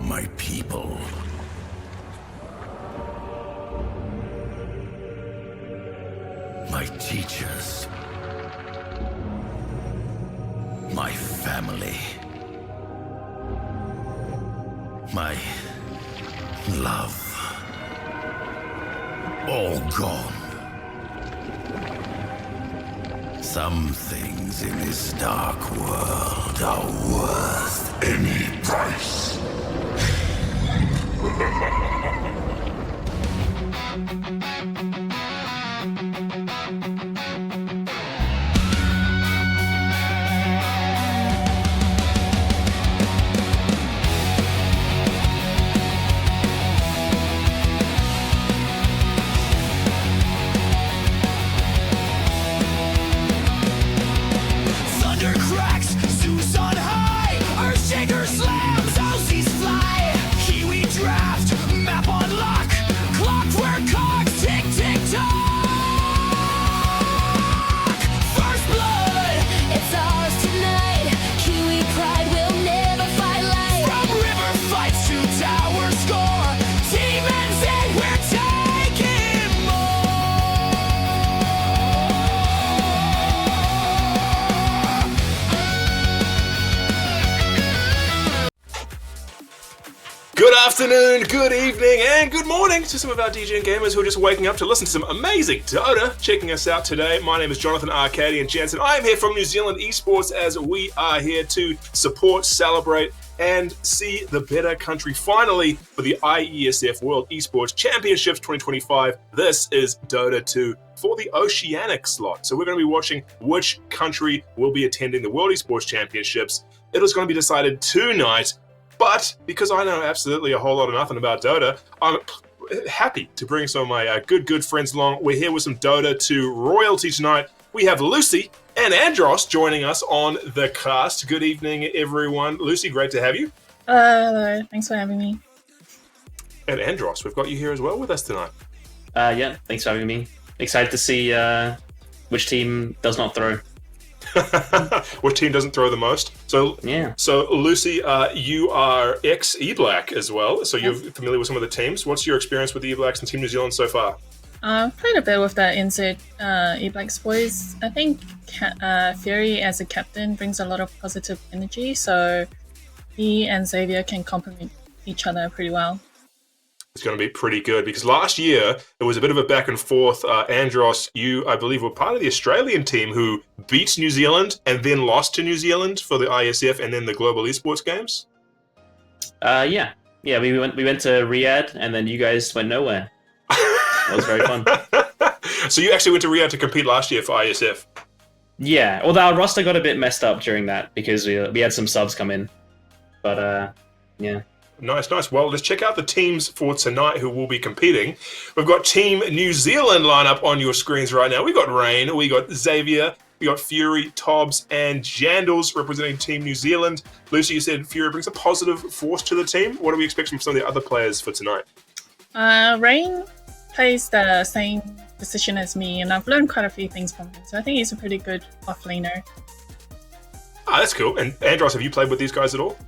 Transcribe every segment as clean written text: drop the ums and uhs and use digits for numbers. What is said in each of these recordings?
My people. My teachers. My family. My love. All gone. Some things in this dark world are worth any price. Good afternoon, good evening, and good morning to some of our DJing gamers who are just waking up to listen to some amazing Dota. Checking us out today, my name is Jonathan Arkadian Jansen. I am here from New Zealand Esports as we are here to support, celebrate, and see the better country finally for the IESF World Esports Championships 2025. This is Dota 2 for the Oceanic slot. So we're going to be watching which country will be attending the World Esports Championships. It is going to be decided tonight. But because I know absolutely a whole lot of nothing about Dota, I'm happy to bring some of my good friends along. We're here with some Dota 2 royalty tonight. We have Lucy and Andros joining us on the cast. Good evening, everyone. Lucy, great to have you. Hello, thanks for having me. And Andros, we've got you here as well with us tonight. Yeah, thanks for having me. Excited to see which team does not throw. Which team doesn't throw the most? So Lucy, you are ex-Eblack as well, so you're familiar with some of the teams. What's your experience with the Eblacks and Team New Zealand so far? I've played a bit with the NZ Eblacks boys. I think Fury as a captain brings a lot of positive energy, so he and Xavier can complement each other pretty well. It's going to be pretty good because last year there was a bit of a back and forth. Andros, you, I believe, were part of the Australian team who beat New Zealand and then lost to New Zealand for the IESF and then the Global Esports Games. Yeah. We went to Riyadh and then you guys went nowhere. That was very fun. So you actually went to Riyadh to compete last year for IESF? Yeah, although our roster got a bit messed up during that because we had some subs come in. But yeah. Nice. Well, let's check out the teams for tonight who will be competing. We've got Team New Zealand lineup on your screens right now. We got Rain, we got Xavier, we got Fury, Tobbs, and Jandals representing Team New Zealand. Lucy, you said Fury brings a positive force to the team. What are we expecting from some of the other players for tonight? Rain plays the same position as me, and I've learned quite a few things from him, so I think he's a pretty good offlaner. That's cool. And Andros, have you played with these guys at all?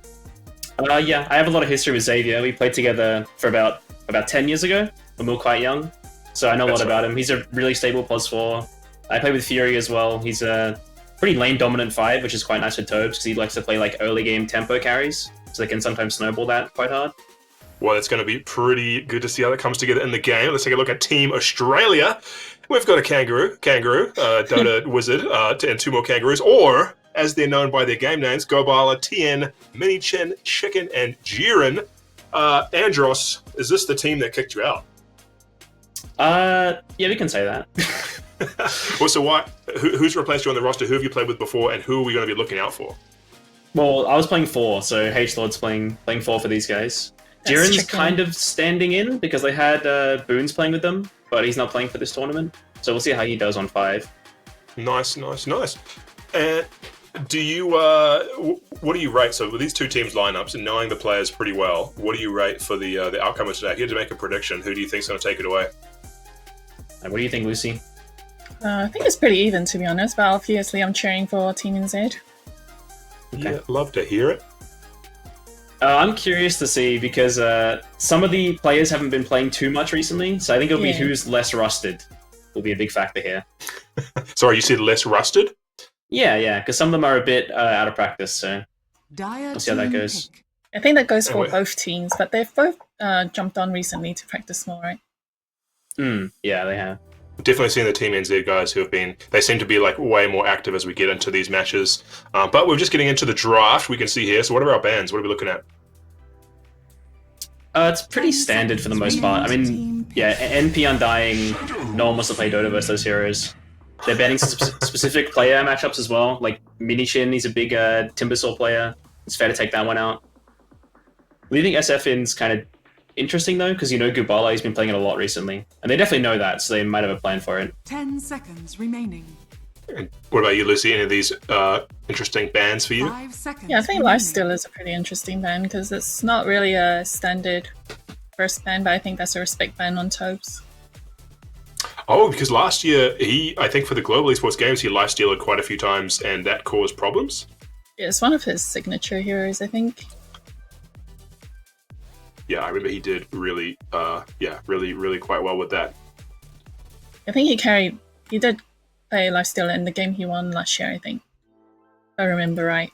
Yeah, I have a lot of history with Xavier. We played together for about 10 years ago when we were quite young. So I know a lot about him. He's a really stable +4. I play with Fury as well. He's a pretty lane dominant 5, which is quite nice for Tobes because he likes to play like early game tempo carries. So they can sometimes snowball that quite hard. Well, it's going to be pretty good to see how that comes together in the game. Let's take a look at Team Australia. We've got a kangaroo, Dota Wizard, and 2 more kangaroos, or as they're known by their game names, Gobala, Tien, Minichin, Chicken, and Jiren. Andros, is this the team that kicked you out? Yeah, we can say that. Well, so who's replaced you on the roster? Who have you played with before, and who are we going to be looking out for? Well, I was playing 4, so H-Lord's playing 4 for these guys. Jiren's kind of standing in because they had Boons playing with them, but he's not playing for this tournament. So we'll see how he does on 5. Nice. And do you, what do you rate? So with these two teams' lineups and knowing the players pretty well, what do you rate for the outcome of today? If you had to make a prediction, who do you think's going to take it away? And what do you think, Lucy? I think it's pretty even, to be honest, but obviously I'm cheering for Team NZ. Okay. Yeah, love to hear it. I'm curious to see because some of the players haven't been playing too much recently, so I think it'll be who's less rusted will be a big factor here. Sorry, you said less rusted? Yeah, because some of them are a bit out of practice, so we'll see how that goes. I think that goes for both teams, but they've both jumped on recently to practice more, right? Yeah, they have. Definitely seen the Team NZ guys who have been, they seem to be like way more active as we get into these matches. But we're just getting into the draft, we can see here. So what are our bans? What are we looking at? It's pretty standard for the most part. I mean, yeah, NP Undying, no one wants to play Dota versus those heroes. They're banning specific player matchups as well. Like Minichin, he's a big Timbersaw player. It's fair to take that one out. Leaving SF in's kind of interesting though, because you know Gubala, he's been playing it a lot recently. And they definitely know that, so they might have a plan for it. 10 seconds remaining. And what about you, Lucy? Any of these interesting bans for you? 5 seconds. Yeah, I think Lifesteal is a pretty interesting ban because it's not really a standard first ban, but I think that's a respect ban on Tobes. Oh, because last year, I think for the Global Esports Games, he lifestealed quite a few times and that caused problems. Yeah, it's one of his signature heroes, I think. Yeah, I remember he did really, really quite well with that. I think he did play Lifesteal in the game he won last year, I think. If I remember right.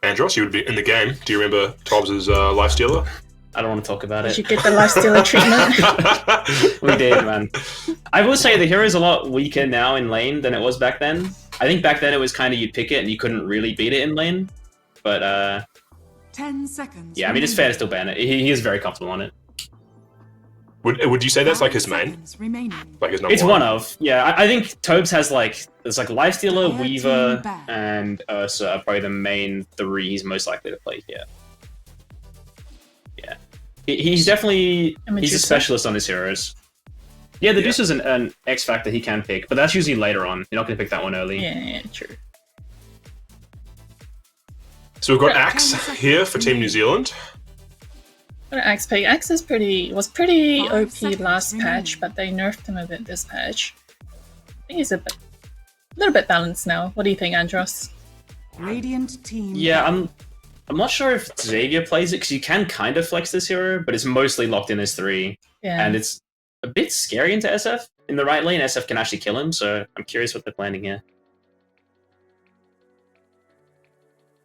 Andros, you would be in the game. Do you remember Tobbs' lifestealer? I don't want to talk about it. Did you get the Lifestealer treatment? We did, man. I will say the hero's a lot weaker now in lane than it was back then. I think back then it was kind of you'd pick it and you couldn't really beat it in lane. But 10 seconds. yeah, I mean it's fair to still ban it. He is very comfortable on it. Would you say that's like his main? Like his number It's one of. Yeah, I think Tobes has there's like Lifestealer, Weaver, and Ursa are probably the main three he's most likely to play here. Yeah. He's definitely he's a specialist on his heroes. Yeah, the Deuce is an X factor he can pick, but that's usually later on. You're not going to pick that one early. Yeah, true. So we've got Axe here for Team New Zealand. Axe pick. Axe was pretty OP last patch, but they nerfed him a bit this patch. I think he's a little bit balanced now. What do you think, Andros? Radiant team. Yeah, I'm not sure if Xavier plays it because you can kind of flex this hero, but it's mostly locked in as 3. Yeah. And it's a bit scary into SF. In the right lane, SF can actually kill him, so I'm curious what they're planning here.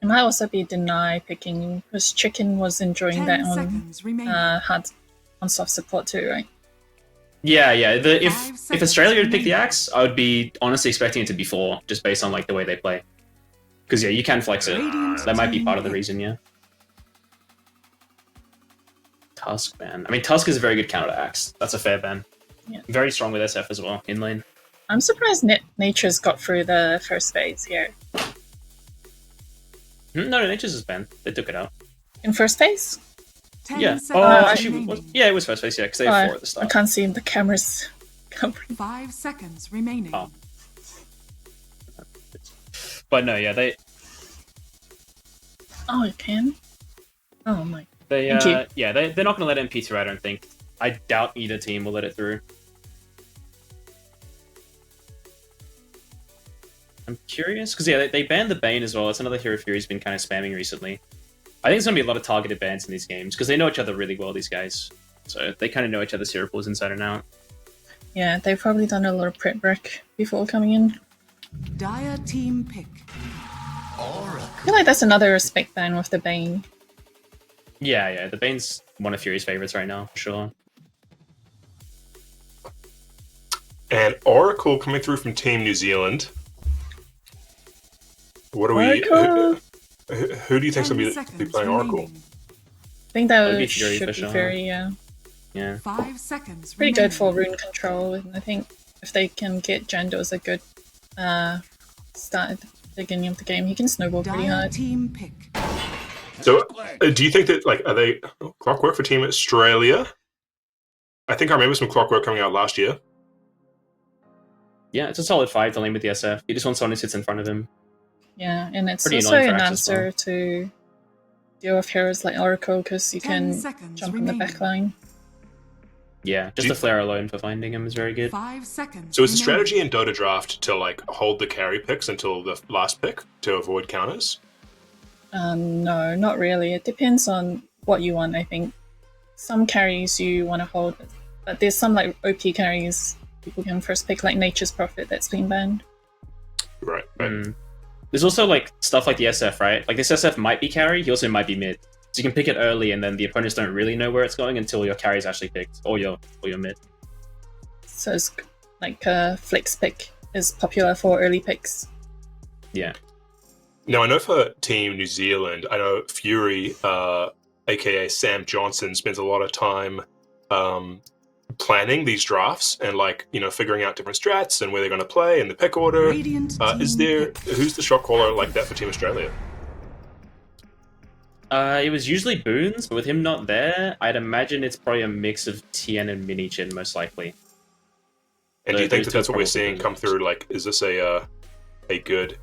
It might also be deny picking because Chicken was enjoying that on soft support too, right? Yeah. If Australia would pick the Axe, I would be honestly expecting it to be 4, just based on like the way they play. Because yeah, you can flex it. That might be part of the reason, yeah. Tusk, man. I mean, Tusk is a very good counter to Axe. That's a fair ban. Yeah. Very strong with SF as well, in lane. I'm surprised Nature's got through the first phase here. No, Nature's is banned. They took it out. In first phase? Yeah. Oh, actually, yeah, it was first phase, yeah, because they had 4 at the start. I can't see the cameras covering. 5 seconds remaining. Oh. But no, yeah, they... Oh, you can? Oh my. They're not going to let MP through, I don't think. I doubt either team will let it through. I'm curious, because yeah, they banned the Bane as well. That's another hero Fury's been kind of spamming recently. I think there's going to be a lot of targeted bans in these games, because they know each other really well, these guys. So they kind of know each other's hero pools inside and out. Yeah, they've probably done a lot of prep work before coming in. Dire team pick. I feel like that's another respect ban with the Bane. Yeah, the Bane's one of Fury's favorites right now, for sure. And Oracle coming through from Team New Zealand. What do we? Who do you think's going to be playing Oracle? I think that be should be Fury, yeah. Yeah. 5 seconds. Pretty good for rune control, and I think if they can get Jando as a good start at the beginning of the game, he can snowball pretty hard. Team pick. So, do you think that are they Clockwork for Team Australia? I think I remember some Clockwork coming out last year. Yeah, it's a solid 5 to lane with the SF. He just wants someone who sits in front of him. Yeah, and it's Pretty also an answer answer to deal with heroes like Oracle because you can jump in the back line. Yeah, just the flare alone for finding him is very good. 5 seconds. So is the strategy in Dota Draft to hold the carry picks until the last pick to avoid counters? No, not really. It depends on what you want, I think. Some carries you want to hold, but there's some like OP carries people can first pick, like Nature's Prophet that's been banned. Right. There's also like stuff like the SF, right? Like this SF might be carry, he also might be mid. So you can pick it early, and then the opponents don't really know where it's going until your carry is actually picked, or your mid. So it's like a flex pick is popular for early picks. Yeah. Now, I know for Team New Zealand, I know Fury, aka Sam Johnson, spends a lot of time planning these drafts and figuring out different strats and where they're going to play and the pick order. Radiant Who's the shot caller like that for Team Australia? It was usually Boons, but with him not there, I'd imagine it's probably a mix of Tien and Minichin, most likely. And do you think that's what we're seeing come through? Like, is this a good?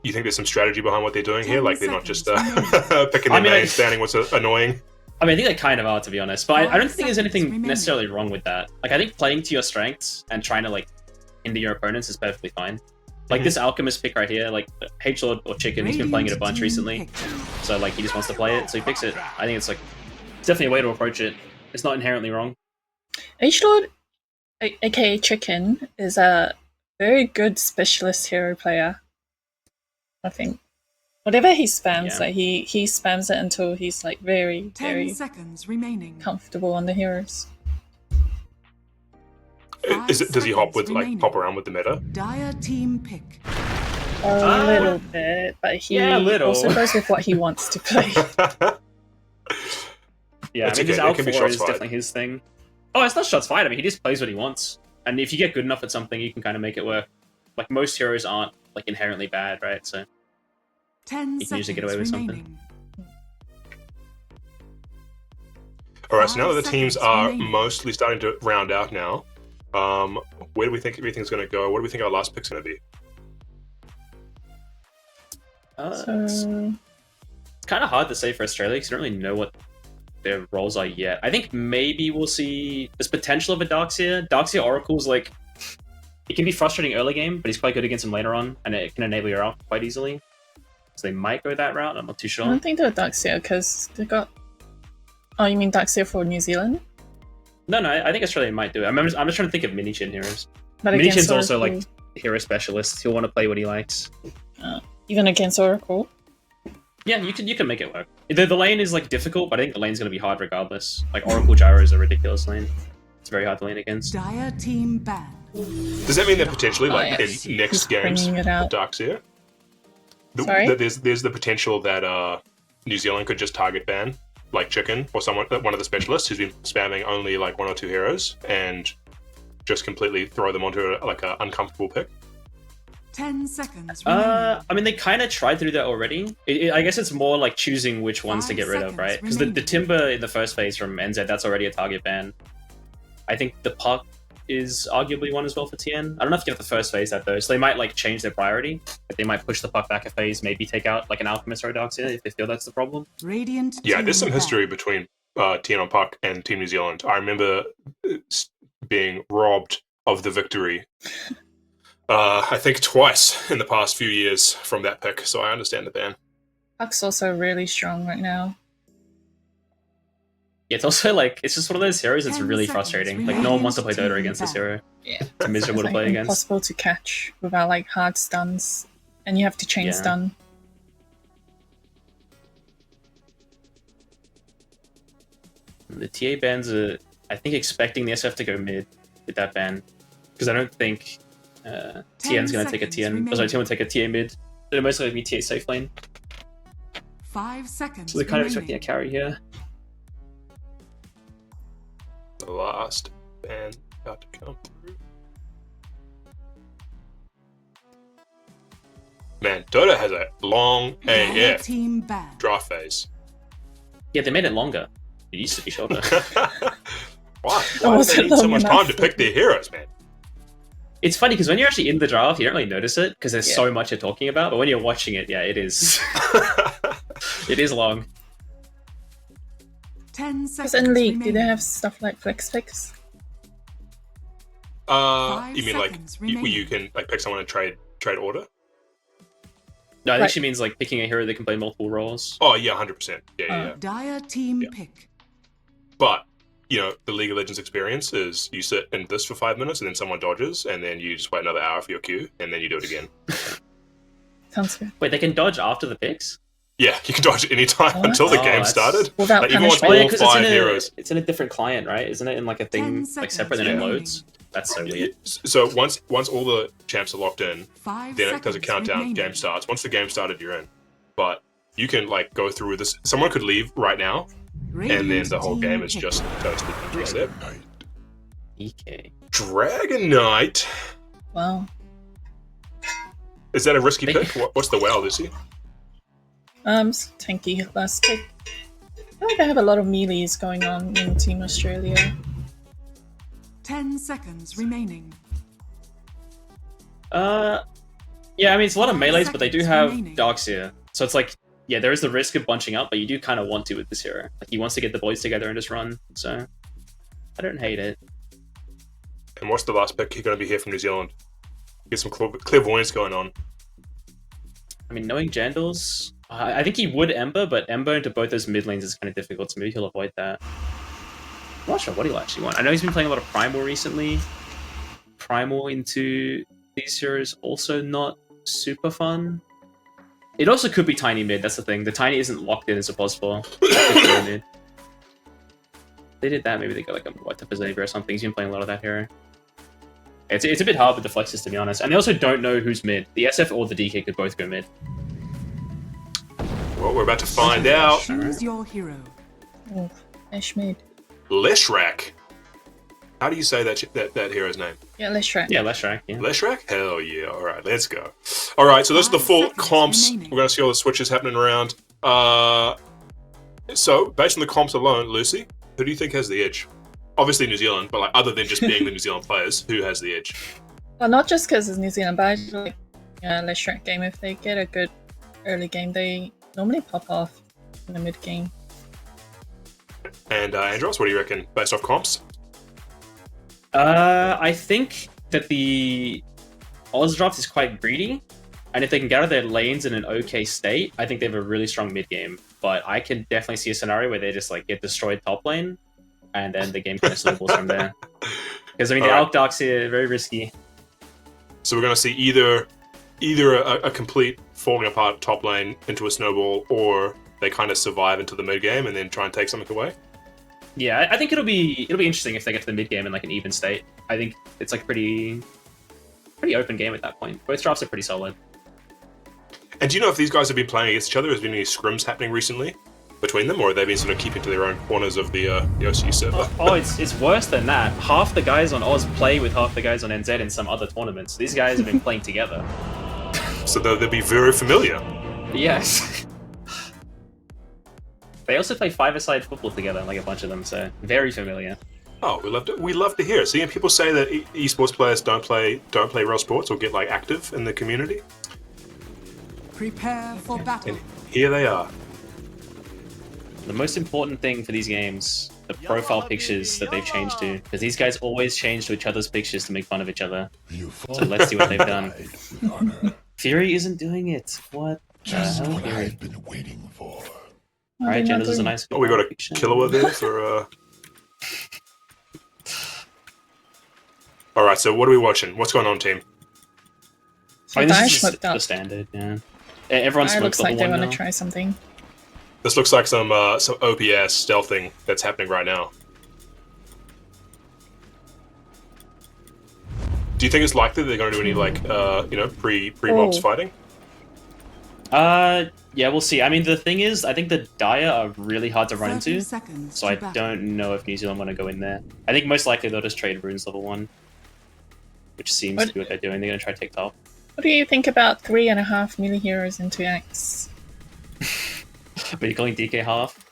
You think there's some strategy behind what they're doing here? Like, they're not just picking their main, standing what's annoying. I mean, I think they kind of are, to be honest. But I don't think there's anything necessarily wrong with that. Like, I think playing to your strengths and trying to hinder your opponents is perfectly fine. Like this Alchemist pick right here, like H-Lord or Chicken, he's been playing it a bunch recently. So he just wants to play it, so he picks it. I think it's definitely a way to approach it. It's not inherently wrong. H-Lord, aka Chicken, is a very good specialist hero player. I think. Whatever he spams, he spams it until he's very, 10 very seconds remaining. comfortable on the heroes. Does he hop around with the meta? Dire team pick. A little bit, but he also goes with what he wants to play. Yeah, That's I mean, his okay. It can be L4 shots is fired. definitely his thing. Oh, it's not shots fired. I mean, he just plays what he wants. And if you get good enough at something, you can kind of make it work. Like, most heroes aren't, inherently bad, right? So 10 you can usually get away seconds with something. remaining. All right, so now that the 5 teams seconds are remaining. mostly starting to round out now, where do we think everything's going to go? What do we think our last pick's going to be? It's kind of hard to say for Australia because you don't really know what their roles are yet. I think maybe we'll see there's potential of a Darkseer. Darkseer Oracle's it can be frustrating early game, but he's quite good against him later on, and it can enable your ult quite easily. So they might go that route. I'm not too I sure. don't think they're Darkseer because they got. Oh, you mean Darkseer for New Zealand? No, I think Australia might do it. I'm just trying to think of Minichin heroes. But Minichin's against also Oracle, hero specialist. He'll want to play what he likes. even against Oracle. Yeah, you can make it work. The lane is difficult, but I think the lane's going to be hard regardless. Oracle Gyro is a ridiculous lane. It's very hard to lane against. Dire team banned. Does that mean that potentially, yes. in next He's games, bringing it out. Darkseer? Sorry? That there's the potential that New Zealand could just target ban, Chicken, or one of the specialists who's been spamming only one or two heroes, and just completely throw them onto an uncomfortable pick. 10 seconds remaining. I mean, they kind of tried to do that already. I guess it's more choosing which ones to 5 get rid of, right? seconds Because the remaining. Timber in the first phase from NZ, that's already a target ban. I think the Puck is arguably one as well for TN. I don't know if you get the first phase that though, so they might change their priority. They might push the Puck back a phase, maybe take out an Alchemist or a Darkseer if they feel that's the problem. Radiant Yeah, team there's some banned. history between TN on Puck and Team New Zealand. I remember being robbed of the victory, I think twice in the past few years from that pick, so I understand the ban. Puck's also really strong right now. Yeah, it's also it's just one of those heroes that's 10 really seconds frustrating. remaining. No one wants to play Dota against this hero. Yeah. It's miserable to It's play against. impossible to catch without hard stuns, and you have to chain Yeah. stun. The TA bans are, I think, expecting the SF to go mid with that ban. Because I don't think TN's going to take a TN. Oh, sorry, TN will take a TA mid. They're most likely be TA safe lane. 5 seconds So they're kind of remaining. expecting a carry here. The last ban about to come through. Man, Dota has a long Dire AF team banned. draft phase. Yeah, they made it longer. It used to be shorter. Why? It Why do wasn't they need so long much enough. time to pick their heroes, man? It's funny because when you're actually in the draft, you don't really notice it because there's Yeah. so much you're talking about. But when you're watching it, yeah, it is. It is long. 10 seconds Because in League, do they remaining. have stuff like flex picks? You mean seconds you remaining. can pick someone and trade order? No, I think Right. she means like picking a hero that can play multiple roles. Oh yeah, 100%. Yeah. Dire team Yeah. pick. But the League of Legends experience is you sit in this for 5 minutes, and then someone dodges, and then you just wait another hour for your queue, and then you do it again. Sounds good. Wait, they can dodge after the picks? Yeah, you can dodge any time What? until the Oh, game that's- started. Without Like, even once punishment. Oh yeah, all because it's 5 in heroes. it's in a different client, right? Isn't it in like a 10 thing like seconds separate than it remaining. loads? That's so weird. So once all the champs are locked in, 5 then seconds it does a countdown. remaining. Game starts. Once the game started, you're in. But you can like go through this. Someone could leave right now, and then Radiant the whole team game is pick. just toasted. Reset. EK. Dragon Knight. Wow. Is that a risky They- pick? What's the wow, Lucy? Tanky last pick. I feel like I have a lot of melees going on in Team Australia. 10 seconds remaining. Yeah, I mean it's a lot of melees, but they do have Remaining. Darkseer. So it's like, yeah, there is the risk of bunching up, but you do kind of want to with this hero. Like he wants to get the boys together and just run. So I don't hate it. And what's the last pick? You're going to be here from New Zealand. Get some clairvoyance going on. I mean, knowing Jandals, I think he would Ember, but Ember into both those mid lanes is kind of difficult, so maybe he'll avoid that. I'm not sure what he'll actually want. I know he's been playing a lot of Primal recently. Primal into these heroes also not super fun. It also could be Tiny mid, that's the thing. The Tiny isn't locked in as a pos for. Mid. They did that, maybe they got like a what type of Xavier or something. He's been playing a lot of that hero. It's a bit hard with the flexes, to be honest. And they also don't know who's mid. The SF or the DK could both go mid. Well, we're about to find out. Choose your hero. Oh, Ash mid. Leshrac. How do you say that hero's name? Yeah, let's try. Yeah, Leshrac, yeah. Leshrac? Hell yeah. All right, let's go. All right, so those are the 5 full seconds comps. remaining. We're going to see all the switches happening around. So, based on the comps alone, Lucy, who do you think has the edge? Obviously New Zealand, but like other than just being the New Zealand players, who has the edge? Well, not just because it's New Zealand, but I feel like let's try game. If they get a good early game, they normally pop off in the mid game. And Andros, what do you reckon, based off comps? I think that the Oz draft is quite greedy, and if they can get out of their lanes in an okay state, I think they have a really strong mid game. But I can definitely see a scenario where they just like get destroyed top lane, and then the game kind of snowballs from there. Because I mean, the Alright. Alk Darks here very risky. So we're going to see either a complete falling apart top lane into a snowball, or they kind of survive into the mid game and then try and take something away. Yeah, I think it'll be interesting if they get to the mid game in like an even state. I think it's like pretty open game at that point. Both drafts are pretty solid. And do you know if these guys have been playing against each other? Has been any scrims happening recently between them, or have they been sort of keeping to their own corners of the OCU server? Oh, it's worse than that. Half the guys on Oz play with half the guys on NZ in some other tournaments. These guys have been playing together. So they'll be very familiar. Yes. They also play five-a-side football together, like a bunch of them, so very familiar. Oh, we love to hear it. Seeing people say that esports players don't play real sports or get like active in the community, Prepare for battle. and here they are. The most important thing for these games, the profile pictures that they've changed to, because these guys always change to each other's pictures to make fun of each other. So let's see what they've done. Fury isn't doing it. What the Just hell, what Fury? I've been waiting for. Alright, they're Jen, not this is a doing- nice. Oh, we got a picture. killer there for. All right, so what are we watching? What's going on, team? So I mean, this Dash is smoked the up. standard, yeah. Everyone It smokes looks like level they one want now. to try something. This looks like some OPS stealthing that's happening right now. Do you think it's likely they're going to do any like pre-mobs Oh. fighting? Yeah, we'll see. I mean, the thing is, I think the Dire are really hard to run 30 into, seconds so to I battle. don't know if New Zealand want to go in there. I think most likely they'll just trade runes level 1, which seems to be what they're doing. They're going to try to take top. What do you think about 3.5 melee heroes into Axe? But you're calling DK half?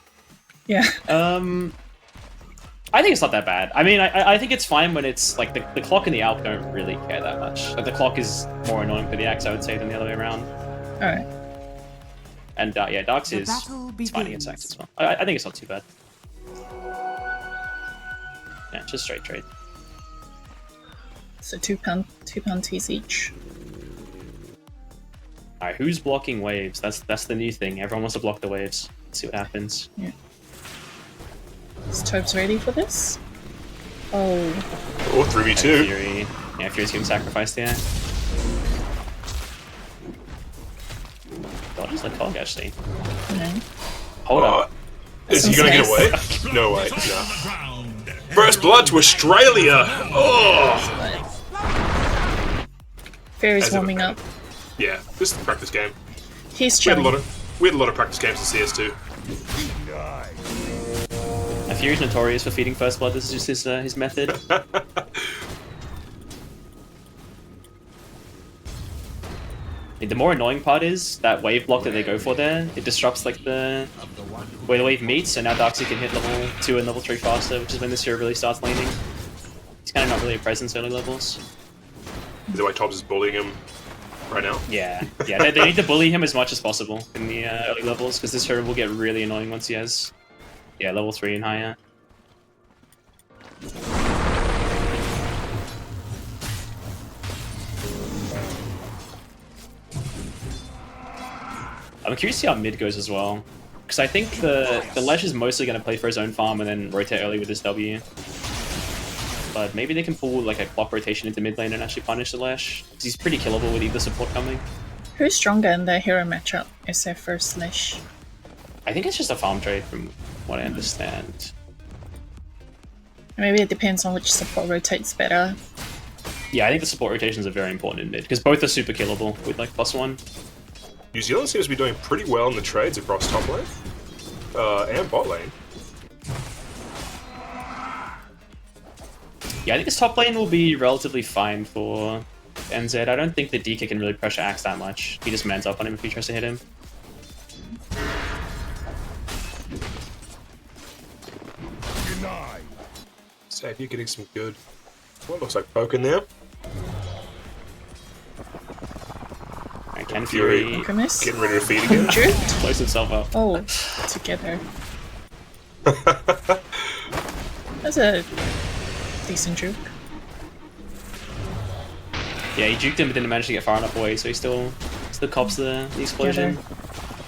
Yeah. I think it's not that bad. I mean, I think it's fine when it's like the clock and the Alp don't really care that much. Like the clock is more annoying for the Axe, I would say, than the other way around. Alright. And yeah, Darks The is battle it's fine against begins. Axe as well. I think it's not too bad. Yeah, just straight trade. So £2 Ts each. Alright, who's blocking waves? That's the new thing. Everyone wants to block the waves. Let's see what happens. Yeah. Is Topes ready for this? Oh. Or 3v2. Fury. Yeah, Fury's getting sacrificed here. Dodges the cog, actually. No. Hold up. Is he gonna get away? No way. No. First blood to Australia! Oh! Fairy's As if- warming up. Yeah, this is the practice game. He's We had chilling. a lot of practice games in CS2. Fury's notorious for feeding first blood. This is just his method. The more annoying part is that wave block that they go for there. It disrupts like where the wave meets, so now Darkseid can hit level 2 and level 3 faster, which is when this hero really starts laning. He's kind of not really a presence early levels. Is that why Tobbs is bullying him right now? Yeah, they need to bully him as much as possible in the early levels, because this hero will get really annoying once he has, level 3 and higher. I'm curious to see how mid goes as well, because I think the Lesh is mostly going to play for his own farm and then rotate early with his W. But maybe they can pull like a clock rotation into mid lane and actually punish the Lesh, because he's pretty killable with either support coming. Who's stronger in the hero matchup? SF or Slash? I think it's just a farm trade from what I understand. Maybe it depends on which support rotates better. Yeah, I think the support rotations are very important in mid, because both are super killable with like +1. New Zealand seems to be doing pretty well in the trades across top lane and bot lane. Yeah, I think this top lane will be relatively fine for NZ. I don't think the DK can really pressure Axe that much. He just mans up on him if he tries to hit him. Xavier getting some good, what looks like poke in there. Alright, Ken Fury. Fury Grimace? Getting ready to feed again. Drift? close himself up. Oh, together. That's a decent juke. Yeah, he juked him but didn't manage to get far enough away, so he still cops the explosion.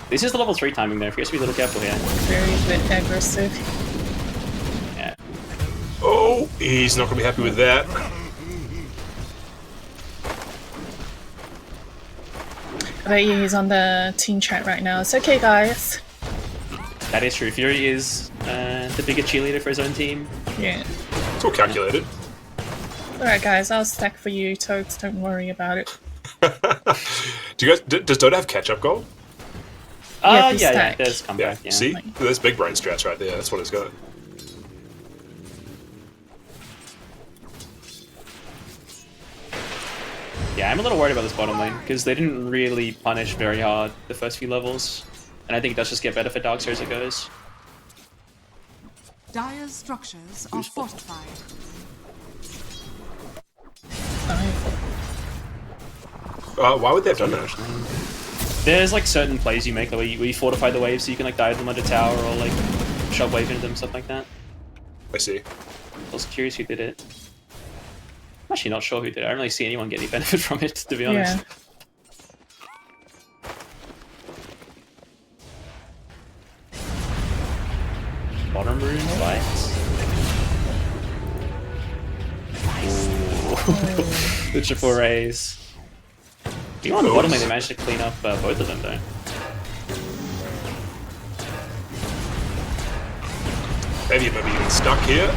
This is the level 3 timing there, if you have to be a little careful here. Very bit aggressive. Yeah. Oh, he's not going to be happy with that. I bet you he's on the team chat right now. It's okay, guys. That is true. Fury is the bigger cheerleader for his own team. Yeah. It's all calculated. Alright, guys, I'll stack for you, Toads. Don't worry about it. Does Dota have catch-up gold? Yeah, the yeah, stack. there's comeback, yeah. See? There's big brain strats right there. That's what it's got. Yeah, I'm a little worried about this bottom lane, because they didn't really punish very hard the first few levels. And I think it does just get better for Darkseid as it goes. Dire's structures are fortified. Why would they have done that? There's like certain plays you make where you fortify the waves so you can like dive them under tower or like shove wave into them, stuff like that. I see. I was curious who did it. I'm actually not sure who did it. I don't really see anyone get any benefit from it, to be honest. Yeah. Bottom rune fights. Ooh. The triple raise. Even on the bottom lane, they managed to clean up both of them, though. Maybe getting stuck here.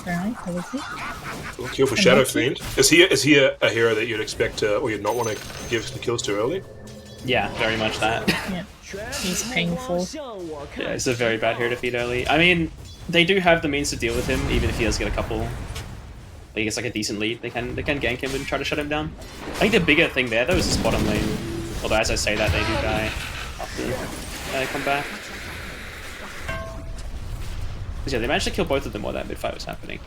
Alright, that was it. Little kill for Shadow Fiend. Is he a hero that you'd expect or you'd not want to give some kills to early? Yeah, very much that. Yeah. He's painful. Yeah, it's a very bad hero to feed early. I mean, they do have the means to deal with him, even if he does get a couple. Like, he gets like a decent lead. They can gank him and try to shut him down. I think the bigger thing there, though, is his bottom lane. Although, as I say that, they do die after they come back. But yeah, they managed to kill both of them while that mid fight was happening.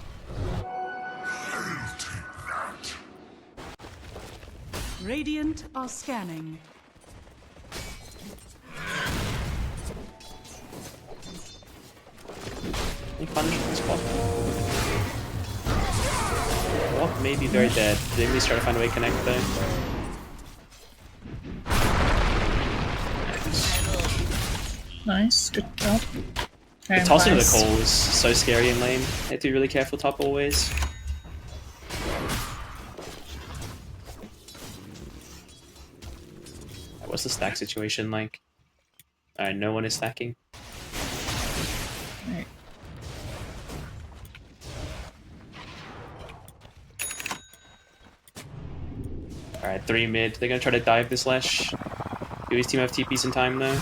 Radiant are scanning. Any punish on this spot? What may be very dead. They at least try to find a way to connect though. Nice, good job. The tossing of the call is so scary in lane. They have to be really careful top always. What's the stack situation like? Alright, no one is stacking. Right. Alright, 3 mid. They're gonna try to dive this Lash. Do his team have TPs in time though?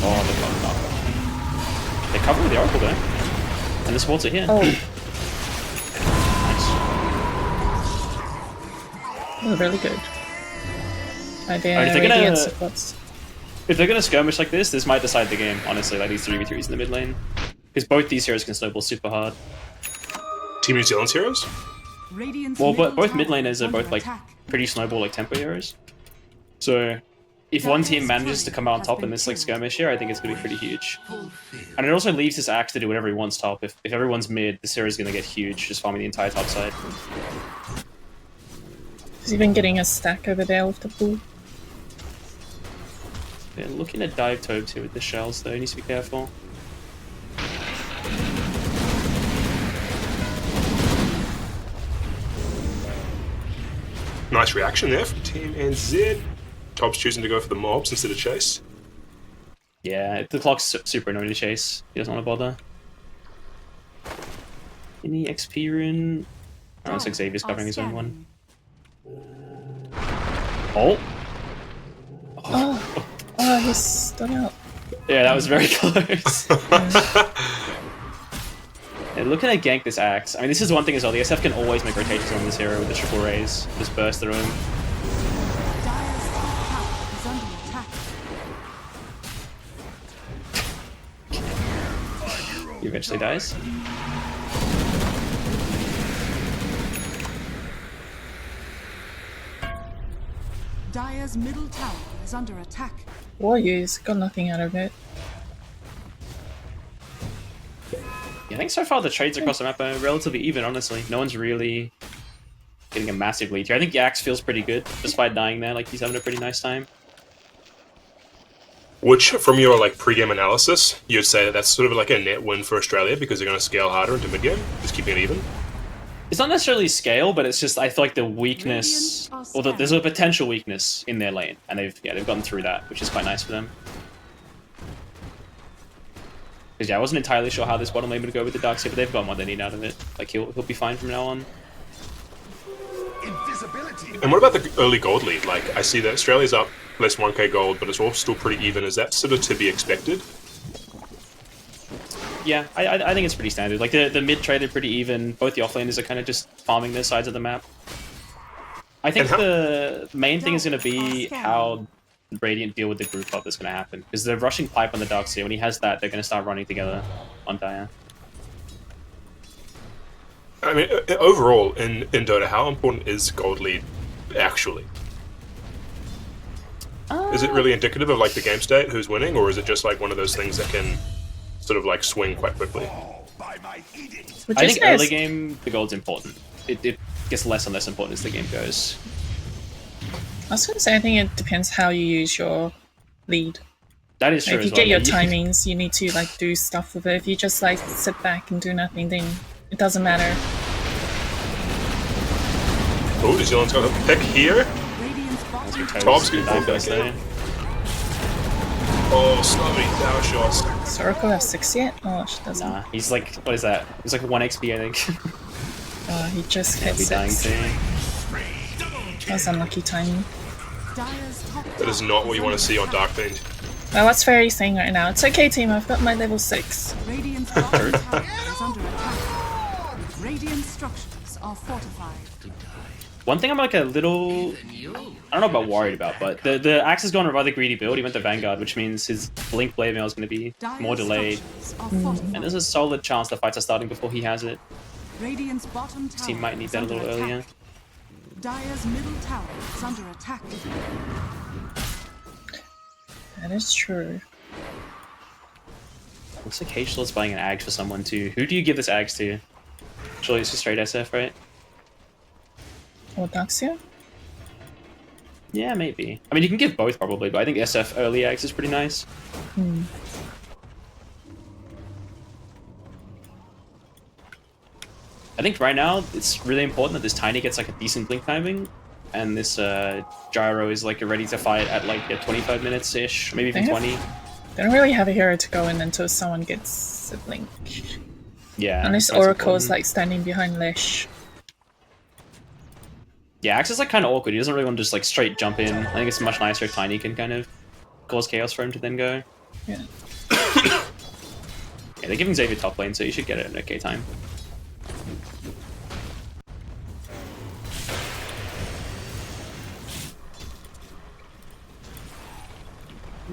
Oh, they're covered up. They're covered with the Oracle though. And the supports are here. Oh. Nice. Oh, really good. If they're gonna skirmish like this might decide the game, honestly, like these 3v3s in the mid lane. Because both these heroes can snowball super hard. Team New Zealand's heroes? Well, both mid laners are both like pretty snowball like tempo heroes. So if one team manages to come out on top in this like skirmish here, I think it's gonna be pretty huge. And it also leaves this Axe to do whatever he wants top. If everyone's mid, this hero's gonna get huge, just farming the entire top side. He's even getting a stack over there with the pool. They're looking to dive Tobes here with the shells though, he needs to be careful. Nice reaction there from Team NZ. Tob's choosing to go for the mobs instead of chase. Yeah, the clock's super annoying to chase. He doesn't want to bother. Any XP rune? Oh, looks like Xavier's covering his own one. Oh! Oh, he stood out. Yeah, that was very close. Yeah, looking at gank this Axe. I mean, this is one thing as well. The SF can always make rotations on this hero with the triple raise. Just burst through him. He eventually dies. Dire's middle tower is under attack. Warriors got nothing out of it. Yeah, I think so far the trades across the map are relatively even, honestly. No one's really getting a massive lead here. I think the Axe feels pretty good, despite dying there. Like, he's having a pretty nice time. Which, from your like pre-game analysis, you'd say that that's sort of like a net win for Australia because they're going to scale harder into mid-game, just keeping it even? It's not necessarily scale, but it's just I feel like the weakness, or there's a potential weakness in their lane, and they've gotten through that, which is quite nice for them. Because yeah, I wasn't entirely sure how this bottom lane would go with the Darkseid, but they've gotten what they need out of it. Like he'll be fine from now on. And what about the early gold lead? Like I see that Australia's up less 1k gold, but it's all still pretty even. Is that sort of to be expected? Yeah, I think it's pretty standard. Like the mid trade are pretty even. Both the offlaners are kind of just farming their sides of the map. I think the main thing is going to be how Radiant deal with the group up that's going to happen. Because they're rushing pipe on the Darkseid. When he has that, they're going to start running together on Dire. I mean, overall, in Dota, how important is gold lead actually? Is it really indicative of like the game state, who's winning, or is it just like one of those things that can sort of like swing quite quickly? I think early game, the gold's important. It gets less and less important as the game goes. I was going to say, I think it depends how you use your lead. That is true. If you get your timings, you need to like do stuff with it. If you just like sit back and do nothing, then it doesn't matter. Oh, New Zealand's got a pick here. Tob's getting pulled back in. Oh, Snowy, tower shots. Does Oracle have 6 yet? Oh, she doesn't. Nah, he's like, what is that? He's like 1 XP, I think. Oh, he just hit He'll be dying 6. soon. That was unlucky timing. That is not what you want to see on Dark Fiend. Well, what's Fairy saying right now? It's okay, team. I've got my level 6. Radiant's bottom tower is under attack. Radiant structures are fortified. One thing I'm like a little, I don't know about worried about, but the Axe has gone a rather greedy build. He went to Vanguard, which means his Blink Blade Mail is going to be more delayed. And there's a solid chance the fights are starting before he has it. Radiant's bottom His tower team might need is that a under little attack. earlier. Dire's middle tower is under attack. That is true. Looks like H-Lord's buying an Ags for someone too. Who do you give this Ags to? Surely it's just straight SF, right? Or Daxia? Yeah, maybe. I mean, you can give both probably, but I think SF early Ags is pretty nice. Hmm. I think right now it's really important that this Tiny gets like a decent blink timing, and this Gyro is like ready to fight at like 25 minutes ish, maybe even 20. They don't really have a hero to go in until someone gets a blink. Yeah. Unless Oracle's like standing behind Lesh. Yeah, Axe is like kind of awkward. He doesn't really want to just like straight jump in. I think it's much nicer if Tiny can kind of cause chaos for him to then go. Yeah. Yeah, they're giving Xavier top lane, so you should get it at an okay time.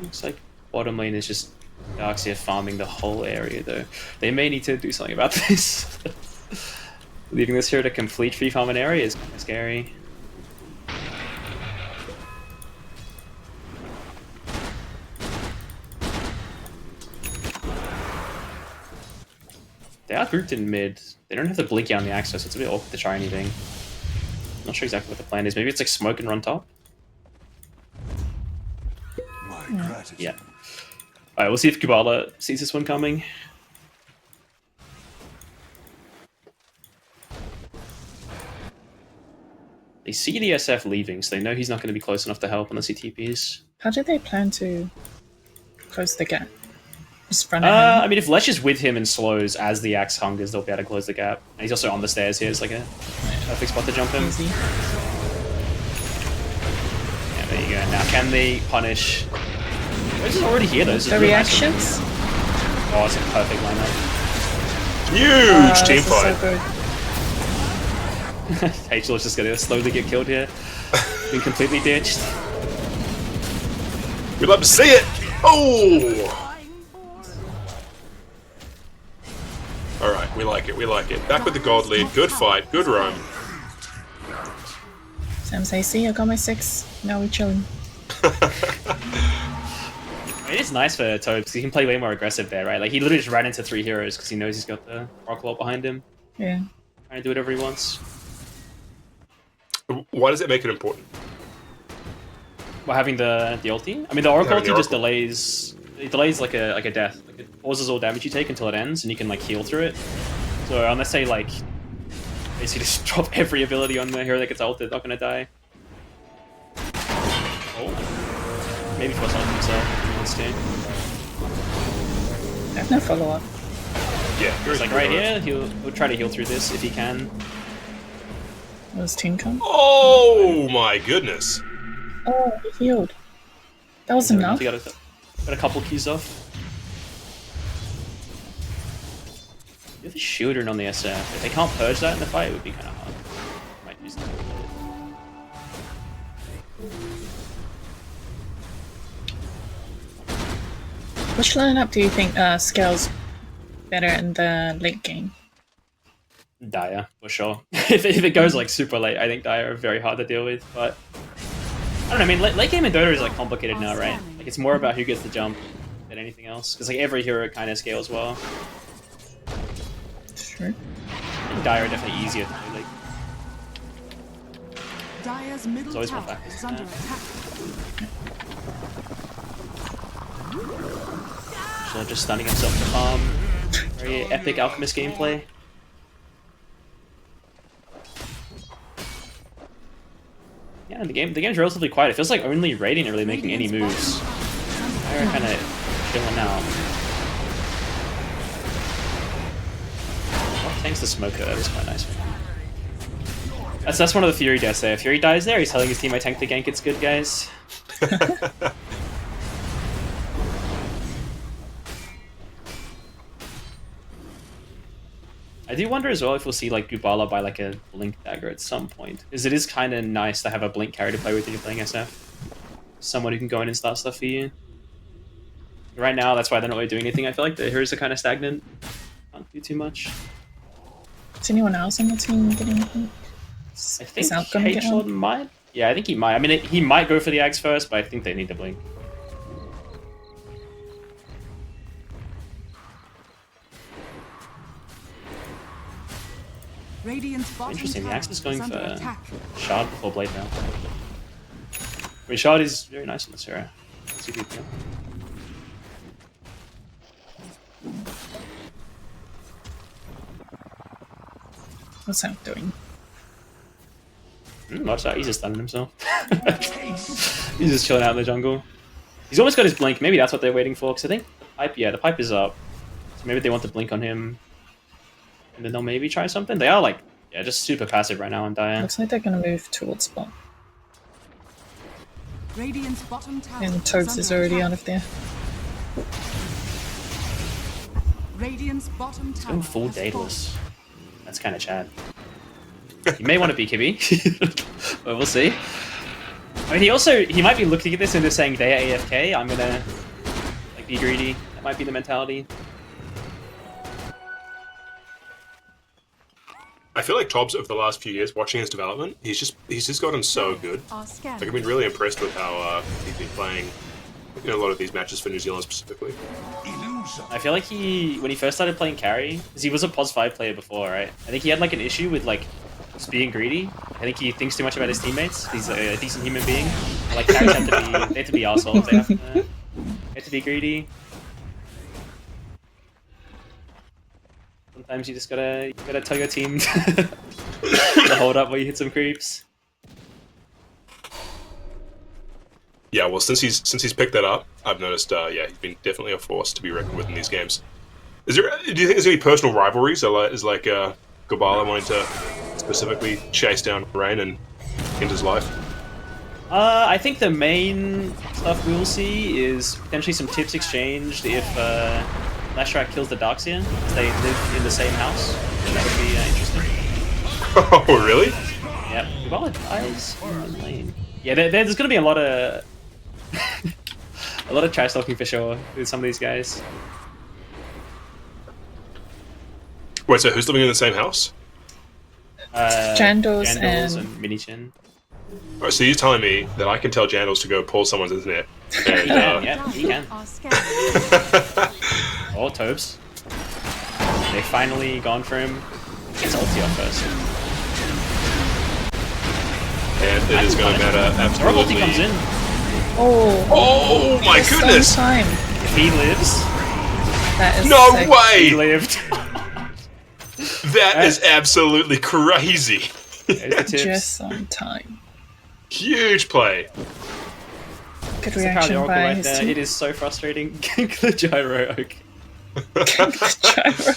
Looks like bottom lane is just Darkseer farming the whole area, though. They may need to do something about this. Leaving this hero to complete free farm an area is kind of scary. They are grouped in mid. They don't have the Blinky on the Axis, so it's a bit awkward to try anything. Not sure exactly what the plan is. Maybe it's like smoke and run top? Yeah. Alright, we'll see if Kubala sees this one coming. They see the SF leaving, so they know he's not going to be close enough to help unless he TPs. How do they plan to close the gap? Just run ahead? I mean, if Lesh is with him and slows as the Axe hungers, they'll be able to close the gap. And he's also on the stairs here. It's like a perfect spot to jump him. Easy. Yeah, there you go. Now, can they punish... This is already here, though. The reactions? Oh, it's a perfect lineup. Huge team this is fight. so good. H-Lord's just gonna slowly get killed here. Been completely ditched. We'd love to see it. Oh! Alright, we like it, we like it. Back with the gold lead. Good fight, good roam. Sam says, see, I got my 6. Now we're chilling. I mean, it's nice for Toad because he can play way more aggressive there, right? Like, he literally just ran into 3 heroes because he knows he's got the Rock Wall behind him. Yeah. Trying to do whatever he wants. Why does it make it important? Well, having the ulti? I mean, the Oracle ulti just delays... It delays like a death. Like, it pauses all damage you take until it ends, and you can like heal through it. So unless they like basically just drop every ability on the hero that gets ulted, not gonna die. Oh. Maybe force on himself if he wants to. I have no follow-up. Yeah, He's like right here, he'll try to heal through this if he can. Was Team come? Oh my goodness. Oh, he healed. That was enough? He got a couple keys off. You have a shielding on the SF. If they can't purge that in the fight, it would be kind of hard. Might use that. Which lineup do you think scales better in the late game? Dire, for sure. if it goes like super late, I think Dire are very hard to deal with, but... I don't know, I mean, late game in Dota is like complicated now, right? Like, it's more about who gets the jump than anything else, because like every hero kind of scales well. Sure. I think Dire are definitely easier to play late. Dire's middle always more tower factors is than under that. attack. So just stunning himself to farm. Very epic Alchemist gameplay. Yeah, the game's relatively quiet. It feels like only Radiant are really making any moves. They're kind of chilling out. Oh, thanks to Smoker, that was quite nice. That's one of the Fury deaths there. If Fury dies there, he's telling his team I tank the gank, it's good, guys. I do wonder as well if we'll see like Gubala buy like a Blink dagger at some point, because it is kind of nice to have a Blink carry to play with when you're playing SF. Someone who can go in and start stuff for you. Right now, that's why they're not really doing anything. I feel like the heroes are kind of stagnant. Can't do too much. Is anyone else on the team getting a blink? I think gonna get H-Lord one? might. Yeah, I think he might. I mean, he might go for the Axe first, but I think they need the Blink. Radiant's bottom Interesting, the tower Axe is going under for attack. Shard before Blade now. I mean, Shard is very nice on this hero. Let's see if he can- What's that doing? Watch that, he's just stunning himself. He's just chilling out in the jungle. He's almost got his blink, maybe that's what they're waiting for, because I think the pipe is up. So maybe they want to blink on him. And then they'll maybe try something. They are like, yeah, just super passive right now on Dire. Looks like they're gonna move towards bot. Radiant's bottom tower And Tobes is already out of there. Radiant's bottom tower Going full has fallen. dataless. That's kind of Chad. You may want to be Kibby, but we'll see. I mean, he might be looking at this and just saying they are AFK. I'm gonna like be greedy. That might be the mentality. I feel like Tobbs over the last few years, watching his development, he's just gotten so good. Are scanned. Like I've been really impressed with how he's been playing, you know, a lot of these matches for New Zealand specifically. I feel like when he first started playing carry, because he was a POS 5 player before, right? I think he had like an issue with like just being greedy. I think he thinks too much about his teammates. He's a decent human being. Like carries they have to be assholes. They have to be greedy. Sometimes you just gotta tell your team to hold up while you hit some creeps. Yeah, well, since he's picked that up, I've noticed. Yeah, he's been definitely a force to be reckoned with in these games. Do you think there's any personal rivalries? Is like Gabala wanting to specifically chase down Rain and end his life? I think the main stuff we'll see is potentially some tips exchanged if Lashrak kills the Darkseer. They live in the same house. That would be interesting. Oh, really? Yeah, Gabala dies in the lane. Yeah, there's going to be a lot of a lot of trash talking for sure with some of these guys. Wait, so who's living in the same house? Jandals and Minichin. Alright, so you're telling me that I can tell Jandals to go pull someone's internet? And, He can, yeah, he can. Are scanned. Oh, Tobes. They finally gone for him. Gets ulti off first. And it is going to matter Or ulti absolutely. comes in. Oh my just on goodness! time. If he lives, That is No sick. he way! lived. That is absolutely crazy. There's the tips. Just on time. Huge play. Good That's the power of the reaction Oracle by right his there. team. It is so frustrating. Gank the gyro. Okay. Gyro.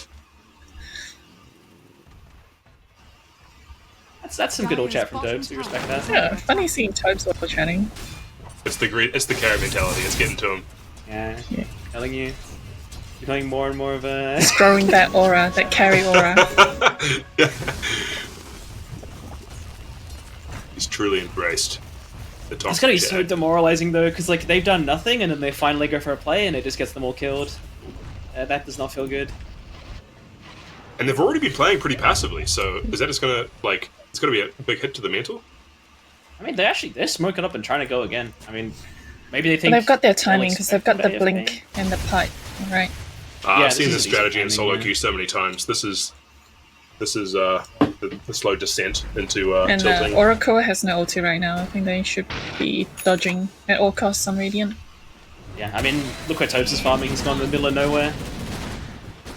That's some good old chat from Dobes. We respect that. Yeah, funny seeing Tobes while chatting. It's the carry mentality. It's getting to him. Yeah. Yeah. Telling you. Becoming more and more of a... It's growing that aura, that carry aura. He's truly embraced the top. It's gonna be so demoralizing though, because like they've done nothing and then they finally go for a play and it just gets them all killed. That does not feel good. And they've already been playing pretty passively, so is that just gonna like it's gonna be a big hit to the mantle? I mean, they're smoking up and trying to go again. I mean, maybe they think But they've got their they'll timing because they've got expect the AFK. blink and the pipe, right? Yeah, I've seen this this is strategy in easy solo timing, queue so many times. This is the slow descent into And tilting. Oracle has no ulti right now. I think they should be dodging at all costs some Radiant. Yeah, I mean, look where Tobes is farming. He's gone in the middle of nowhere.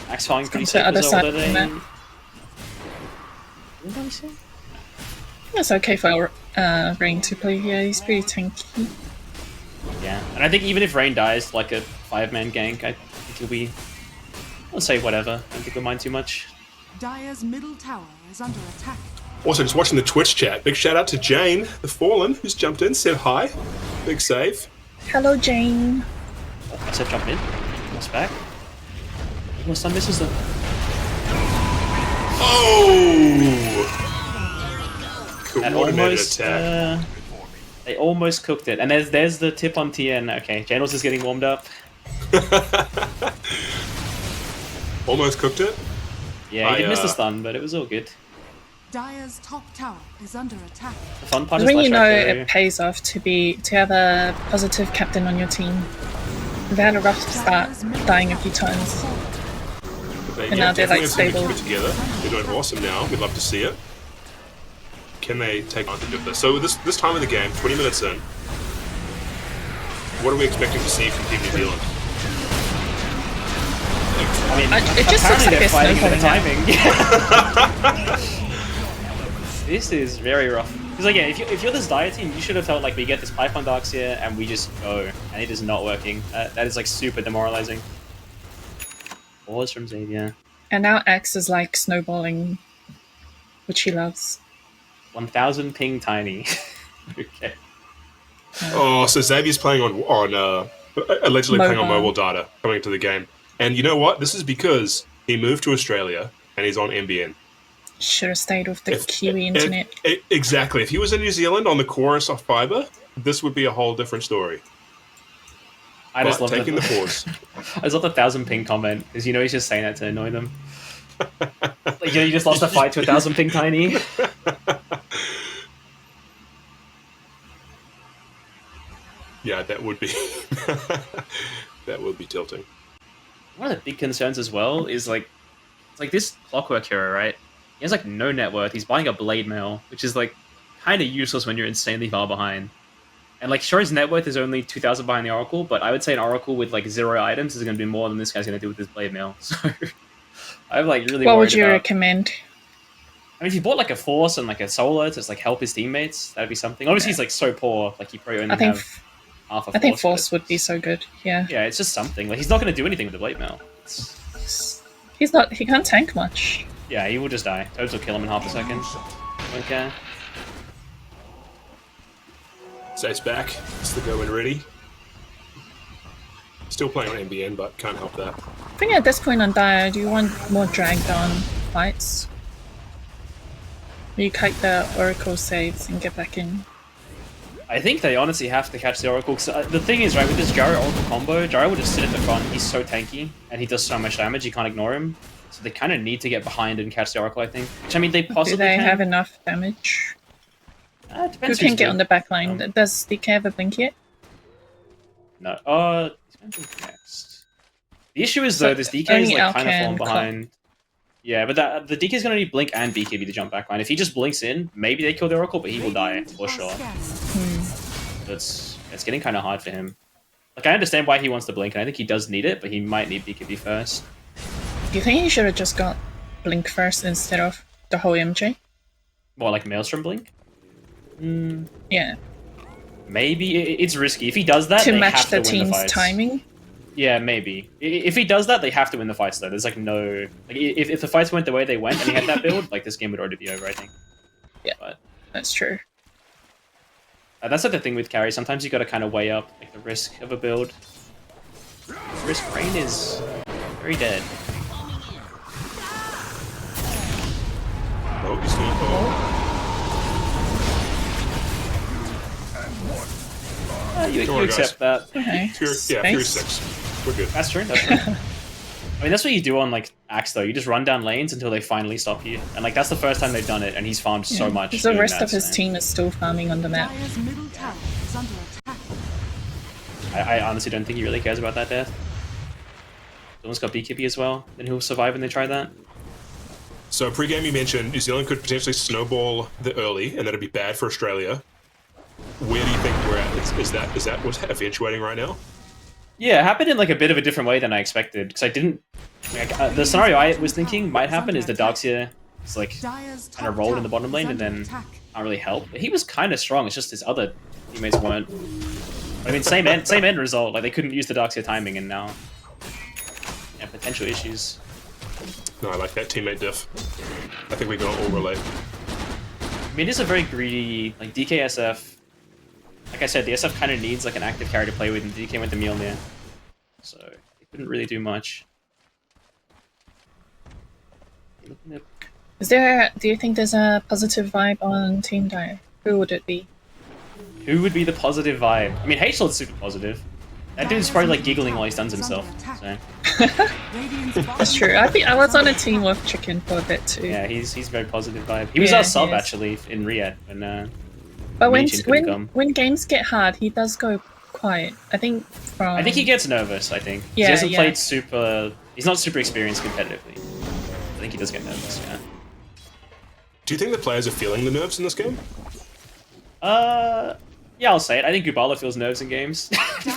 Axe farming pretty Comes the safe other as side well from today. that. Anybody see? It's okay for Rain to play here. He's pretty tanky. Yeah, and I think even if Rain dies like a 5-man gank, I think he'll be... I'll say whatever. I don't think he'll mind too much. Dire's middle tower is under attack. Also, just watching the Twitch chat. Big shout out to Jane, the Fallen, who's jumped in, said hi. Big save. Hello, Jane. Oh, I said jump in. What's back? My son misses them. Oh! That Coordinated almost, attack. they almost cooked it. And there's the tip on TN. Okay, Janels is getting warmed up. Almost cooked it. Yeah, he did miss the stun, but it was all good. Dire's top tower is under attack. The fun part is When you know Lashrak, it pays off to have a positive captain on your team. We've had a rough start, dying a few times. And now they're like definitely stable. keep it together. They're doing awesome now. We'd love to see it. Can they take advantage of this? So this time of the game, 20 minutes in, what are we expecting to see from Team New Zealand? I mean, It just looks apparently like they're they're fighting for the snowballing timing. This is very rough. Because like, yeah, if you're this Dire team, you should have felt like we get this Python Darks here and we just go, and it is not working. That is like super demoralizing. Pause from Xavier. And now X is like snowballing, which he loves. 1000 ping tiny. Okay. Oh, so Xavier's playing on allegedly playing on Mobile. mobile data coming into the game. And you know what? This is because he moved to Australia and he's on NBN. Should have stayed with the Kiwi internet. Exactly. If he was in New Zealand on the chorus of fiber, this would be a whole different story. I just But love taking the pause. I just love the 1000 ping comment because you know he's just saying that to annoy them. Like, you just lost a fight to 1000 ping tiny. Yeah, that would be that would be tilting. One of the big concerns as well is like, it's like this Clockwork hero, right? He has like no net worth. He's buying a blade mail, which is like kind of useless when you're insanely far behind. And like, sure, his net worth is only 2,000 behind the Oracle, but I would say an Oracle with like 0 items is going to be more than this guy's going to do with his blade mail. So I'm like really What worried would you about. recommend? I mean, if he bought like a Force and like a Solar to like help his teammates, that'd be something. Obviously, he's like so poor, like he probably only I think have half a Force. I think but Force would be so good. Yeah. yeah, it's just something. Like he's not going to do anything with the blade mail. He's not. He can't tank much. Yeah, he will just die. Toads will kill him in half a second. Okay. Zate's back. It's the go when ready. Still playing on NBN, but can't help that. I think at this point on Dire, do you want more dragged on fights? You kite the Oracle saves and get back in. I think they honestly have to catch the Oracle. Cause, the thing is, right, with this Gyro Oracle combo, Gyro will just sit at the front. He's so tanky, and he does so much damage, you can't ignore him. So they kind of need to get behind and catch the Oracle, I think. Which, I mean, they possibly Do they can. have enough damage? It Who depends can who's get good. on the back line? Does DK have a blink yet? No. Depends who's next. The issue is, though, this DK is only like kind of Alcan falling Clock. behind. Yeah, but the DK is going to need Blink and BKB to jump back line. If he just blinks in, maybe they kill the Oracle, but he will die, for sure. So it's getting kind of hard for him. Like, I understand why he wants to blink, and I think he does need it, but he might need BKB first. Do you think he should have just got blink first instead of the whole MJ? More like Maelstrom Blink? Yeah. Maybe. It's risky. If he does that, To they match have the to win the team's fights. timing. Yeah, maybe. If he does that, they have to win the fights, though. There's like no... Like, if the fights went the way they went and he had that build, like this game would already be over, I think. Yeah, But that's true. that's like the thing with carry. Sometimes you got to kind of weigh up like the risk of a build. Risk Rain is very dead. Oh, he's going. You Come on, accept that. Okay. Fury Space. 6. We're good. That's true. That's true. I mean, that's what you do on like Axe, though. You just run down lanes until they finally stop you, and like that's the first time they've done it, and he's farmed so much. The doing rest that, of his so- team is still farming on the map. Dire's middle tower is under attack. I honestly don't think he really cares about that death. Someone's got BKB as well, then he'll survive when they try that. So pre-game you mentioned New Zealand could potentially snowball the early, and that'd be bad for Australia. Where do you think we're at? Is that what's eventuating right now? Yeah, it happened in like a bit of a different way than I expected, because I didn't... Like, the scenario I was thinking might happen is the Darkseer is like Dire's kind of top rolled in the tower bottom is lane and under then attack. can't really help. But he was kind of strong, it's just his other teammates weren't. I mean, same end result, like they couldn't use the Darkseer timing and now... Yeah, potential issues. No, I like that teammate diff. I think we can all relate. I mean, it is a very greedy, like DKSF. Like I said, the SF kind of needs like an active carry to play with, and DK went the Mjolnir, so they couldn't really do much. Do you think there's a positive vibe on Team Dire? Who would it be? Who would be the positive vibe? I mean, H-Lord's super positive. That dude's probably like giggling while he stuns himself. So That's true. I was on a team with Chicken for a bit too. yeah, he's very positive vibe. He was Yeah, our sub he is. actually in Riyadh when. But Michin couldn't come. when games get hard, he does go quiet. I think from I think he gets nervous. I think 'Cause Yeah, he hasn't yeah. played super. He's not super experienced competitively. does get nervous, yeah. Do you think the players are feeling the nerves in this game? Yeah, I'll say it. I think Gubala feels nerves in games,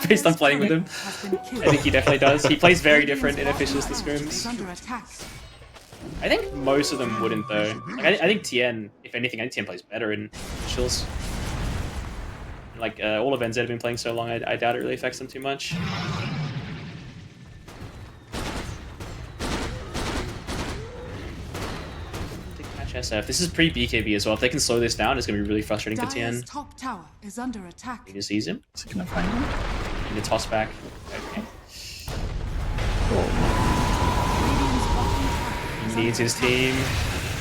based on playing with him. I think he definitely does. He plays very different in officials to scrims. I think most of them wouldn't, though. Like, I think Tien, if anything, I think Tien plays better in officials. Like, all of NZ have been playing so long, I doubt it really affects them too much. SF. This is pre-BKB as well. If they can slow this down, it's going to be really frustrating for Tien. Top tower is under attack. He just sees him. Is he gonna find him? And the toss back. Okay. He needs his team.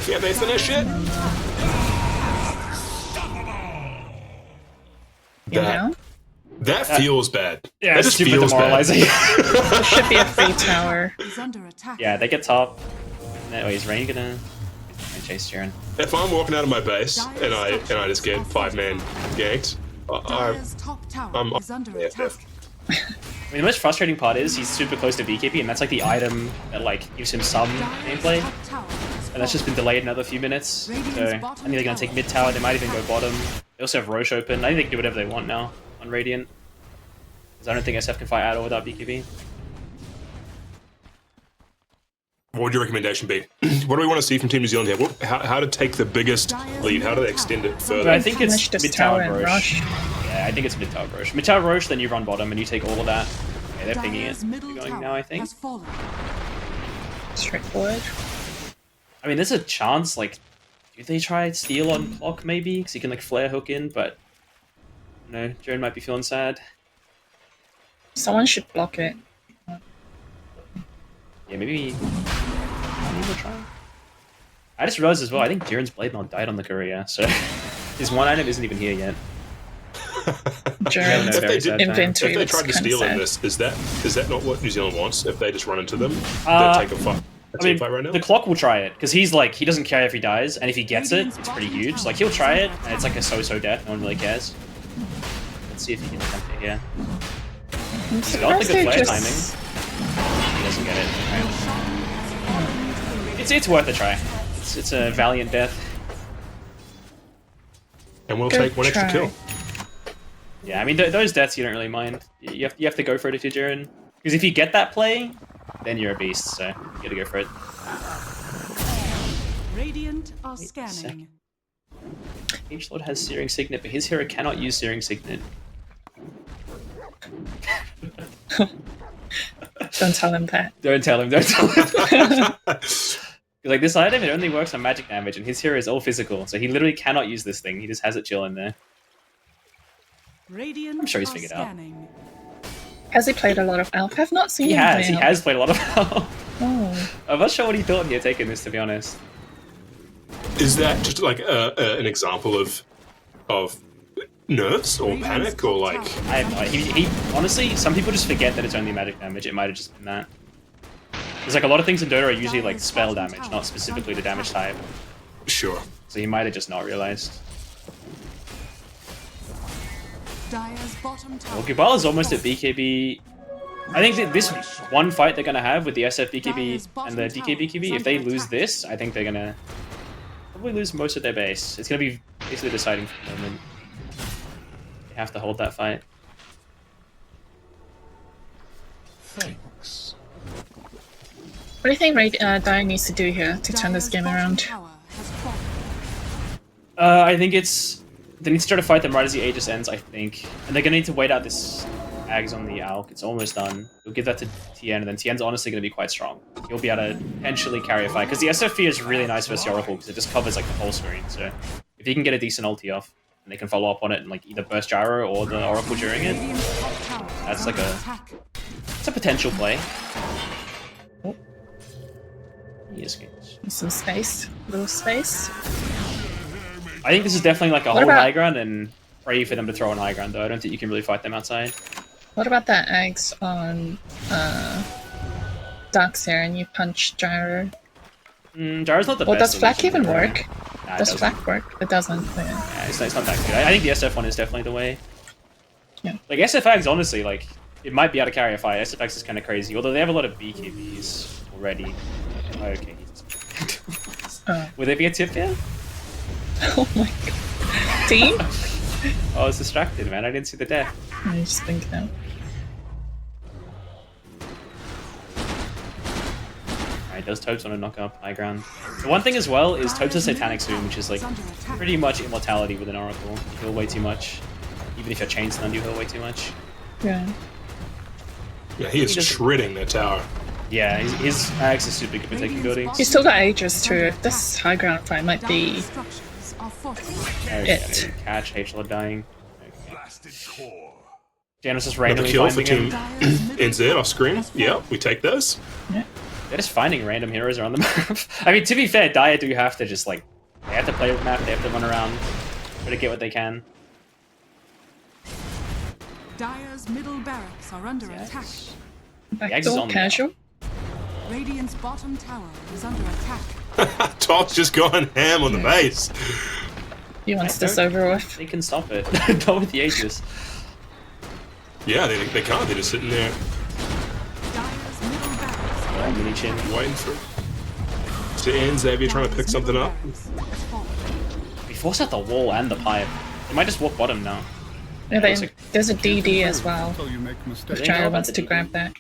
Can't they finish it? That feels bad. Yeah, that just super feels demoralizing. There should be a free tower. Is under attack. Yeah, they get top. No, wait, is Rain gonna chase Jaren? If I'm walking out of my base and I just get 5-man ganked, I'm under attack. I mean, the most frustrating part is he's super close to BKB, and that's like the item that like gives him some gameplay. And that's just been delayed another few minutes. So I think they're gonna take mid tower. They might even go bottom. They also have Roche open. I think they can do whatever they want now on Radiant. Because I don't think SF can fight at all without BKB. What would your recommendation be? What do we want to see from Team New Zealand here? How to take the biggest lead? How do they extend it further? But I think it's Finish this mid tower tower and Roche. rush. Yeah, I think it's mid tower Roche. Mid tower Roche, then you run bottom and you take all of that. Okay, they're pinging it. They're going now, I think. Straightforward. I mean, there's a chance, like, do they try steal on clock maybe? Because he can, like, flare hook in, but, you know, Jaren might be feeling sad. Someone should block it. Yeah, maybe we'll try. I just realized as well, I think Jaren's Blade Mail died on the courier, so his one item isn't even here yet. Jaren's inventory. If they tried to steal in this, is that not what New Zealand wants? If they just run into them, they take a fight. I mean, right now? the clock will try it, because he's like, he doesn't care if he dies, and if he gets it, it's pretty huge. Like, he'll try it, and it's like a so-so death, no one really cares. Let's see if he can attempt it here. He's got the good flare timing. He doesn't get it. Right. It's worth a try. It's a valiant death. And we'll take one extra kill. Yeah, I mean, those deaths you don't really mind. You have to go for it if you're Jaren. Because if you get that play, then you're a beast, so you gotta go for it. Radiant are scanning. H-Lord has Searing Signet, but his hero cannot use Searing Signet. Don't tell him that. Don't tell him. Like, this item, it only works on magic damage, and his hero is all physical, so he literally cannot use this thing. He just has it chilling there. I'm sure he's figured out. Has he played a lot of Elf? I've not seen him play He Elf. has played a lot of Elf. Oh. I'm not sure what he thought he had taken this, to be honest. Is that just like an example of nerves or panic or like? I have no idea. He honestly, some people just forget that it's only magic damage. It might have just been that. There's like a lot of things in Dota are usually like spell damage, not specifically the damage type. Sure. So he might have just not realized. Well, Gubala's almost at BKB. I think that this one fight they're gonna have with the SF BKB and the DK BKB, if they lose this, I think they're gonna probably lose most of their base. It's gonna be basically deciding for the moment. They have to hold that fight. Thanks. What do you think Dire needs to do here to turn this game around? I think they need to try to fight them right as the Aegis ends, I think. And they're gonna need to wait out this Ags on the Alk. It's almost done. We'll give that to Tien, and then Tien's honestly gonna be quite strong. He'll be able to potentially carry a fight. Because the SFP is really nice versus the Oracle, because it just covers like the whole screen. So if he can get a decent ulti off, and they can follow up on it and like either burst Gyro or the Oracle during it, that's like it's a potential play. Yes, Some space. Little space. I think this is definitely like a What whole about- high ground and pray for them to throw on high ground though. I don't think you can really fight them outside. What about that Ags on Darkseer and you punch Gyro? Gyro's not the Or best. does Flak solution even for Gyro. work? Nah, it Does doesn't. Flak work? It doesn't. Yeah. Yeah, it's not that good. I think the SF one is definitely the way. Yeah. Like SFX, honestly, like it might be able to carry a fight. SFX is kind of crazy, although they have a lot of BKBs already. Oh, okay. Would there be a tip here? Oh my god. Team? I was distracted, man. I didn't see the death. I just think that. Alright, does Topes want to knock up high ground? The one thing as well is Topes has Satanic Zoom, which is like pretty much immortality with an Oracle. You heal way too much. Even if you're chain stunned, you heal way too much. Yeah. Yeah, he is shredding that tower. Yeah, his axe is super good for taking buildings. He's still got Aegis too. This high ground fight might be it. Catch, H-Lord dying. Okay. Janus just Another randomly kill for finding Team him. NZ off screen. Yeah, we take those. Yeah. They're just finding random heroes around the map. I mean, to be fair, Dire do have to just like, they have to play with the map, they have to run around, try to get what they can. Dire's middle barracks are under attack. Backdoor casual. Radiant's bottom tower is under attack. Top's just going ham on the base. He wants this over with. They can stop it. Not with the Aegis. Yeah, they can't. They're just sitting there Dire's middle barracks Mini chin. waiting for to end. Xavier trying to pick something up. We force out the wall and the pipe. They might just walk bottom now. Yeah, looks like- there's a DD as well. So you make If mistakes. Gyro wants to grab that.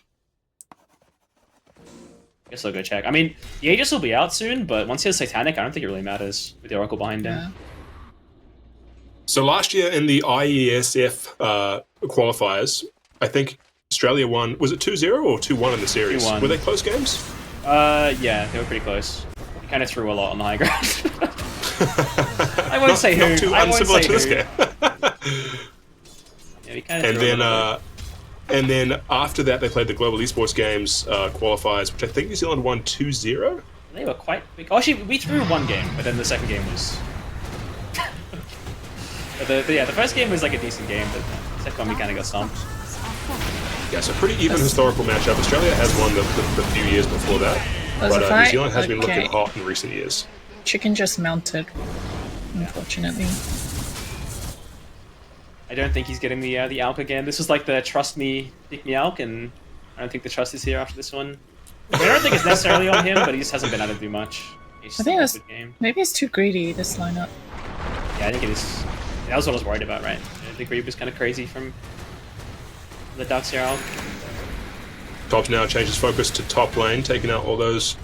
Guess I'll go check. I mean, the Aegis will be out soon, but once he has Satanic, I don't think it really matters with the Oracle behind him. Yeah. So last year in the IESF qualifiers, I think Australia won. Was it 2-0 or 2-1 in the series? 2-1. Were they close games? Yeah, they were pretty close. We kind of threw a lot on the high ground. I won't say who. Not too I won't unsimilar say to this who. game. Yeah, we kind of And then after that, they played the Global Esports Games qualifiers, which I think New Zealand won 2-0. They were quite big. Oh, actually, we threw one game, but then the second game was... the first game was like a decent game, but the second one we kind of got stomped. Yeah, so pretty even historical matchup. Australia has won the few years before that, Was but a New fight? Zealand has been looking Okay. hot in recent years. Chicken just mounted, unfortunately. I don't think he's getting the Alk again. This was like the trust me, pick me Alk, and I don't think the trust is here after this one. I don't think it's necessarily on him, but he just hasn't been able to do much. He's I think a it's good game. maybe it's too greedy, this lineup. Yeah, I think it is. That was what I was worried about, right? The Greeb was kind of crazy from the Ducks here. Alk. Top's now changes focus to top lane, taking out all those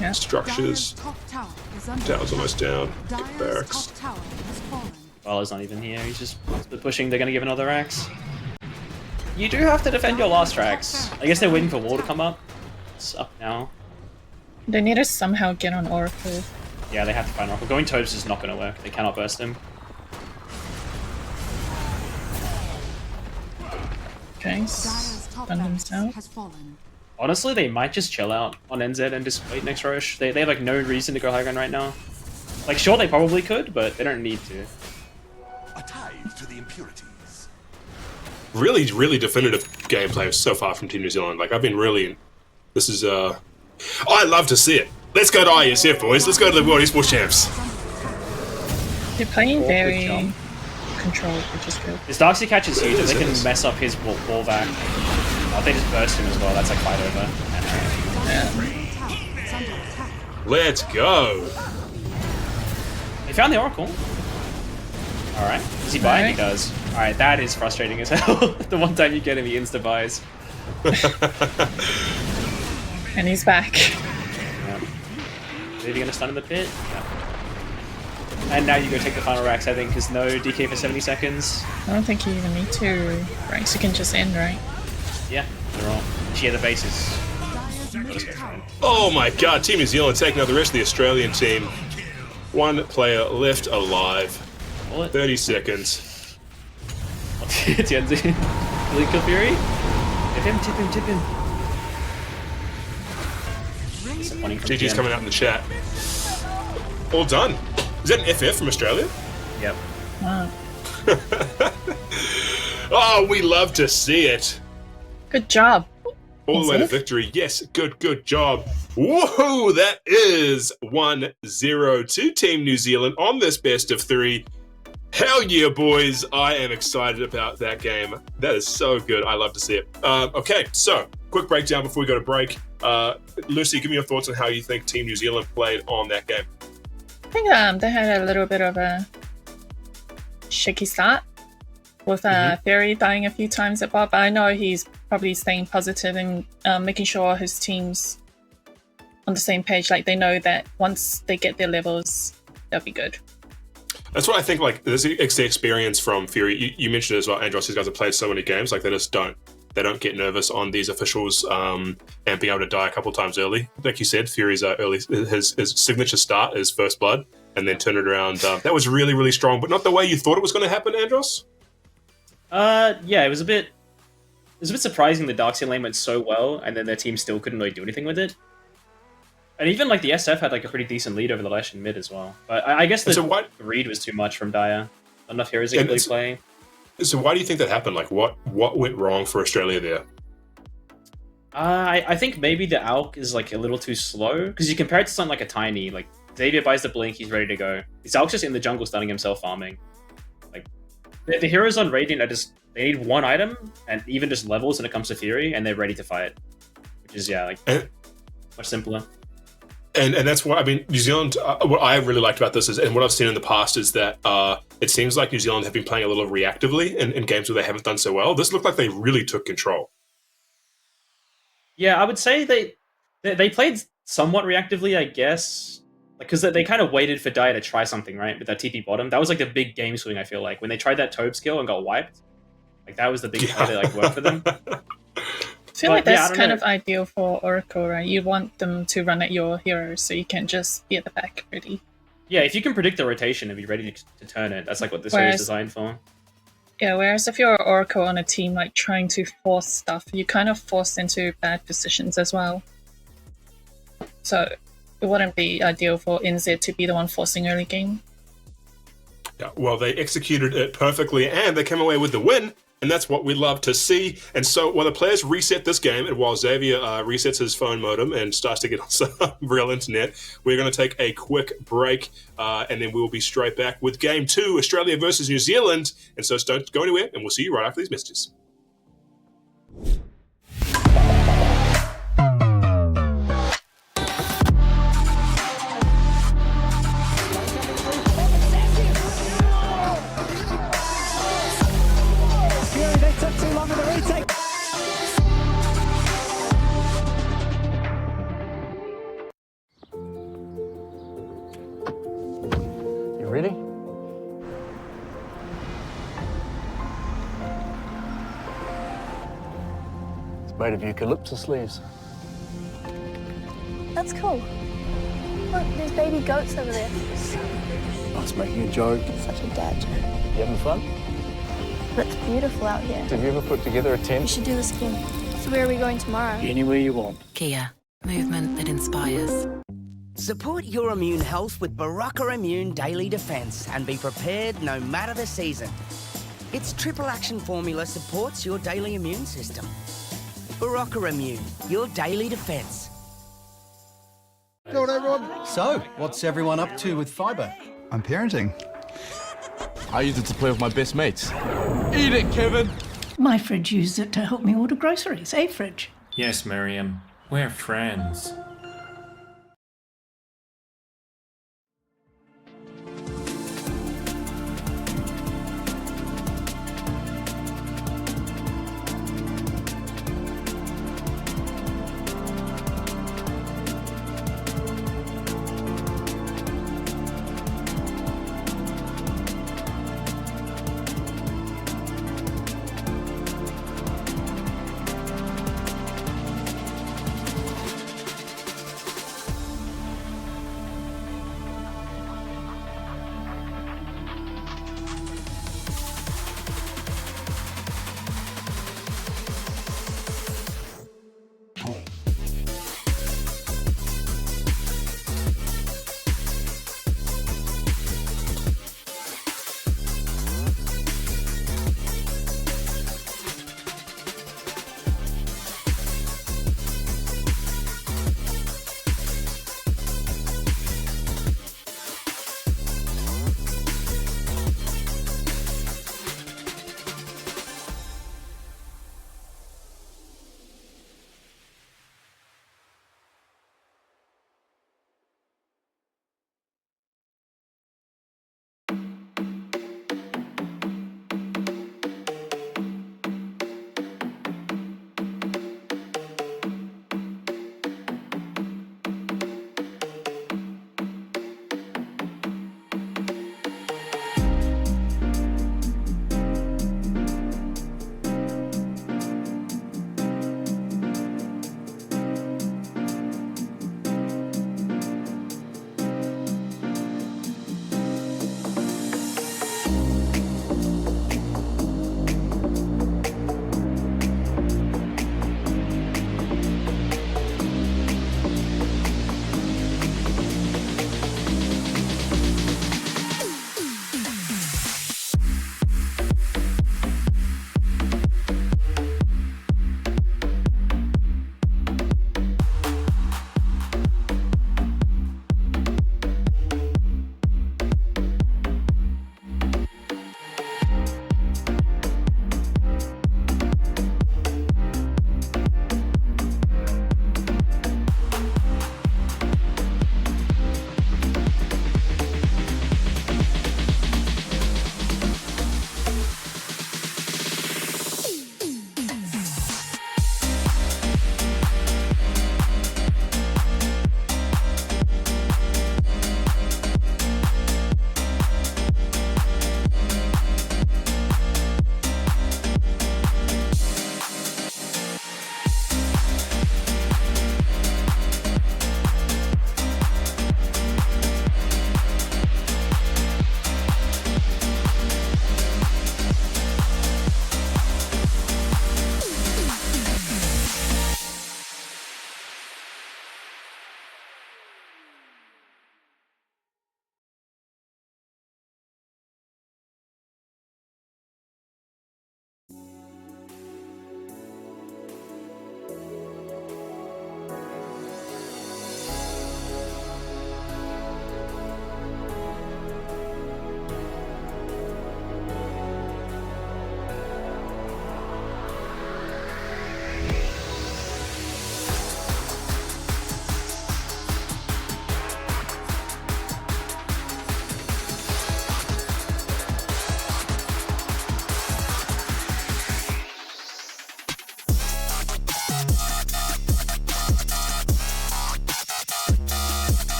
Yeah. structures. Dire's top tower is under Tower's attack. almost down. Dire's Barracks. top tower has fallen. Waller's not even here. He's just pushing. They're going to give another axe. You do have to defend your last tracks. I guess they're waiting for wall to come up. It's up now. They need to somehow get on Oracle. Yeah, they have to find Oracle. Going Topes is not going to work. They cannot burst him. Okay, Dire's top stun barracks himself. has fallen. Honestly, they might just chill out on NZ and just wait next Roche. They have like no reason to go high ground right now. Like, sure, they probably could, but they don't need to. A tithe to the impurities. Really, really definitive gameplay so far from Team New Zealand. Like, I've been really... This is, I love to see it. Let's go to IESF, boys. Let's go to the World Esports Champs. They're playing Awkward very jump. controlled, which is good. His Darkseid catch is huge, and they It can is. mess up his wall back. Oh, if they just burst him as well, that's like fight over. Yeah. Middle tower is under attack. Let's go. They found the Oracle. Alright. Does he buy? He Alright. does. Alright, that is frustrating as hell. The one time you get him, he insta-buys. And he's back. Yeah. Is he gonna stun in the pit? Yeah. And now you go take the final racks, I think, because no DK for 70 seconds. I don't think you even need to. Right, you can just end, right? Yeah, they're all. She had the bases. Dire's middle tower Oh my god, Team New Zealand taking out the rest of the Australian team. One player left alive. Bullet. 30 seconds. TNZ. Elite Kill Fury? Tip him, tip him, tip him. Disappointing from GG's TN. coming out in the chat. All done. Is that an FF from Australia? Yep. Wow. Oh, we love to see it. Good job. All the way to Is it? victory. Yes, good job. Woohoo! That is 1-0 to Team New Zealand on this best of 3. Hell yeah, boys. I am excited about that game. That is so good. I love to see it. Okay, so quick breakdown before we go to break. Lucy, give me your thoughts on how you think Team New Zealand played on that game. I think they had a little bit of a shaky start with Theory dying a few times at bot, but I know he's probably staying positive and making sure his team's on the same page. Like, they know that once they get their levels, they'll be good. That's what I think. Like, it's the experience from Fury. You mentioned it as well, Andros. These guys have played so many games. Like, they just don't get nervous on these officials and being able to die a couple times early. Like you said, Fury's early his signature start is first blood, and then turn it around. That was really, really strong, but not the way you thought it was going to happen, Andros. Yeah, it was a bit surprising the Darkseid lane went so well, and then their team still couldn't really do anything with it. And even like the SF had like a pretty decent lead over the Lash and mid as well. But I guess the read was too much from Dire. Not enough heroes really playing. So why do you think that happened? Like, what went wrong for Australia there? I think maybe the Alk is like a little too slow, because you compare it to something like a Tiny. Like, Xavier buys the blink, he's ready to go. His Alk's just in the jungle stunning himself farming. Like, the heroes on Radiant are just, they need one item and even just levels when it comes to Fury, and they're ready to fight. Which is, yeah, like much simpler. And that's why, I mean, New Zealand, what I really liked about this is, and what I've seen in the past is that it seems like New Zealand have been playing a little reactively in games where they haven't done so well. This looked like they really took control. Yeah, I would say they played somewhat reactively, I guess. Like, because they kind of waited for Dire to try something, right? With that TP bottom. That was like the big game swing, I feel like. When they tried that Tobe skill and got wiped. Like, that was the big play that like worked for them. I feel like that's kind of ideal for Oracle, right? You want them to run at your heroes, so you can just be at the back ready. Yeah, if you can predict the rotation and be ready to turn it, that's like what this series is designed for. Yeah, whereas if you're Oracle on a team like trying to force stuff, you kind of forced into bad positions as well. So it wouldn't be ideal for NZ to be the one forcing early game. Yeah, well, they executed it perfectly, and they came away with the win. And that's what we love to see. And so while the players reset this game, and while Xavier resets his phone modem and starts to get on some real internet, we're going to take a quick break, and then we'll be straight back with Game 2, Australia versus New Zealand. And so don't go anywhere, and we'll see you right after these messages. Ready? It's made of eucalyptus leaves. That's cool. Look, there's baby goats over there. I was making a joke. Such a dad joke. You having fun? It's beautiful out here. Have you ever put together a We tent? should do this again. So where are we going tomorrow? Anywhere you want. Kia, movement that inspires. Support your immune health with Baraka Immune Daily Defense and be prepared no matter the season. Its triple action formula supports your daily immune system. Baraka Immune, your daily defense. Good everyone. So, what's everyone up to with fibre? I'm parenting. I use it to play with my best mates. Eat it, Kevin! My fridge used it to help me order groceries, eh, Fridge? Yes, Miriam. We're friends.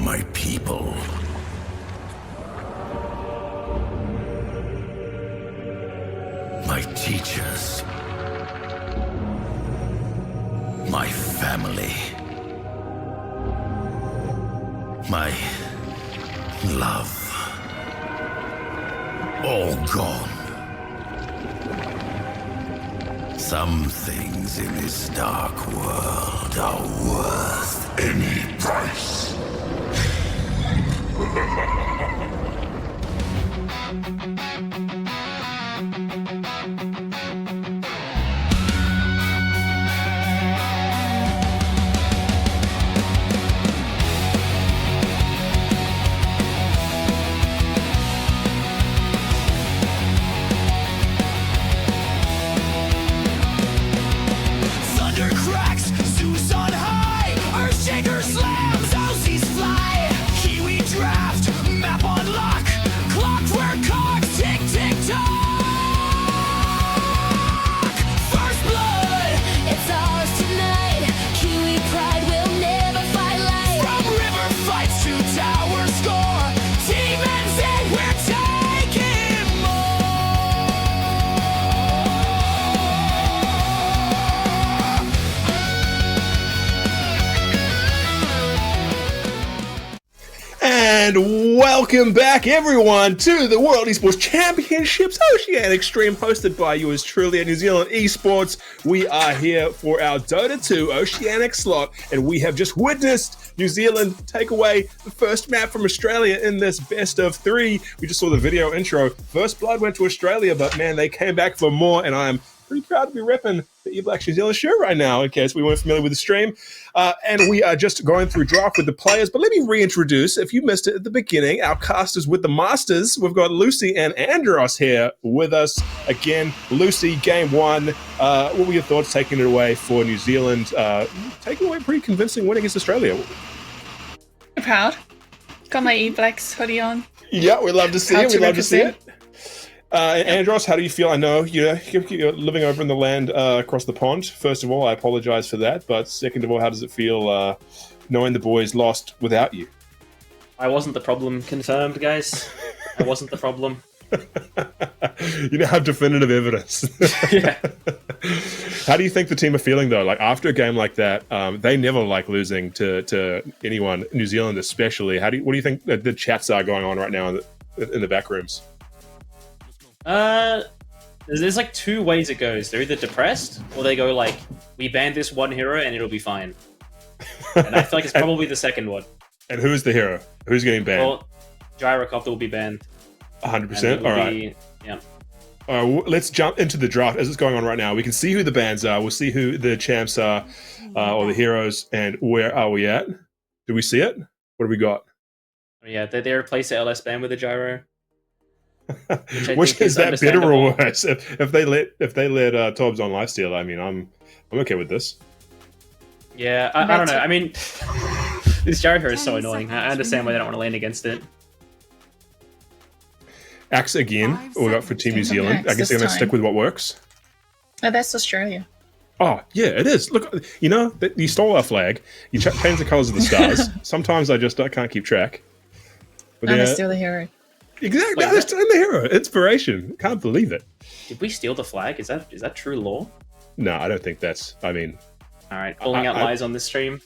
my people. My teachers. My family. My love. All gone. Some things in this dark world are worth any price. Thunder cracks, Zeus on high, Earthshaker slams, Aussies fly, Kiwi draft, map on lock, clockwork cogs, tick tick tock. First blood, it's ours tonight. Kiwi pride will never fight light. From river fights to tower score, demons and we're taking And welcome back, everyone, to the World Esports Championships Oceanic stream hosted by yours truly at New Zealand Esports. We are here for our Dota 2 Oceanic slot, and we have just witnessed New Zealand take away the first map from Australia in this best of three. We just saw the video intro. First blood went to Australia, but man, they came back for more, and I am pretty proud to be repping the E Black New Zealand shirt right now, in case we weren't familiar with the stream. And we are just going through draft with the players. But let me reintroduce, if you missed it at the beginning, our casters with the Masters. We've got Lucy and Andros here with us. Again, Lucy, game one. What were your thoughts taking it away for New Zealand? Taking away a pretty convincing win against Australia. I'm proud. Got my Eblacks hoodie on. Yeah, we love to see it. We love to see it. Andros, how do you feel? I know you're living over in the land across the pond. First of all, I apologize for that. But second of all, how does it feel knowing the boys lost without you? I wasn't the problem. Confirmed, guys. I wasn't the problem. You now have definitive evidence. Yeah. How do you think the team are feeling, though? Like, after a game like that, they never like losing to anyone, New Zealand especially. What do you think the chats are going on right now in the back rooms? There's like two ways it goes. They're either depressed, or they go like, we banned this one hero and it'll be fine. And I feel like it's probably the second one. And who's the hero? Who's getting banned? Well, Gyrocopter will be banned. 100%? All right. Yeah. Let's jump into the draft as it's going on right now. We can see who the bans are. We'll see who the champs are, or the heroes, and where are we at? Do we see it? What do we got? Yeah, they replace the LS ban with a gyro. Which is that better or worse? If they let Tobs on lifesteal, I mean, I'm okay with this. Yeah, I don't know. I mean, this gyro hero is so annoying. I understand why they don't want to land against it. Axe again. We got for Team New Zealand. I guess they're going to stick with what works. Oh, that's Australia. Oh, yeah, it is. Look, you stole our flag. You changed the colours of the stars. Sometimes I can't keep track. But they steal the hero. Exactly. Wait, that's the hero. Inspiration. Can't believe it. Did we steal the flag? Is that true lore? No, I don't think that's. I mean, all right, calling out lies on this stream.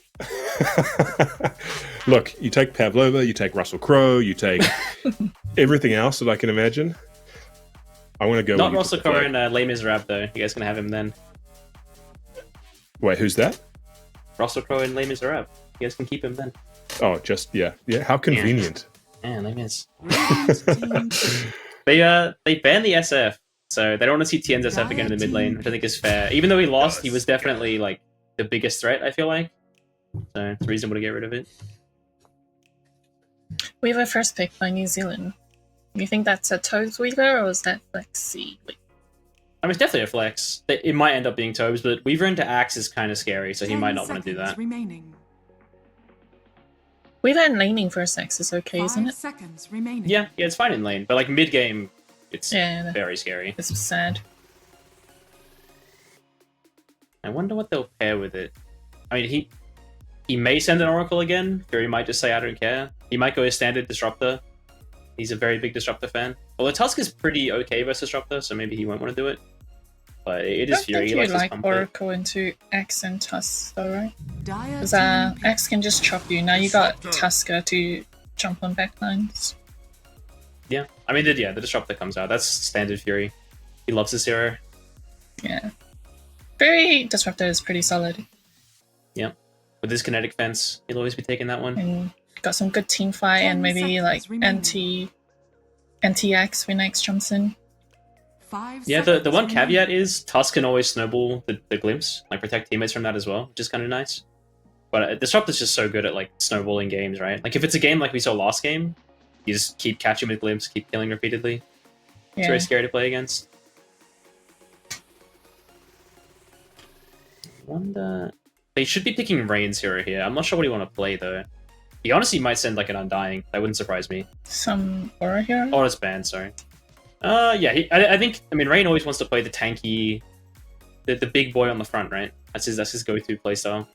Look, you take Pavlova, you take Russell Crowe, you take everything else that I can imagine. I want to go. Not Russell Crowe and Les Miserables, though. You guys gonna have him then? Wait, who's that? Russell Crowe and Les Miserables. You guys can keep him then. Oh, just yeah. How convenient. Yeah, Les Mis. They banned the SF, so they don't want to see Tien's SF again in the mid lane, which I think is fair. Even though he lost, he was definitely like the biggest threat, I feel like. So it's reasonable to get rid of it. We have a first pick by New Zealand. You think that's a Toes Weaver, or is that Flexi? I mean, it's definitely a flex. It might end up being Tobes, but Weaver into Axe is kind of scary, so he might not want to do that. Weaver and laning first Axe is okay, isn't it? Seconds remaining. Yeah, it's fine in lane, but like mid game, it's very scary. It's sad. I wonder what they'll pair with it. I mean, he He may send an Oracle again, or he might just say, I don't care. He might go his standard Disruptor. He's a very big Disruptor fan. Although Tusk is pretty okay versus Disruptor, so maybe he won't want to do it. But it is Fury. He I likes think his you like comfort. Oracle into Axe and Tusk, though, right? Dire Because team pick. Axe can just chop you. Now you got Tusker to jump on backlines. Yeah, I mean, the Disruptor comes out. That's standard Fury. He loves this hero. Yeah. Very Disruptor is pretty solid. Yeah. With his kinetic fence, he'll always be taking that one. And got some good team fight and 10 maybe like seconds anti-Axe when Axe jumps in. 5 Yeah, seconds the one remaining. caveat is Tusk can always snowball the glimpse, like protect teammates from that as well, which is kind of nice. But Disruptor's just so good at like snowballing games, right? Like if it's a game like we saw last game, you just keep catching with glimpse, keep killing repeatedly. It's very scary to play against. Wonder... They should be picking Rain's hero here. I'm not sure what you want to play though. He honestly might send like an Undying. That wouldn't surprise me. Some Aura hero? Oh, it's banned, sorry. Yeah, I think, I mean, Rain always wants to play the tanky, the big boy on the front, right? That's his go-to playstyle.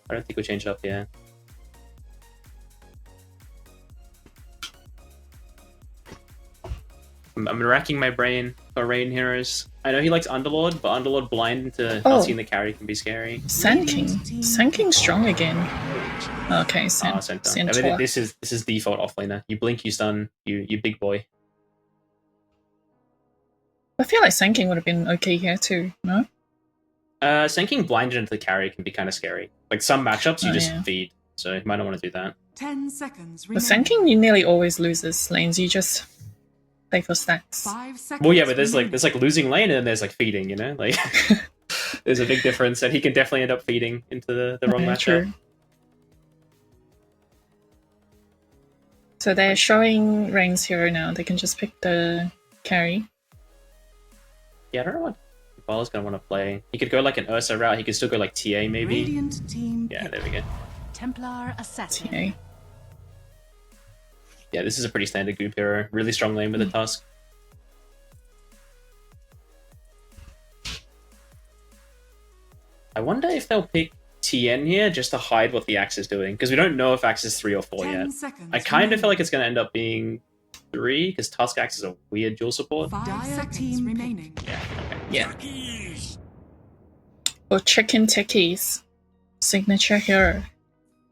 I don't think we'll change it up here. I'm racking my brain for Rain heroes. I know he likes Underlord, but Underlord blind into not seeing the carry can be scary. Sand King. Sand King's strong again. Okay, Centaur. I mean, this is default offlaner. You blink, you stun, you big boy. I feel like Sand King would have been okay here too, no? Senking blinded into the carry can be kind of scary. Like some matchups, you just yeah. feed, so you might not want to do that. 10 seconds But remaining. Sand King, you nearly always loses lanes. You just play for stacks. 5 seconds Well, yeah, but there's remaining. like losing lane and then there's like feeding, you know, like there's a big difference, and he can definitely end up feeding into the wrong Yeah, matchup. true. So they're showing Rain's hero now. They can just pick the carry. Yeah, I don't know what Bala's gonna want to play. He could go like an Ursa route. He could still go like TA maybe. Radiant team Yeah, pick. there we go. Templar assassin. TA. Yeah, this is a pretty standard group hero. Really strong lane with the Tusk. I wonder if they'll pick TN here just to hide what the Axe is doing, because we don't know if Axe is 3 or 4 yet. 10 seconds I kind of remaining. feel like it's going to end up being 3, because Tusk Axe is a weird dual support. 5 seconds remaining. Yeah. Or Chicken Techies. Signature hero.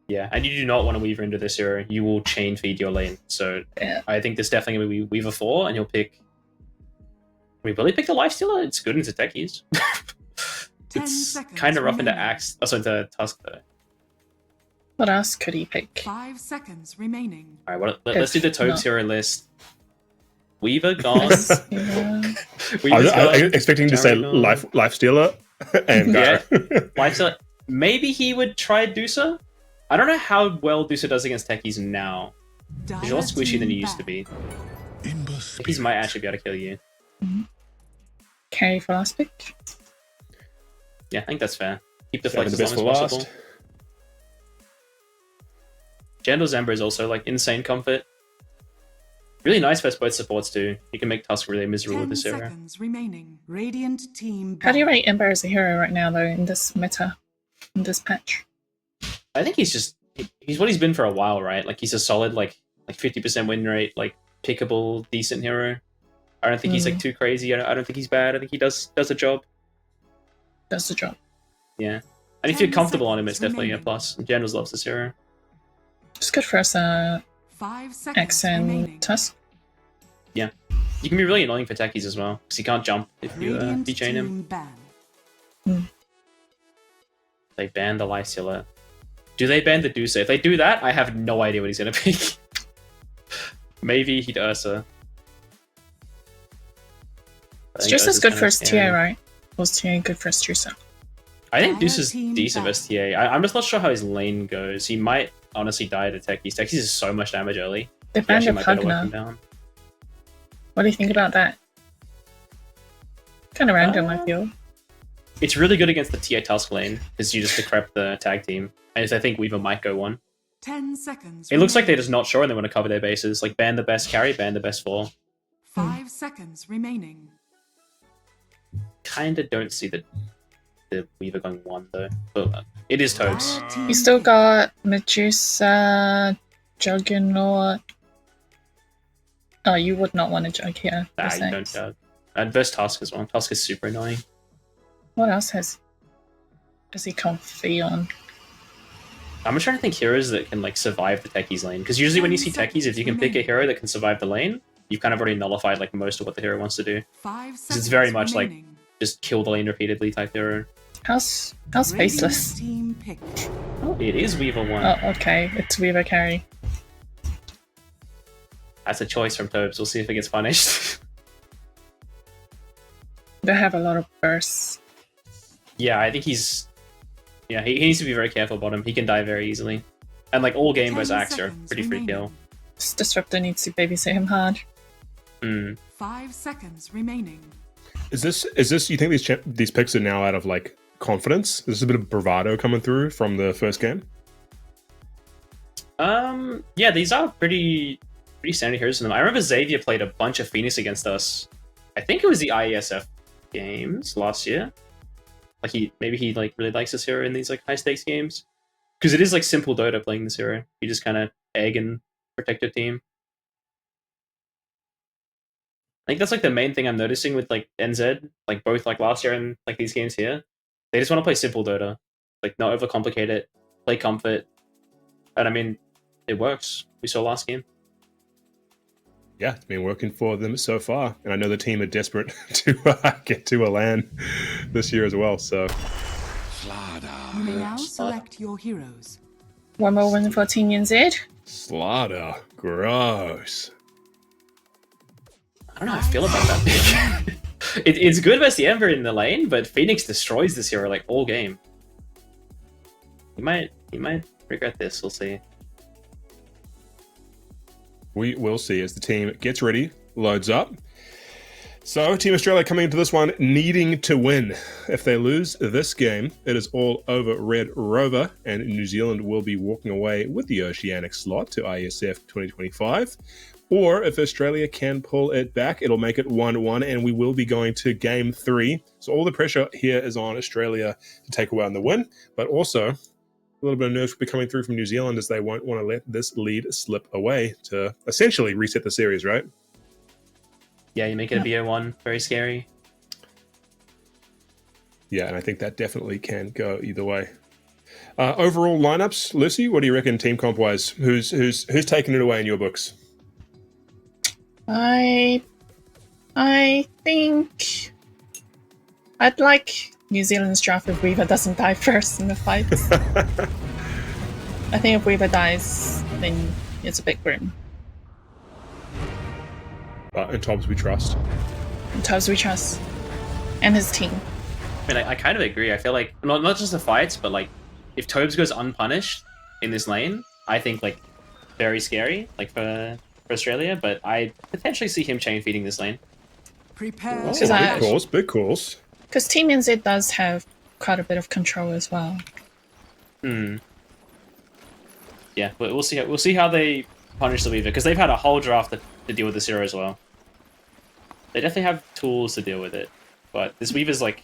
Yeah, and you do not want to Weaver into this hero. You will chain feed your lane. So Yeah. I think this definitely going to be Weaver 4, and you'll pick... Will he pick the Lifestealer? It's good into Techies. 10 It's seconds kind of rough into remaining. Axe. Also into Tusk, though. What else could he pick? 5 seconds remaining. Alright, well, let's do the If not- Tobes hero list. Weaver gone. Yeah. I was expecting to say life stealer and go. Yeah. Lifestealer. Maybe he would try Dusa? I don't know how well Dusa does against Techies now. He's a lot squishy than he used to be. Techies might actually be able to kill you. Carry for last pick. Yeah, I think that's fair. Keep the Saving flex the as best long as for possible. last. Jandal's Ember is also like insane comfort. Really nice versus both supports too. You can make Tusk really miserable 10 with this hero. seconds remaining. Radiant team How do you back. rate Ember as a hero right now, though, in this meta? In this patch? I think he's what he's been for a while, right? Like he's a solid like 50% win rate, like pickable, decent hero. I don't think he's like too crazy. I don't think he's bad. I think he does a job. Does the job. Yeah. And if 10 you're comfortable on him, it's seconds definitely a remaining. plus. Generals loves this hero. It's good for us, 5 seconds Axe and remaining. Tusk. Yeah. You can be really annoying for techies as well, because he can't jump if you Radiant chain him. team ban. They ban the Lifestealer. Do they ban the Dusa? If they do that, I have no idea what he's going to pick. Maybe he'd Ursa. I It's think just as Ursa's good kinda for his scary. TA, right? Was TA good for his Tusa? I think Dire Deuce is team decent ban. versus TA. I'm just not sure how his lane goes. He might honestly die to Techies. Techies is so much damage early. They He banned actually a might better Pug work him now. down. What do you think about that? Kind of random, I feel. It's really good against the TA Tusk lane, because you just decrep the tag team. And I think Weaver might go one. 10 seconds. It looks like they're remaining. just not sure and they want to cover their bases. Like, ban the best carry, ban the best 4. 5 seconds remaining. Kinda don't see the the Weaver going 1 though. But it is Tobes. You still got Medusa, Juggernaut. Oh, you would not want to jug here. Nah, you don't jug. And versus Tusk as well. Tusk is super annoying. What else does he comfy on? I'm just trying to think heroes that can like survive the techies lane. Because usually when you see techies, if you can pick a hero that can survive the lane, you've kind of already nullified like most of what the hero wants to do. 5 Because seconds it's very much remaining. like just kill the lane repeatedly type hero. How's Faceless? Team pick. Oh, it is Weaver 1. Oh, okay. It's Weaver carry. That's a choice from Tobes. We'll see if it gets punished. They have a lot of bursts. Yeah, I think he's... Yeah, he needs to be very careful about him. He can die very easily. And like all game versus Axe are pretty free kill. This Disruptor needs to babysit him hard. 5 seconds remaining. Is this? You think these picks are now out of like confidence? Is this a bit of bravado coming through from the first game? Yeah, these are pretty standard heroes in them. I remember Xavier played a bunch of Phoenix against us. I think it was the IESF games last year. Like maybe he like really likes this hero in these like high stakes games. Because it is like simple Dota playing this hero. You just kind of egg and protect your team. I think that's like the main thing I'm noticing with like NZ, like both like last year and like these games here. They just want to play simple Dota. Like not overcomplicate it, play comfort. And I mean, it works. We saw last game. Yeah, it's been working for them so far. And I know the team are desperate to get to a LAN this year as well, so... You may now select your heroes. One more win for Team NZ. Slaughter. Gross. I don't know how I feel about that pick. It's good versus the Ember in the lane, but Phoenix destroys this hero like all game. He might regret this, we'll see. We will see as the team gets ready, loads up. So, Team Australia coming into this one needing to win. If they lose this game, it is all over Red Rover, and New Zealand will be walking away with the Oceanic slot to IESF 2025. Or if Australia can pull it back, it'll make it 1-1, and we will be going to Game 3. So all the pressure here is on Australia to take away on the win, but also... a little bit of nerves will be coming through from New Zealand as they won't want to let this lead slip away to essentially reset the series, right? Yeah, you make it a BO1, very scary. Yeah, and I think that definitely can go either way. Overall lineups, Lucy, what do you reckon team comp wise? Who's taking it away in your books? I think I'd like New Zealand's draft if Weaver doesn't die first in the fights. I think if Weaver dies, then it's a bit grim. And Tobbs we trust. And Tubbs we trust. And his team. I mean, I kind of agree. I feel like, not just the fights, but like, if Tobes goes unpunished in this lane, I think like, very scary, like for Australia, but I potentially see him chain feeding this lane. Prepare. Oh, big calls. Because Team NZ does have quite a bit of control as well. Yeah, but we'll see how they punish the Weaver, because they've had a whole draft to deal with this hero as well. They definitely have tools to deal with it, but this Weaver's like...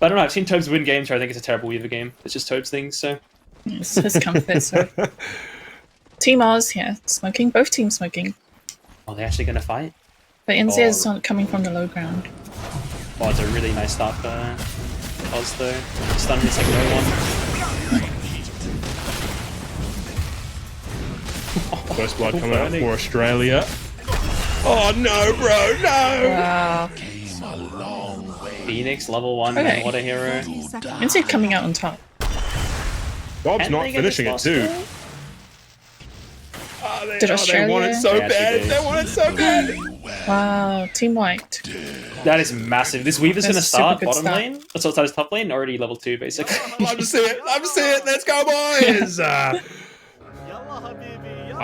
I don't know, I've seen Tobes win games where I think it's a terrible Weaver game. It's just Tobes things, so... It's his comfort, so... Team Oz, yeah, smoking. Both teams smoking. Are they actually going to fight? But NZ is not coming from the low ground. Oh, it's a really nice start for Oz though. Stun is like no one. First blood coming out for Australia. Oh no, bro, no! Wow. Phoenix, level 1, Okay. man, what a hero. NZ coming out on top. Bob's not they get finishing it this too. lost Did Australia? They want it so They bad. actually do. They want it so bad. Wow, Team White. That is massive. This Weaver's going to That's a super start good bottom start. lane. That's what his top lane, already level 2 basically. Love to see it. Love to see it. Let's go, boys. I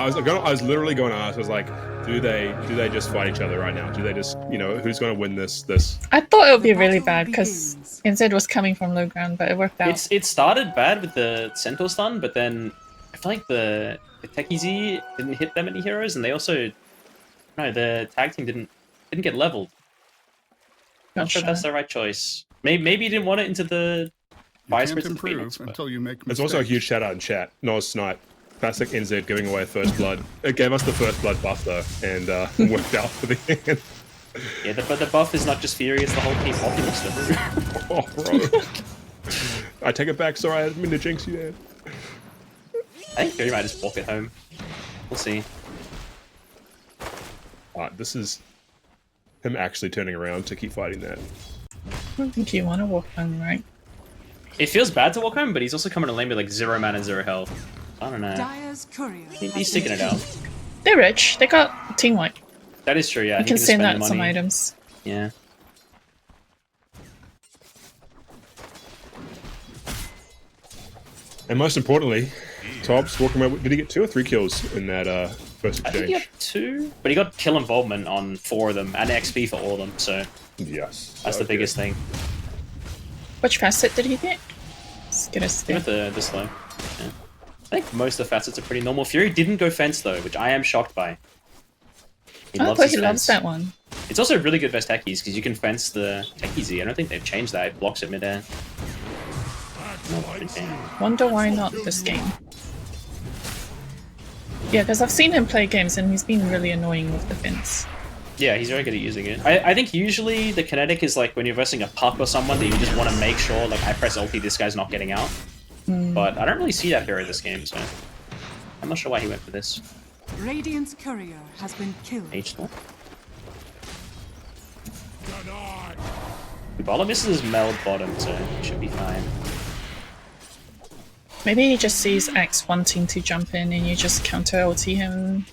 was literally going to ask. I was like, do they just fight each other right now? Do they just, who's going to win this? I thought it would be really bad because NZ was coming from low ground, but it worked out. It started bad with the Centaur stun, but then I feel like the Techie Z didn't hit that many heroes, and they also... No, the tag team didn't get leveled. Not sure if that's the right choice. Maybe he didn't want it into the Vice President Phoenix, but... until you make There's also a huge shout out in chat. Nos Snipe, classic NZ giving away first blood. It gave us the first blood buff though, and worked out for the end. Yeah, but the buff is not just Fury, it's the whole team Optimus though. Oh, bro. I take it back, sorry, I didn't mean to jinx you, man. I think Fury might just walk it home. We'll see. This is him actually turning around to keep fighting that. I don't think you want to walk home, right? It feels bad to walk home, but he's also coming to lane with like 0 mana and 0 health. I don't know. Dire's courier He's sticking it out. They're rich. They got team wipe. That is true, yeah. You He can just send spend out the some money. items. Yeah. And most importantly, Tobbs walking away. Did he get 2 or 3 kills in that first I think exchange? he got 2, but he got kill involvement on 4 of them and XP for all of them, so yes, that's the biggest thing. Which facet did he get? Let's get us there. With the slow. Yeah. I think most of the facets are pretty normal. Fury didn't go fence though, which I am shocked by. He I loves thought his he fence. loves that one. It's also really good versus techies because you can fence the techie Z. I don't think they've changed that. It blocks it midair. Wonder why not this game. Yeah, because I've seen him play games and he's been really annoying with the fence. Yeah, he's very good at using it. I think usually the kinetic is like when you're versing a puck or someone that you just want to make sure, like, I press ulti, this guy's not getting out. But I don't really see that hero this game, so I'm not sure why he went for this. Radiant's courier has been killed. H4. The bottom misses meld bottom, so it should be fine. Maybe he just sees X wanting to jump in and you just counter ulti him.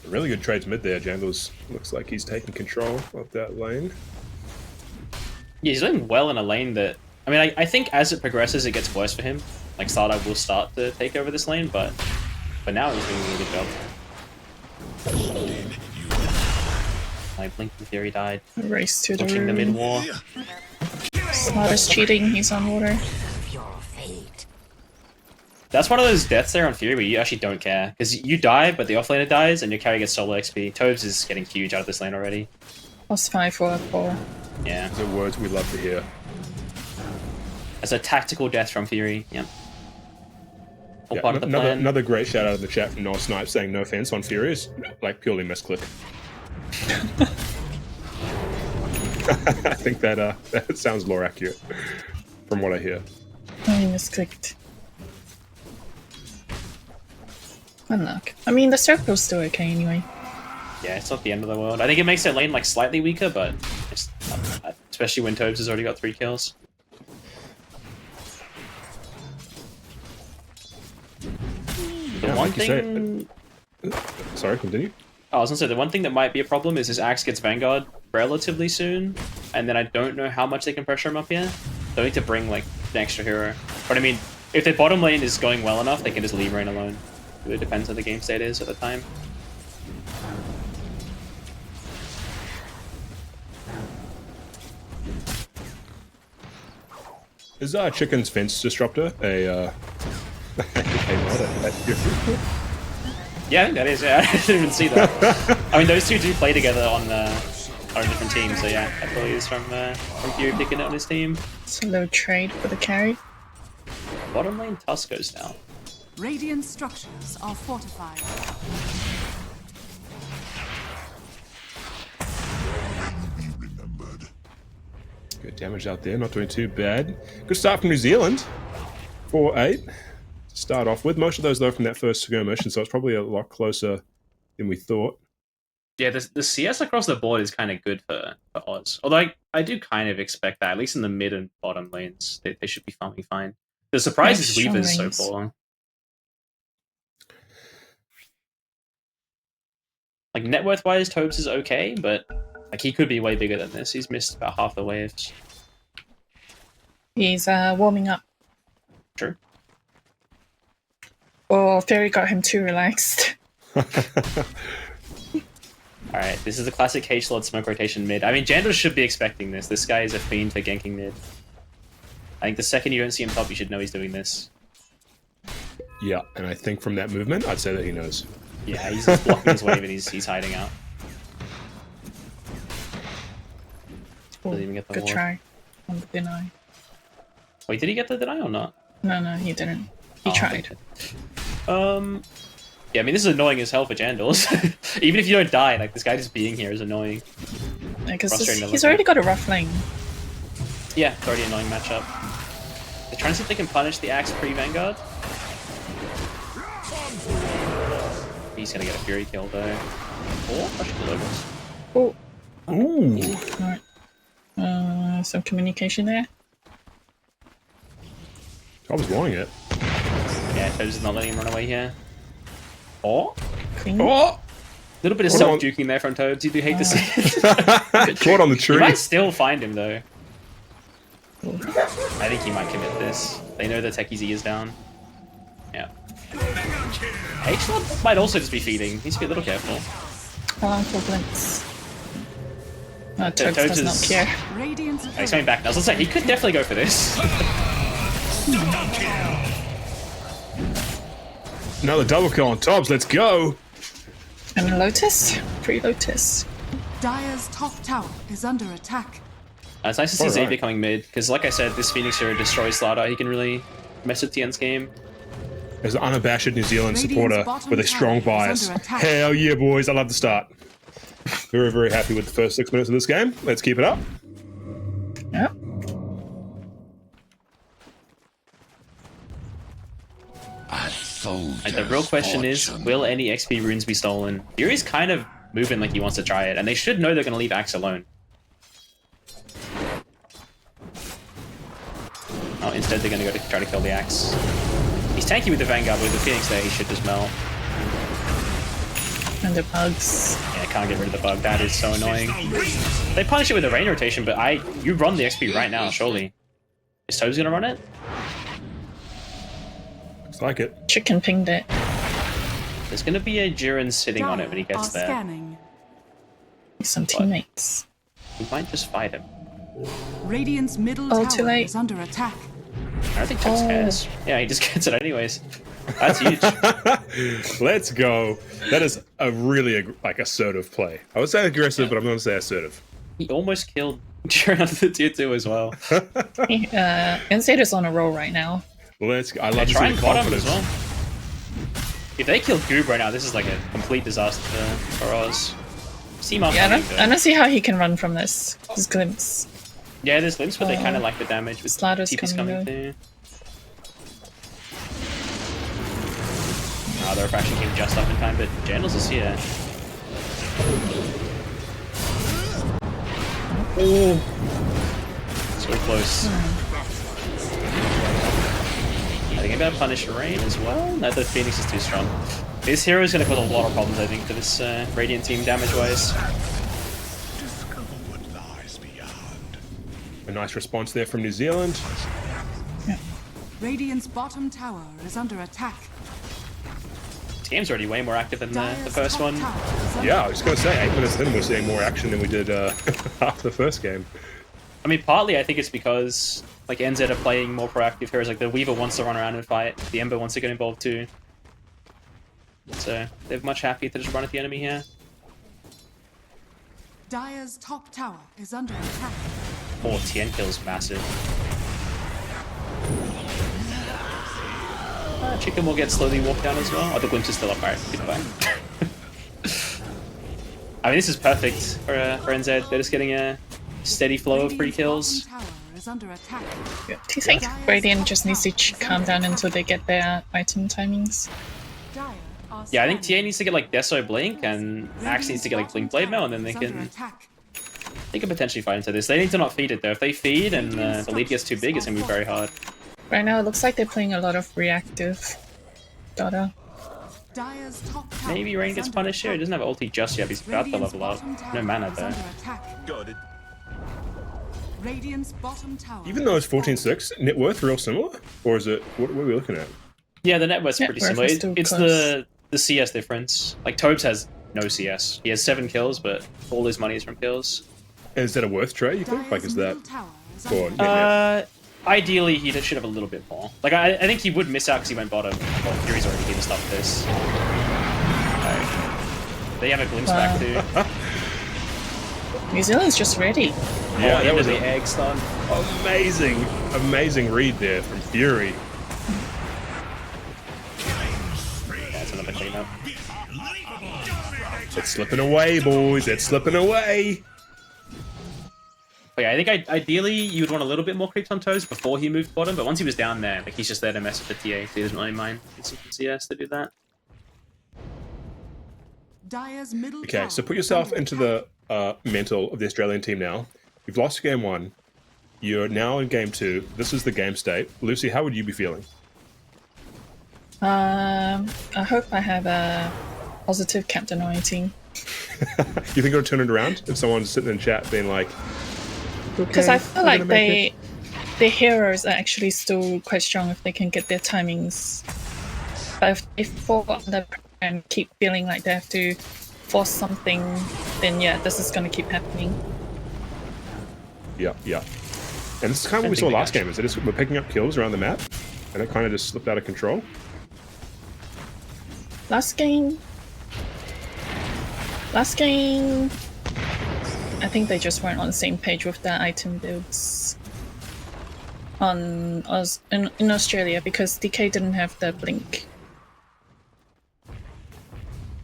Really good trades mid there. Jandals looks like he's taking control of that lane. Yeah, he's doing well in a lane that... I mean, I think as it progresses, it gets worse for him. Like, Stardive will start to take over this lane, but for now, he's doing a really good job. My Blinking Theory died. Race to the Pushing the room. mid-war. Smartest cheating, he's on water. That's one of those deaths there on Fury where you actually don't care. Because you die, but the offlaner dies, and your carry gets solo XP. Tobes is getting huge out of this lane already. +5 for a 4. Yeah. Those are words we love to hear. As a tactical death from Fury, yep. All Yeah, part of the plan. another great shout out in the chat from Noel Snipe saying no offense on Furious, like purely misclick. I think that sounds more accurate from what I hear. I misclicked. Unluck. I mean, the circle's still okay anyway. Yeah, it's not the end of the world. I think it makes their lane like slightly weaker, but it's not bad. Especially when Tobes has already got 3 kills. The one thing... Sorry, continue. Oh, I was gonna say, the one thing that might be a problem is his Axe gets Vanguard relatively soon, and then I don't know how much they can pressure him up here. They'll need to bring, like, an extra hero. But I mean, if their bottom lane is going well enough, they can just leave Rain alone. It really depends on the game state is at the time. Is Chicken's Fence Disruptor a Yeah, I think that is, yeah. I didn't even see that. I mean, those two do play together on different teams, so yeah, that probably is from Fury picking it on his team. It's a low trade for the carry. Bottom lane Tusk goes down. Radiant structures are fortified. Good damage out there, not doing too bad. Good start from New Zealand. 4-8 to start off with. Most of those, though, from that first skirmish, and so it's probably a lot closer than we thought. Yeah, the CS across the board is kind of good for Oz. Although I do kind of expect that, at least in the mid and bottom lanes, they should be farming fine. The surprise is Weaver's so poor. Like, net worth-wise, Tobes is okay, but like he could be way bigger than this. He's missed about half the waves. He's warming up. True. Or Fairy got him too relaxed. Alright, this is the classic H-Lord smoke rotation mid. I mean, Jandal should be expecting this. This guy is a fiend for ganking mid. I think the second you don't see him top, you should know he's doing this. Yeah, and I think from that movement, I'd say that he knows. Yeah, he's just blocking his wave and he's hiding out. Doesn't even get the Good ward. try on the deny. Wait, did he get the deny or not? No, he didn't. He Oh, tried. Yeah, I mean, this is annoying as hell for Jandals. Even if you don't die, like, this guy just being here is annoying. Because Frustrating to he's look already at. got a rough lane. Yeah, it's already an annoying matchup. They're trying to see if they can punish the Axe pre-Vanguard. He's gonna get a Fury kill, though. Or Russian Logos. Oh, Ooh. alright. Some communication there. I was wanting it. Yeah, Toes is not letting him run away here. Or? Clean. Oh! Little bit of Hold on. self-juking there from Toads, you do hate to see it. Caught on the You tree. might still find him, though. I think he might commit this. They know the Techie's E is down. Yeah. H-Lord might also just be feeding. Needs to be a little careful. Alarm for Blitz. Toads Toads does not is- care. Radiant's Oh, he's coming back now. So let's say he could definitely go for this. Another double kill on tops. Let's go. And a Lotus? Pre-Lotus. Dire's top tower is under attack. It's nice to see Alright. Xavier coming mid, because like I said, this Phoenix hero destroys Slardar. He can really mess with TN's game. As an unabashed New Zealand Radiant's supporter bottom with a strong tower is bias. under attack. Hell yeah, boys. I love the start. Very, very happy with the first 6 minutes of this game. Let's keep it up. Yep. And the real question is, will any XP runes be stolen? Fury's kind of moving like he wants to try it, and they should know they're going to leave Axe alone. Oh, instead they're going to go to try to kill the Axe. He's tanky with the Vanguard, but with the Phoenix there, he should just melt. And the bugs. Yeah, I can't get rid of the bug. That is so annoying. They punish it with a rain rotation, but you run the XP right now, surely. Is Toes going to run it? Looks like it. Chicken pinged it. There's going to be a Jiren sitting on it when he Dire gets are there. scanning. Some teammates. We might just fight him. Radiant's middle Oh, tower too late. is under attack. I don't think Toes cares. Yeah, he just gets it anyways. That's huge. Let's go. That is a really assertive play. I would say aggressive, but I'm going to say assertive. He almost killed Jiren under the tier 2 as well. Inside is on a roll right now. Let's. I They love to try see and the bottom as confidence. well. If they kill Goob right now, this is like a complete disaster for Oz. Seamoth Yeah, coming, I don't see how he can run from this. His glimpse. Yeah, there's glimpse, but they kind of like the damage with Slardars TP's coming, coming too. Oh, the refraction came just up in time, but Jandals is here. Oh, so close. I think I'm about to punish Rain as well. No, the Phoenix is too strong. This hero is going to cause a lot of problems, I think, for this Radiant team damage-wise. A nice response there from New Zealand. Radiant's bottom tower is under attack. TM's already way more active than the first one. Yeah, I was going to say, 8 minutes in, we're seeing more action than we did after the first game. I mean, partly I think it's because like NZ are playing more proactive heroes. Like the Weaver wants to run around and fight. The Ember wants to get involved too. So they're much happier to just run at the enemy here. Dire's top tower is under attack. Oh, TN kill's massive. Chicken will get slowly walked down as well. Oh, the glimpse is still up. Alright, goodbye. I mean, this is perfect for NZ. They're just getting a steady flow of free kills. Tower is under attack. Do you think Radiant just needs to calm down until they get their item timings? Dire are Yeah, I think scanning. TA needs to get like Deso Blink, and Axe needs to get like Blink Blade Mail, and then they can potentially fight into this. They need to not feed it though. If they feed and the lead gets too big, it's gonna be very hard. Right now, it looks like they're playing a lot of reactive Dota. Dire's top tower Maybe Rain is gets under punished here. He attack. doesn't have ulti just yet. But he's about to Radiant's level up. bottom tower No mana is though. under attack. Got it. Radiant's bottom tower. Even though it's 14-6, net worth real similar? Or is it, what are we looking at? Yeah, the net worth's pretty Net worth similar. is still It's close. the CS difference. Like Tobes has no CS. He has 7 kills, but all his money is from kills. Is that a worth trade, you think? Like, is that... Or net? Ideally, he should have a little bit more. Like, I think he would miss out because he went bottom. Well, Fury's already here to stop this. They have a glimpse back too. New Zealand's just ready. Yeah, that was the egg stun. amazing read there from Fury. That's another cleanup. It's slipping away, boys. It's slipping away. But yeah, I think ideally you'd want a little bit more creeps on toes before he moved bottom, but once he was down there, like he's just there to mess with the TA, so he doesn't really mind. It's CS to do that. Dire's middle Okay, tower so put is yourself under into the mental of the Australian team now. You've lost game 1. You're now in game 2. This is the game state. Lucy, how would you be feeling? I hope I have a positive captain on my team. You think it'll turn it around if someone's sitting in chat being like, Because I feel like the heroes are actually still quite strong if they can get their timings. But if fall under and keep feeling like they have to force something, then yeah, this is going to keep happening. Yeah. And this is kind of what we saw last game, is we're picking up kills around the map, and it kind of just slipped out of control. Last game, I think they just weren't on the same page with the item builds in Australia because DK didn't have the blink.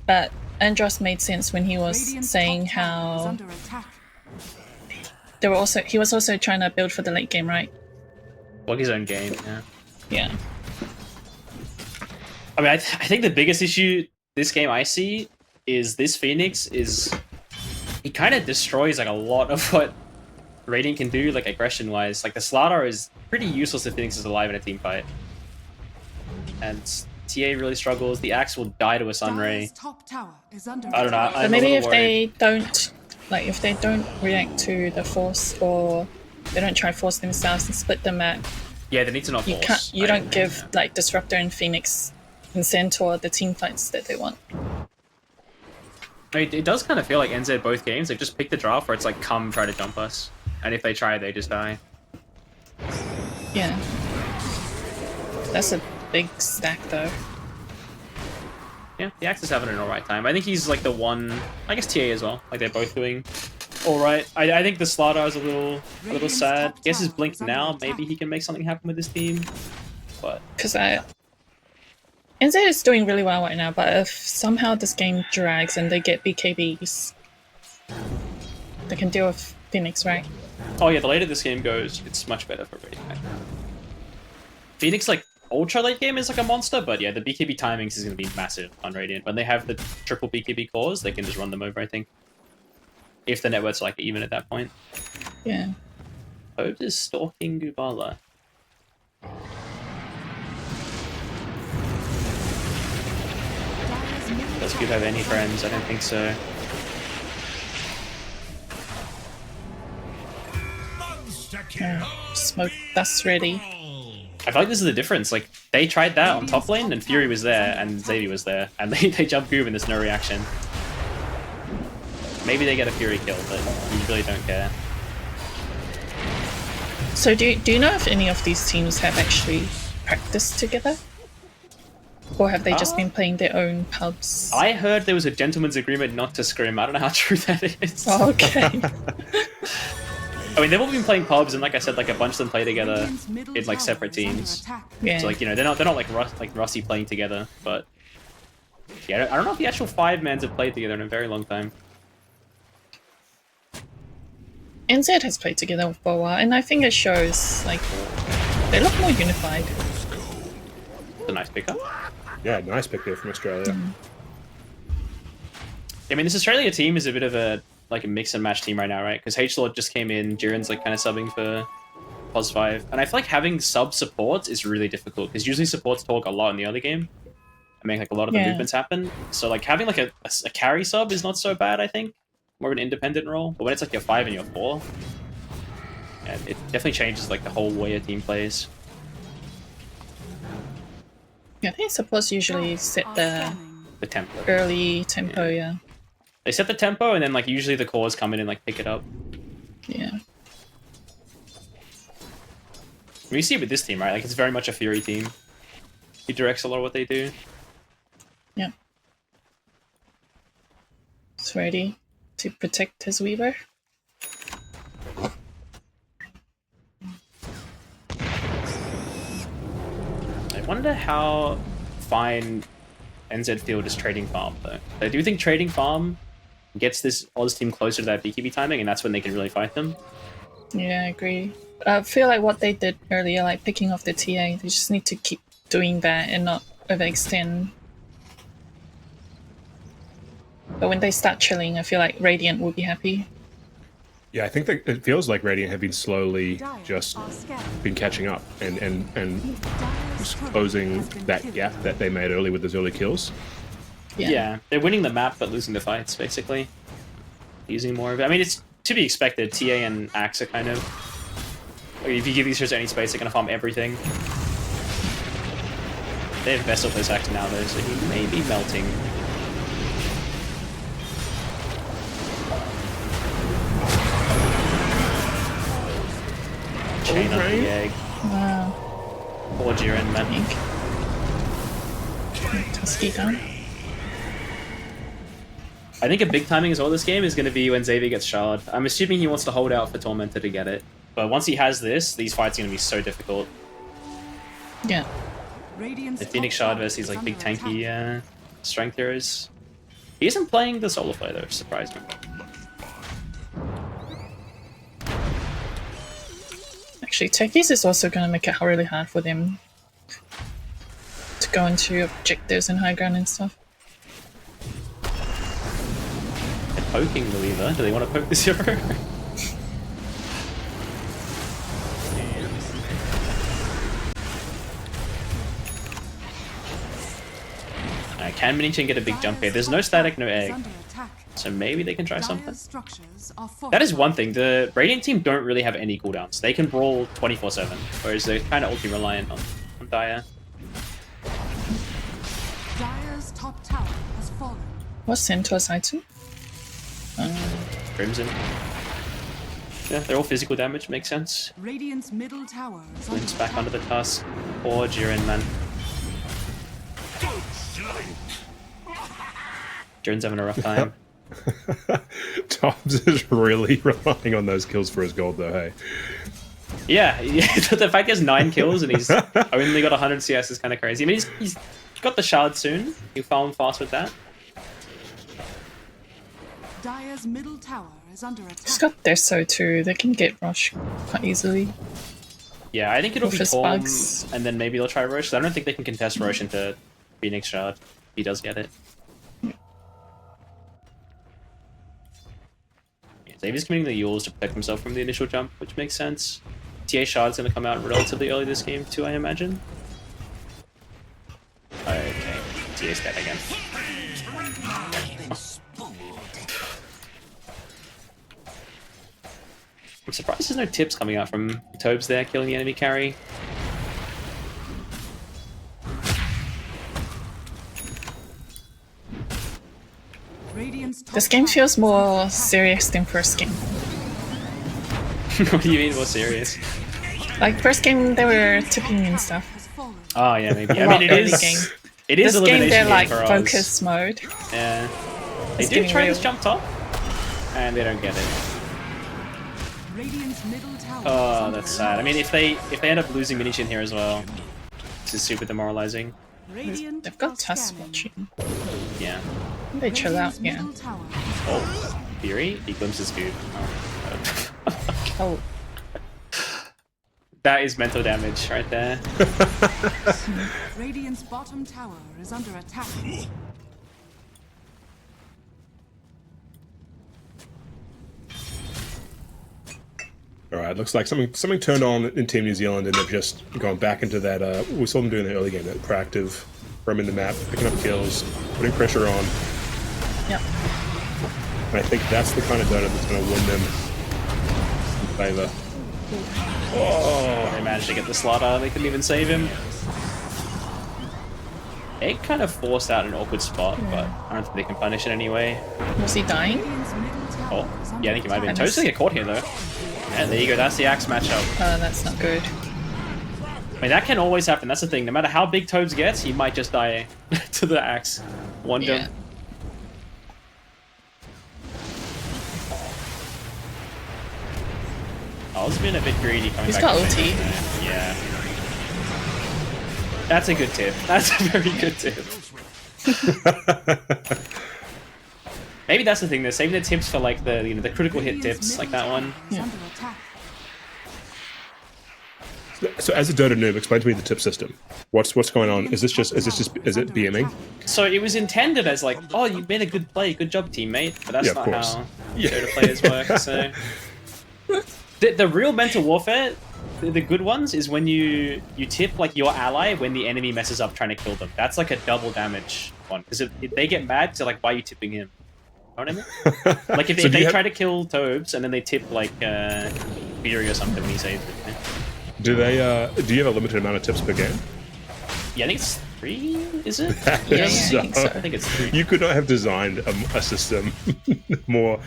But Andros made sense when he was saying how he was also trying to build for the late game, right? Like his own game, yeah. Yeah. I mean, I think the biggest issue this game I see is this Phoenix he kind of destroys like a lot of what Radiant can do, like aggression wise. Like the Slardar is pretty useless if Phoenix is alive in a team fight, and TA really struggles. The Axe will die to a Sunray. I don't know. But maybe if they don't react to the force, or they don't try force themselves and split the map. Yeah, they need to not force. You don't give like Disruptor and Phoenix and Centaur the team fights that they want. I mean, it does kind of feel like NZ both games. They've just picked a draft where it's like, come try to jump us. And if they try, they just die. Yeah. That's a big stack though. Yeah, the Axe is having an alright time. I think he's like the one, I guess TA as well. Like they're both doing alright. I think the Slardar is a little sad. I guess he's blinked now. Maybe he can make something happen with his team. But because NZ is doing really well right now, but if somehow this game drags and they get BKBs, they can deal with Phoenix, right? Oh yeah, the later this game goes, it's much better for Radiant. Phoenix, like, ultra late game is like a monster, but yeah, the BKB timings is going to be massive on Radiant. When they have the triple BKB cores, they can just run them over, I think. If the network's like even at that point. Yeah. Hope is stalking Gubala. Does Gub have any friends? I don't think so. Smoke dust ready. I feel like this is the difference. Like, they tried that on top lane, and Fury was there, and Xavier was there, and they jumped Goob and there's no reaction. Maybe they get a Fury kill, but we really don't care. So do you know if any of these teams have actually practiced together? Or have they just been playing their own pubs? I heard there was a gentleman's agreement not to scrim. I don't know how true that is. Oh, okay. I mean, they've all been playing pubs, and like I said, like a bunch of them play together in like separate teams. Yeah. So like, you know, they're not like Rusty playing together, but yeah, I don't know if the actual 5-mans have played together in a very long time. NZ has played together for a while, and I think it shows, like, they look more unified. It's a nice pickup. Yeah, nice pick there from Australia. I mean, this Australia team is a bit of a mix and match team right now, right? Because H-Lord just came in, Jiren's like kind of subbing for Pos5, and I feel like having sub supports is really difficult because usually supports talk a lot in the early game and make like a lot of the movements happen. So like having like a carry sub is not so bad, I think. More of an independent role, but when it's like your 5 and your 4, yeah, it definitely changes like the whole way a team plays. Yeah, I think supports usually set the tempo. Early tempo, yeah. They set the tempo, and then like usually the cores come in and like pick it up. Yeah. We see it with this team, right? Like it's very much a Fury team. He directs a lot of what they do. Yeah. It's ready to protect his Weaver. wonder how fine NZ field is trading farm though. I do think trading farm gets this Oz team closer to that BKB timing, and that's when they can really fight them. Yeah, I agree. I feel like what they did earlier, like picking off the TA, they just need to keep doing that and not overextend. But when they start chilling, I feel like Radiant will be happy. Yeah, I think that it feels like Radiant have been slowly just been catching up and just closing that gap that they made early with those early kills. Yeah, they're winning the map but losing the fights, basically. Using more of it. I mean, it's to be expected. TA and Axe are kind of... If you give these heroes any space, they're going to farm everything. They have best of this Axe now, though, so he may be melting. Chain on the egg. Wow. Or Jiren, man. Tusky down. I think a big timing as well this game is going to be when Xavier gets Shard. I'm assuming he wants to hold out for Tormentor to get it. But once he has this, these fights are going to be so difficult. Yeah. The Phoenix Shard versus these like big tanky strength heroes. He isn't playing the solo play though, which surprised me. Actually, Techies is also going to make it really hard for them to go into objectives and high ground and stuff. They're poking the Weaver. Do they want to poke this hero? Can Minichen get a big jump here? There's no static, no egg. So maybe they can try something. That is one thing. The Radiant team don't really have any cooldowns. They can brawl 24/7, whereas they're kind of ulti reliant on Dire. Dire's top tower has fallen. What's Centaur side to? Crimson. Yeah, they're all physical damage, makes sense. Radiant's middle tower is Links back under the tusk. Or Jiren, man. Jiren's having a rough time. Toms is really relying on those kills for his gold, though, hey? Yeah, the fact he has 9 kills and he's only got 100 CS is kind of crazy. I mean, he's got the shard soon. He'll farm fast with that. Dire's middle tower is under attack. He's got Deso too. They can get Rush quite easily. Yeah, I think it'll be With Torm, bugs. and then maybe they'll try Roche. I don't think they can contest Roche into Phoenix Shard. He does get it. Xavier's committing the Yules to protect himself from the initial jump, which makes sense. TA Shard's going to come out relatively early this game too, I imagine. Okay, TA's dead again. I'm surprised there's no tips coming out from Tobes there, killing the enemy carry. This game feels more serious than first game. What do you mean more serious? Like first game, they were tipping and stuff. Oh yeah, maybe. I mean, it is. It is this elimination game, they're like for us. focus mode. Yeah. They It's do getting try real. this jump top, and they don't get it. Radiant's middle tower Oh, that's sad. I mean, if they end up losing Minichin here as well, this is super demoralizing. They've got Tusk watching. Yeah. They chill out, yeah. Oh, Fury? He glimpses good. Oh. That is mental damage right there. Radiant's bottom tower is under attack. Alright, looks like something turned on in Team New Zealand and they've just gone back into that, we saw them doing in the early game, that proactive roaming the map, picking up kills, putting pressure on. Yep. And I think that's the kind of donut that's going to win them in favour. Oh, they managed to get the slaughter. They couldn't even save him. Egg kind of forced out an awkward spot, but I don't think they can punish it anyway. Was he dying? Oh, yeah, I think he might have been. Toad's gonna get caught here though. And there you go, that's the Axe matchup. That's not good. I mean, that can always happen. That's the thing. No matter how big Toads gets, he might just die to the Axe. One jump. I was being a bit greedy coming He's back. got to ulti. Yeah. That's a good tip. That's a very good tip. Maybe that's the thing. They're saving the tips for like the the critical hit tips, like that one. Yeah. So as a Dota noob, explain to me the tip system. What's going on? Is it BMing? So it was intended as like, oh, you made a good play, good job, teammate. But that's Yeah, of not course. how Dota players work. So the real mental warfare, the good ones, is when you tip like your ally when the enemy messes up trying to kill them. That's like a double damage one because if they get mad, so like, why are you tipping him? You know what I mean? Like if So they try to kill Tobes and then they tip like Fury or something when he saves it. Yeah. Do you have a limited amount of tips per game? Yeah, I think it's 3, is it? Yeah, I think so. I think it's 3. You could not have designed a system with more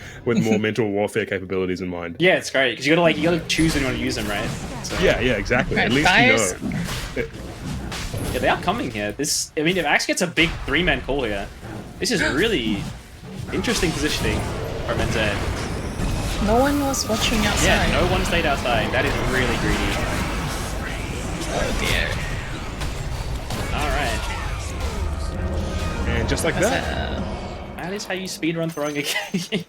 mental warfare capabilities in mind. Yeah, it's great because you gotta choose when you want to use them, right? So, Yeah, exactly. Right, At least guys. you know. yeah, they are coming here. I mean, if Axe gets a big 3-man call here, this is really interesting positioning from NZ. No one was watching outside. Yeah, no one stayed outside. That is really greedy. Oh dear. All right, And just like that. that is how you speedrun throwing a game.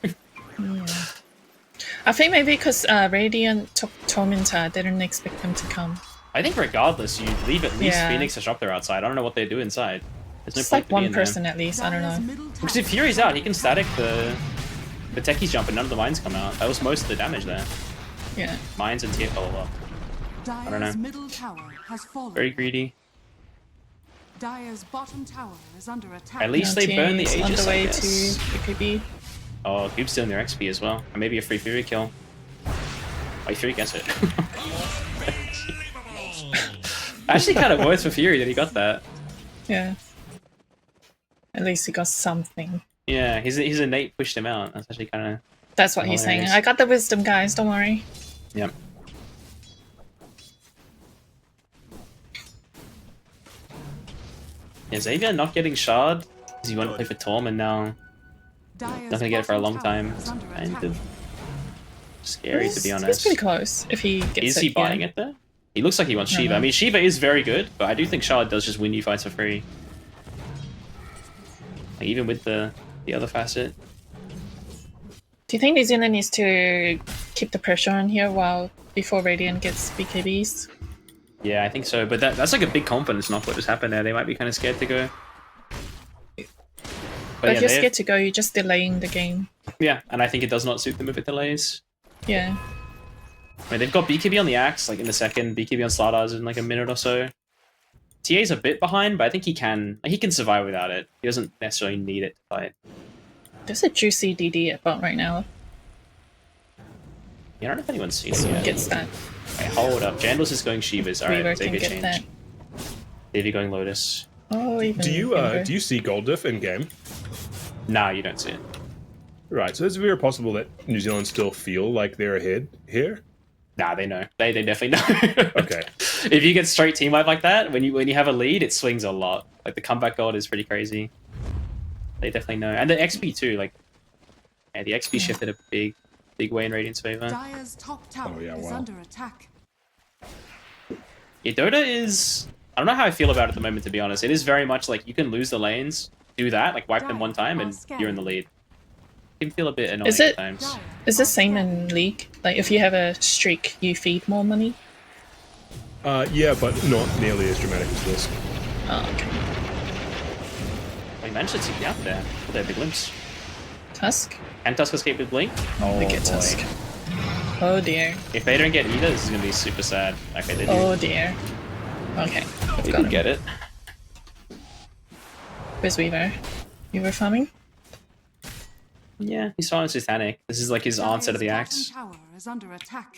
I think maybe because Radiant took Tormentor, they didn't expect them to come. I think regardless, you leave at least Yeah. Phoenix or Disruptor outside. I don't know what they do inside. There's no It's point like to be one in there. person at least, I don't know. Because if Fury's out, he can static the Techie's jump and none of the mines come out. That was most of the damage there. Yeah. Mines and TF all up. I don't know. Middle tower has fallen. Very greedy. Dire's bottom tower is under attack. At least they burn the Team's on Aegis, the I way guess. to PKB. Oh, Cube's stealing their XP as well. And maybe a free Fury kill. Oh, Fury gets it. Actually kind of worse for Fury that he got that. Yeah. At least he got something. Yeah, his innate pushed him out. That's actually kind of... That's what he's saying. hilarious. I got the wisdom, guys, don't worry. Yep. Yeah, Xavier not getting shard because he wanted to play for Torm and now not gonna get it for a long time. It's kind of scary to be honest. He's pretty close if he gets Is he yeah. buying it though? He looks like he wants Shiva. I mean, Shiva is very good, but I do think Shard does just win you fights for free. Like, even with the other facet. Do you think New Zealand needs to keep the pressure on here before Radiant gets BKBs? Yeah, I think so. But that's like a big confidence knock what just happened there. They might be kind of scared to go. But if yeah, you're scared to go, you're just delaying the game. Yeah, and I think it does not suit them if it delays. Yeah. I mean, they've got BKB on the Axe, like in the second, BKB on Slardars in like a minute or so. TA's a bit behind, but I think he can survive without it. He doesn't necessarily need it to fight. There's a juicy DD at bot right now. Yeah, I don't know if anyone's seen it Someone yet. gets that. Okay, hold up. Jandals is going Shivas. Weaver Alright, can Xavier get changed. that. Xavier going Lotus. Oh, even Do Weaver. you see gold diff in game? Nah, you don't see it. Right, so it's very possible that New Zealand still feel like they're ahead here. Nah, they know. They definitely know. Okay. If you get straight team wipe like that, when you have a lead, it swings a lot. Like the comeback gold is pretty crazy. They definitely know. And the XP too, like yeah, the XP shifted a big way in Radiant's favor. Dire's top tower is under attack. Yeah, Dota is I don't know how I feel about it at the moment, to be honest. It is very much like you can lose the lanes, do that, like wipe them one time and you're in the lead. It can feel a bit annoying at times. Is this same in League? Like, if you have a streak, you feed more money? Yeah, but not nearly as dramatic as this. Oh, okay. We managed to take me out there with their big limps. Tusk? And Tusk escaped with Blink? Oh, They get boy. Tusk. Oh dear. If they don't get either, this is going to be super sad. Okay, they do. Oh dear. Okay. They didn't get it. Where's Weaver? Weaver farming? Yeah, he's following Satanic. This is like his onset of the axe. Tower is under attack.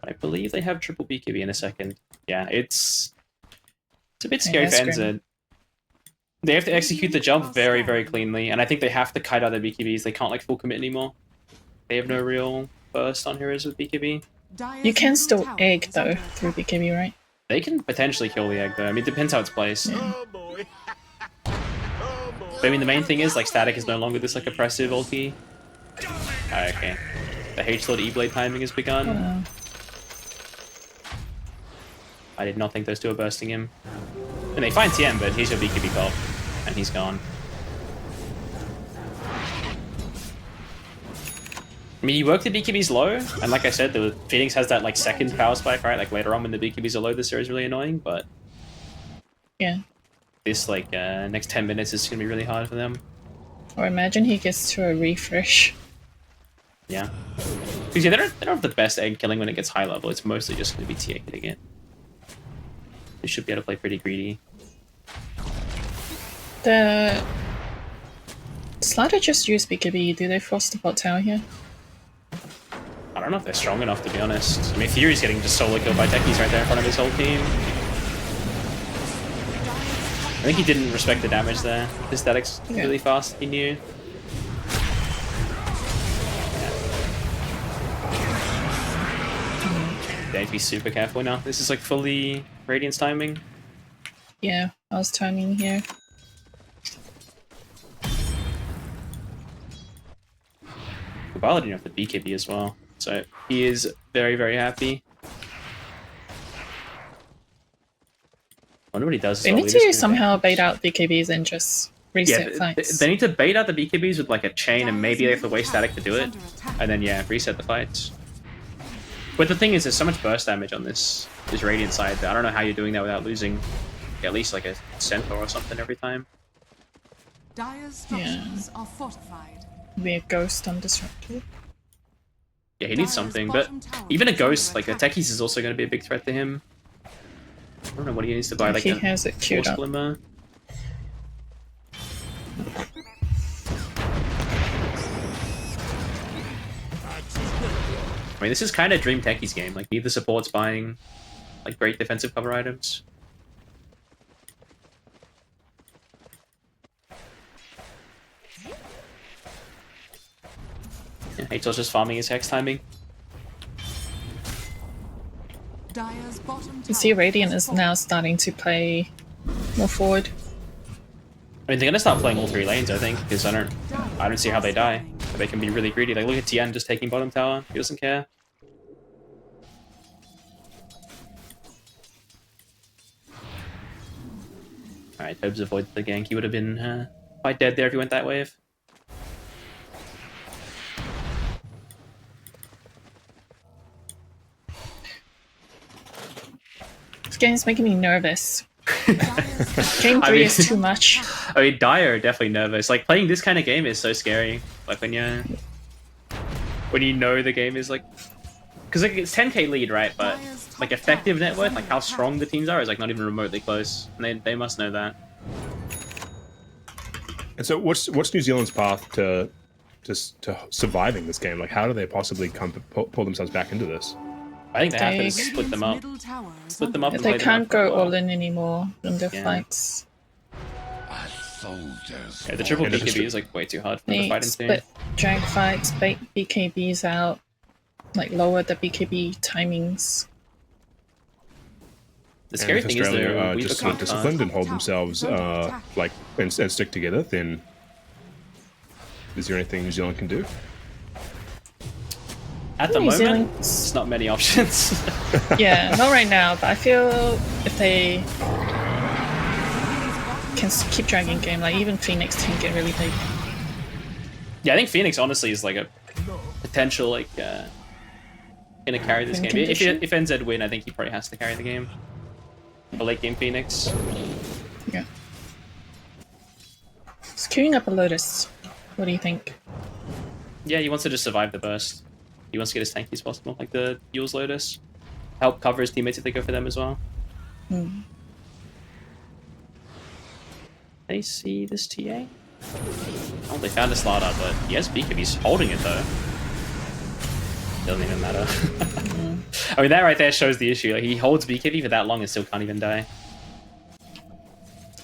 I believe they have triple BKB in a second. Yeah, it's a bit scary for that's NZ. grim. They have to execute the jump very, very cleanly, and I think they have to kite out their BKBs. They can't like full commit anymore. They have no real burst on heroes with BKB. You can still egg though through BKB, right? They can potentially kill the egg though. I mean, it depends how it's placed. But I mean, the main thing is like static is no longer this like oppressive ulti. Ah, okay. The H-Lord E-Blade timing has begun. I did not think those two were bursting him. And they find TM, but here's your BKB call, and he's gone. I mean, you work the BKBs low, and like I said, the Phoenix has that like second power spike, right? Like later on when the BKBs are low, this is really annoying, but Yeah. this like next 10 minutes is gonna be really hard for them. Or imagine he gets to a refresh. Yeah. Because yeah, they don't have the best egg killing when it gets high level. It's mostly just gonna be TA hitting it. They should be able to play pretty greedy. The Slider just used BKB. Do they force the bot tower here? I don't know if they're strong enough, to be honest. I mean, Fury's getting just solo killed by techies right there in front of his whole team. I think he didn't respect the damage there. His static's really fast, he knew. They have to be super careful now. This is like fully Radiance timing. Yeah, I was timing here. Kubala didn't have the BKB as well, so he is very, very happy. I wonder what he does. They need to somehow bait out BKBs and just reset fights. They need to bait out the BKBs with like a chain, and maybe they have to waste static to do it, and then yeah, reset the fights. But the thing is, there's so much burst damage on this Radiant side that I don't know how you're doing that without losing at least like a centaur or something every time. Dire's structures are fortified. Be a ghost on disruptor. Yeah, he needs something, but even a ghost, like the techies, is also going to be a big threat to him. I don't know what he needs to buy, like he a has it queued up. Glimmer. I mean, this is kind of Dream Techies game. Like, neither support's buying like great defensive cover items. Yeah, Hator's just farming his hex timing. You see, Radiant is now starting to play more forward. I mean, they're gonna start playing all three lanes, I think, because I don't see how they die. But they can be really greedy. Like, look at Tian just taking bottom tower. He doesn't care. Alright, Tobes avoids the gank. He would have been quite dead there if he went that wave. This game's making me nervous. Game 3 is too much. I mean, Dire are definitely nervous. Like, playing this kind of game is so scary. Like, when you know the game is, like... Because, like, it's 10k lead, right? But, like, effective net worth, like, how strong the teams are is, like, not even remotely close. And they must know that. And so what's New Zealand's path to surviving this game? Like, how do they possibly pull themselves back into this? I think they have to split them up. Split them up. Yeah, they can't go all in anymore in their fights. Yeah, the triple BKB is like way too hard for them to fight into. Split drag fights, bait BKBs out, like lower the BKB timings. The scary thing is they're just sort of disciplined and hold themselves like and stick together. Then is there anything New Zealand can do? At the moment, it's not many options. Yeah, not right now, but I feel if they can keep dragging game, like even Phoenix can get really big. Yeah, I think Phoenix honestly is like a potential like gonna carry this game. If NZ win, I think he probably has to carry the game. A late game Phoenix. Yeah. He's queuing up a Lotus. What do you think? Yeah, he wants to just survive the burst. He wants to get as tanky as possible, like the Yule's Lotus. Help cover his teammates if they go for them as well. They see this TA? Oh, they found a Slaughter, but he has BKB. He's holding it though. Doesn't even matter. I mean, that right there shows the issue. Like, he holds BKB for that long and still can't even die.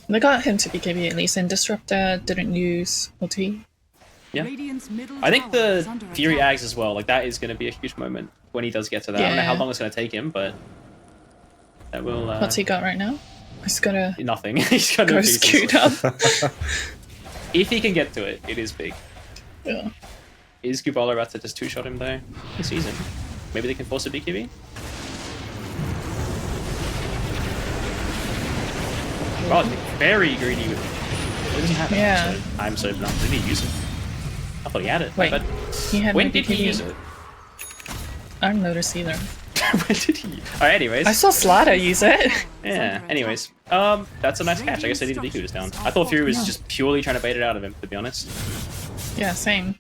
They got him to BKB at least, and Disruptor didn't use ulti. Yeah. I think the Fury Ags as well, like that is going to be a huge moment when he does get to that. I don't know how long it's going to take him, but that will... What's he got right now? He's got a... Nothing. He's got no queued up. If he can get to it, it is big. Yeah. Is Kubala about to just two-shot him though? This season. Maybe they can force a BKB? Oh, very greedy with it. He doesn't have it. Yeah. So I'm so not. Did he use it? I thought he had it. Wait, But he had when my did he BKB. use it? I don't notice either. When did he? Alright, anyways. I saw Slider use it. Yeah, anyways. That's a nice catch. I guess I needed Deku was down. I thought Fury was just purely trying to bait it out of him, to be honest. Yeah, same.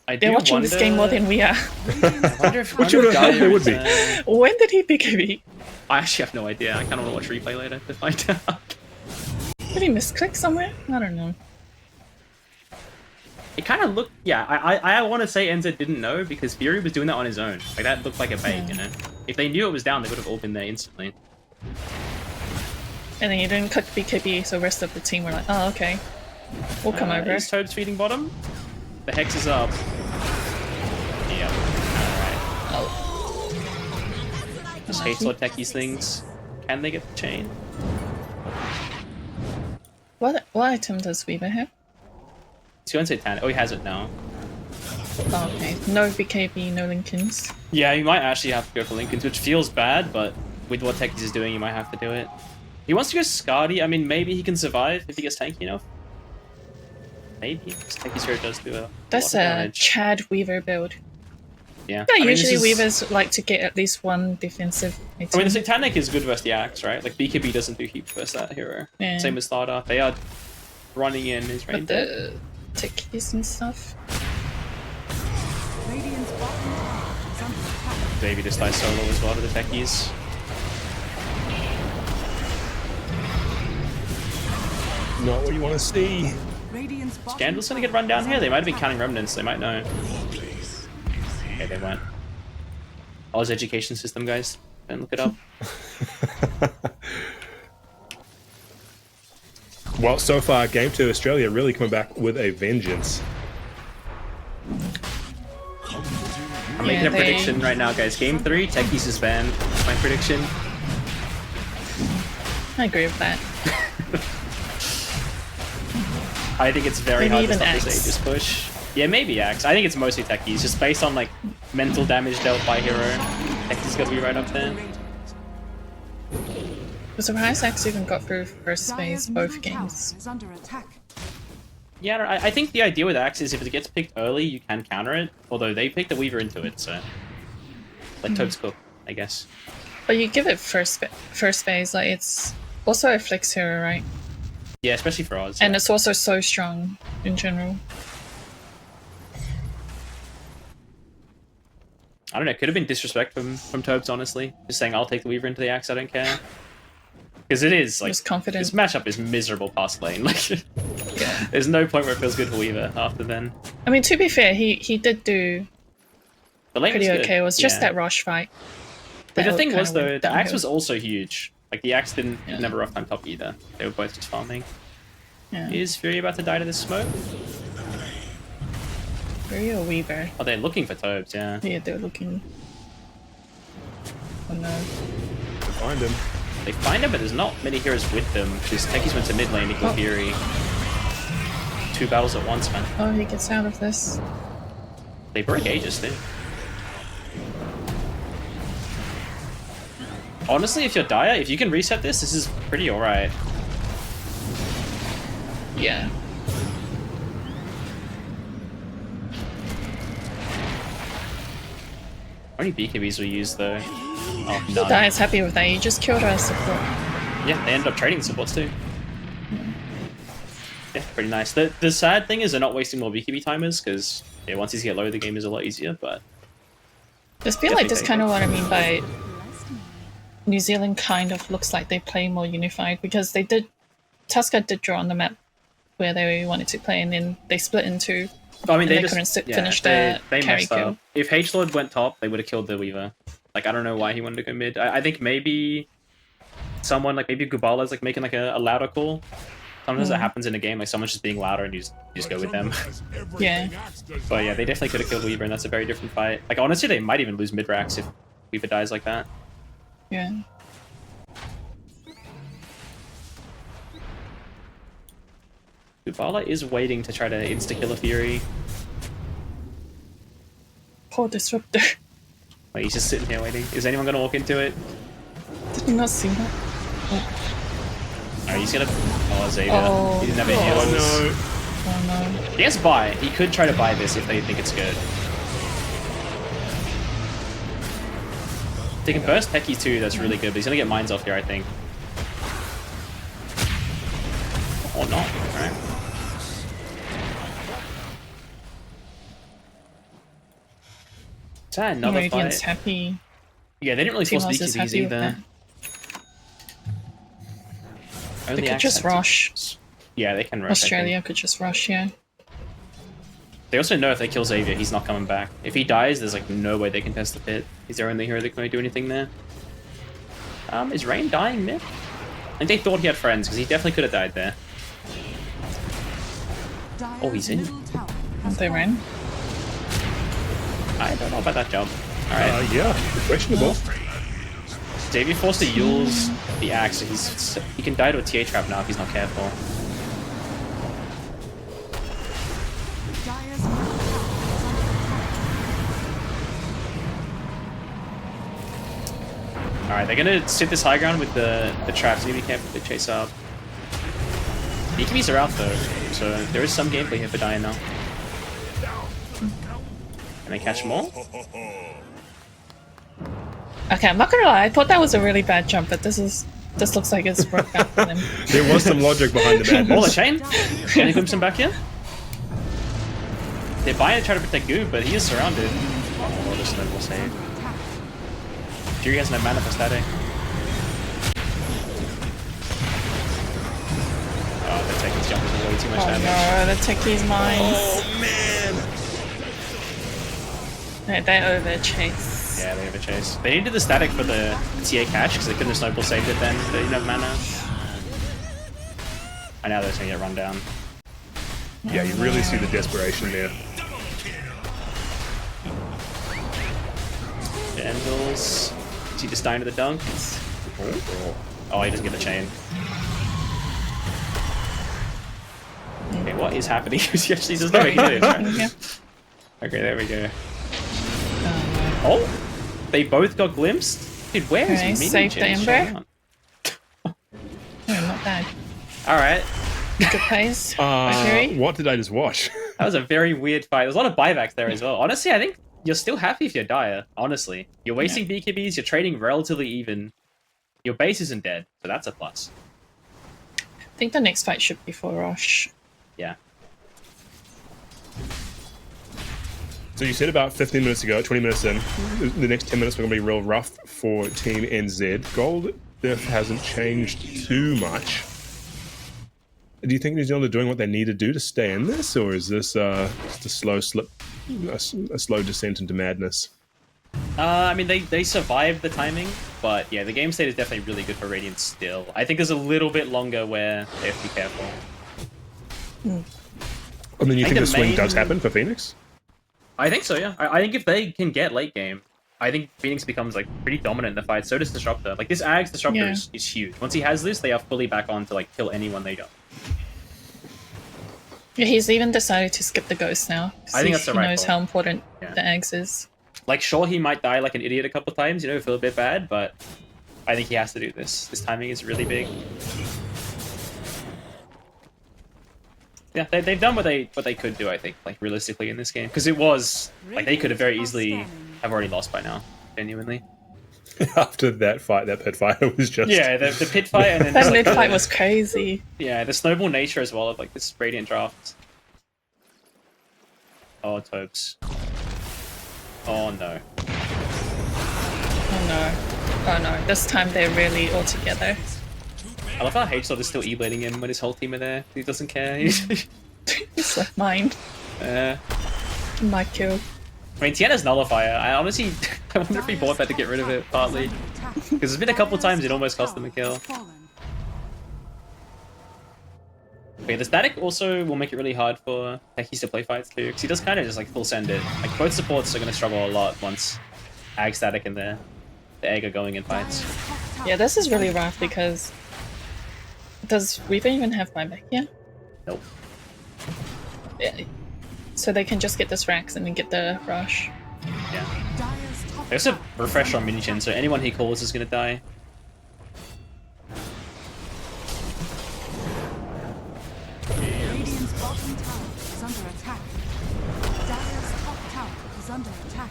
I do They're watching wonder... this game more than we are. I wonder if Which you would have thought they would be. When did he BKB? I actually have no idea. I kind of want to watch replay later to find out. Did he misclick somewhere? I don't know. It kind of looked... Yeah, I want to say NZ didn't know because Fury was doing that on his own. Like, that looked like a bait, you know? If they knew it was down, they would have all been there instantly. And then you didn't click BKB, so the rest of the team were like, oh, okay. We'll come over. Is Toad's feeding bottom? The Hex is up. Yep. Alright. Just hate Lord Techie's things. Can they get the chain? What item does Weaver have? He's going to say Tan. Oh, he has it now. Oh, okay. No BKB, no Lincolns. Yeah, you might actually have to go for Lincolns, which feels bad, but with what Techies is doing, you might have to do it. He wants to go Scardy. I mean, maybe he can survive if he gets tanky enough. Maybe. Because Techies here does do a That's lot of a damage. Chad Weaver build. Yeah. Yeah, I mean, usually this is- Weavers like to get at least one defensive item. I mean, the Satanic is good versus the Axe, right? Like, BKB doesn't do heaps versus that hero. Yeah. Same as Thada. They are running in his But range. the techies and stuff. Radiant's bottom tower is under attack. Maybe this dies solo as well to the Techies. Not what you want to see. Radiant's bottom Scandal's gonna get run down here? They might have been counting remnants, they might know. Okay, they won't. Oz education system, guys. Don't look it up. Well, so far, Game 2 Australia really coming back with a vengeance. I'm making a they- prediction right now, guys. Game 3, Techies is banned. My prediction. I agree with that. I think it's very Maybe hard to even stop this Axe. Aegis push. Yeah, maybe Axe. I think it's mostly Techies, just based on like mental damage dealt by hero. Techies gotta be right up there. I'm surprised Axe even got through first phase Dire's both middle tower games. is under attack. Yeah, I think the idea with Axe is if it gets picked early, you can counter it. Although they picked the Weaver into it, so like Toad's Cook, I guess. But you give it first phase, like it's also a flex hero, right? Yeah, especially for Oz. And it's also so strong in general. I don't know, it could have been disrespect from Tobes, honestly. Just saying, I'll take the Weaver into the Axe, I don't care. Because it is, like, Just confident. this matchup is miserable past lane. Like, Yeah. there's no point where it feels good for Weaver after then. I mean, to be fair, he did do The lane pretty was good. okay. It was just Yeah. that rush fight. But the that thing kinda was, though, went the Axe downhill. was also huge. Like, the Axe didn't Yeah. never rough time top either. They were both just farming. Yeah. Is Fury about to die to this smoke? Fury or Weaver? Oh, they're looking for Tobes, yeah. Yeah, they're looking. Oh no. Find him. They find him, but there's not many heroes with them. Because Techies went to mid lane to kill Oh. Fury. 2 battles at once, man. Oh, he gets out of this. They break Aegis, too. Honestly, if you're Dire, if you can reset this, this is pretty alright. Yeah. How many BKBs we use, though? Oh, none. Dia's happy with that. You just killed our support. Yeah, they ended up trading supports, too. Yeah, pretty nice. The sad thing is they're not wasting more BKB timers, because yeah, once these get low, the game is a lot easier, but... I feel like Definitely that's take kind it. of what I mean by New Zealand kind of looks like they play more unified, because they did... Tusker did draw on the map where they wanted to play, and then they split into... I mean, and they couldn't just finish they the carry messed kill. up. If H-Lord went top, they would have killed the Weaver. Like, I don't know why he wanted to go mid. I think maybe someone, like maybe Gubala's like making like a louder call. Sometimes that happens in a game, like someone's just being louder and you just go with them. Yeah. But yeah, they definitely could have killed Weaver, and that's a very different fight. Like, honestly, they might even lose mid-racks if Weaver dies like that. Yeah. Gubala is waiting to try to insta-kill a Fury. Poor Disruptor. Like, he's just sitting here waiting. Is anyone going to walk into it? Did you not see that? Alright, he's gonna. Oh, Xavier. Oh. He didn't have any heals. Oh no. He has buy. He could try to buy this if they think it's good. They can burst Techie too, that's really good, but he's gonna get mines off here, I think. Or not. Alright. Is that another Radiant's fight? happy. Yeah, they didn't really force Team House is BKBs happy with either. that. Only They could just accent. rush. Yeah, they can rush. I Australia think. could just rush, yeah. They also know if they kill Xavier, he's not coming back. If he dies, there's like no way they can test the pit. He's their only hero that can really do anything there. Is Rain dying mid? I think they thought he had friends, because he definitely could have died there. Oh, he's in. They ran. I don't know about that jump. Alright. Yeah, questionable. Xavier forced to use the axe, so he can die to a TA trap now if he's not careful. Alright, they're gonna sit this high ground with the traps. You need to be careful if they chase up. BKBs are out though, so there is some gameplay here for Diana now. Can they catch more? Okay, I'm not gonna lie, I thought that was a really bad jump, but this looks like it's worked out for them. There was some logic behind the madness. Oh, the chain? Can you glimpse him back here? They're buying to try to protect Goob, but he is surrounded. Oh, this snowball save. Fury has no mana for static. Oh, the Techie's jump is way too much damage. Oh no, the Techie's mines. Oh man! They over chase. Yeah, they have a chase. They needed the static for the TA catch because they couldn't have snowball saved it then. They didn't have mana. And now they're just gonna get run down. Yeah, you really see the desperation there. Vandals. Is he just dying to the dunk? Oh, he doesn't get the chain. Okay, what is happening? He actually doesn't know what he did. Right? Okay, there we go. Oh! They both got glimpsed? Dude, where is he? Save the Ember. No, not bad. Alright. Good pace. Fury. What did I just watch? That was a very weird fight. There's a lot of buybacks there as well. Honestly, I think you're still happy if you're Dire. Honestly. You're wasting BKBs, you're trading relatively even. Your base isn't dead, so that's a plus. I think the next fight should be for Rosh. Yeah. So you said about 15 minutes ago, 20 minutes in, the next 10 minutes are going to be real rough for Team NZ. Gold diff hasn't changed too much. Do you think New Zealand are doing what they need to do to stay in this, or is this just a slow slip, a slow descent into madness? I mean, they survived the timing, but yeah, the game state is definitely really good for Radiant still. I think there's a little bit longer where they have to be careful. I mean, you think the swing does happen for Phoenix? I think so, yeah. I think if they can get late game, I think Phoenix becomes like pretty dominant in the fight. So does Disruptor. Like this Ag's Disruptor is huge. Once he has this, they are fully back on to like kill anyone they don't. Yeah, he's even decided to skip the ghost now. I think that's the right He knows call. how important the Ags is. Like, sure, he might die like an idiot a couple times, you know, feel a bit bad, but I think he has to do this. This timing is really big. Yeah, they've done what they could do, I think, like realistically in this game, because it was like they could have very easily have already lost by now, genuinely. After that fight, that pit fight, it was just the pit fight and then that just, mid like, fight was crazy. Yeah, the snowball nature as well of like this Radiant draft. Oh, Topes. Oh no. Oh no. Oh no. This time they're really all together. I love how H-Dot is still E-blading him when his whole team are there. He doesn't care. It's like mine. My kill. I mean, Tiana's Nullifier. I honestly, I wonder if he bought that to get rid of it, partly. Because there's been a couple times it almost cost them a kill. Okay, the static also will make it really hard for Techies to play fights too, because he does kind of just like full send it. Like both supports are going to struggle a lot once Ag static and the Egg are going in fights. Yeah, this is really rough because does Weaver even have buyback here? Nope. Yeah. So they can just get this Rax and then get the rush. Yeah. There's a refresh on Minichin, so anyone he calls is going to die. under attack. Dire's top tower is under attack.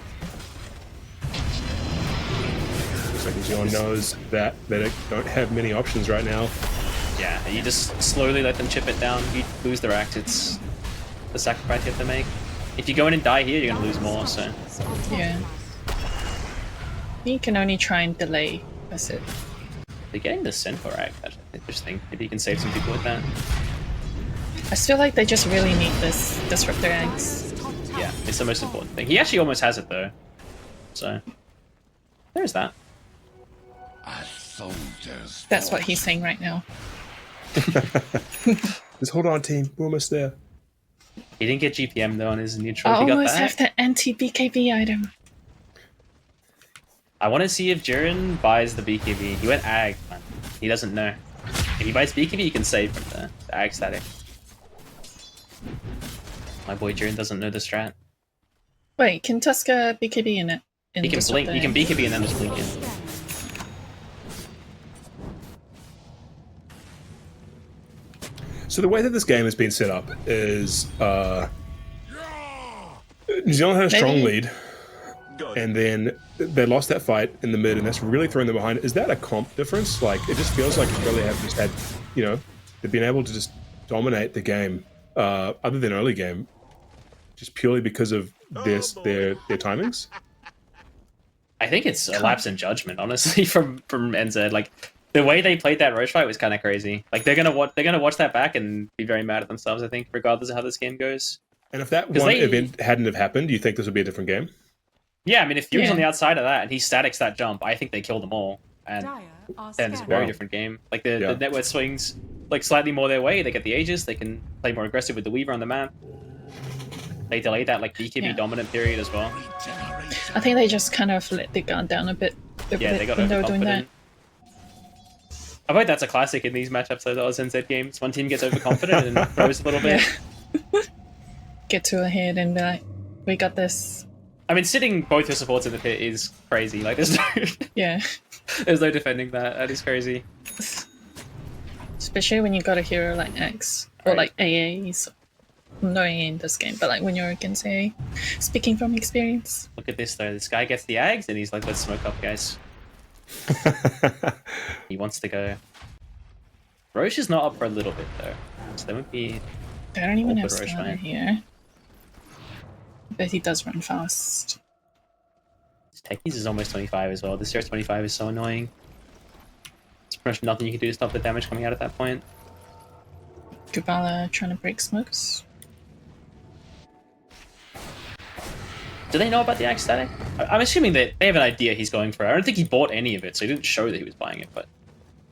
Looks like New Zealand knows that they don't have many options right now. Yeah, you just slowly let them chip it down. You lose their act, it's the sacrifice you have to make. If you go in and die here, you're going to lose more, so... Yeah. You can only try and delay. That's it. They're getting the Centaur act, that's interesting. Maybe you can save some people with that. I just feel like they just really need this Disruptor eggs. Yeah, it's the most important thing. He actually almost has it, though. So, there's that. That's what he's saying right now. Just hold on, team. We're almost there. He didn't get GPM, though, on his neutral. I He got almost that. have the anti-BKB item. I want to see if Jiren buys the BKB. He went Ag, man. He doesn't know. If he buys BKB, he can save from the Ag static. My boy Jiren doesn't know the strat. Wait, can Tusker BKB in it? He can blink. He can BKB and then just blink in. So the way that this game has been set up is New Zealand had a strong lead, and then they lost that fight in the mid, and that's really thrown them behind. Is that a comp difference? Like, it just feels like Australia have just had, you know, they've been able to just dominate the game, other than early game, just purely because of their timings. I think it's a lapse in judgment, honestly, from NZ. Like, the way they played that Roche fight was kind of crazy. Like, they're gonna watch that back and be very mad at themselves, I think, regardless of how this game goes. And if that one event hadn't have happened, do you think this would be a different game? Yeah, I mean, if Fury's on the outside of that and he statics that jump, I think they kill them all. And then it's a very different game. Like, the network swings like slightly more their way. They get the Aegis. They can play more aggressive with the Weaver on the map. They delayed that like BKB dominant period as well. I think they just kind of let the guard down a bit. They got when they were doing that. I bet that's a classic in these matchups, though, those NZ games. One team gets overconfident and throws a little bit. Get too ahead and be like, we got this. I mean, sitting both your supports in the pit is crazy. Like, there's no... there's no defending that. That is crazy. Especially when you got a hero like X, or like AAs. No AA in this game, but like when you're against AA. Speaking from experience. Look at this, though. This guy gets the Ags, and he's like, let's smoke up, guys. He wants to go. Roche is not up for a little bit, though. So they won't be... They don't even have Roche Skarner here. But he does run fast. Techies is almost 25 as well. This year's 25 is so annoying. There's pretty much nothing you can do to stop the damage coming out at that point. Kubala trying to break smokes. Do they know about the Axe static? I'm assuming that they have an idea he's going for it. I don't think he bought any of it, so he didn't show that he was buying it, but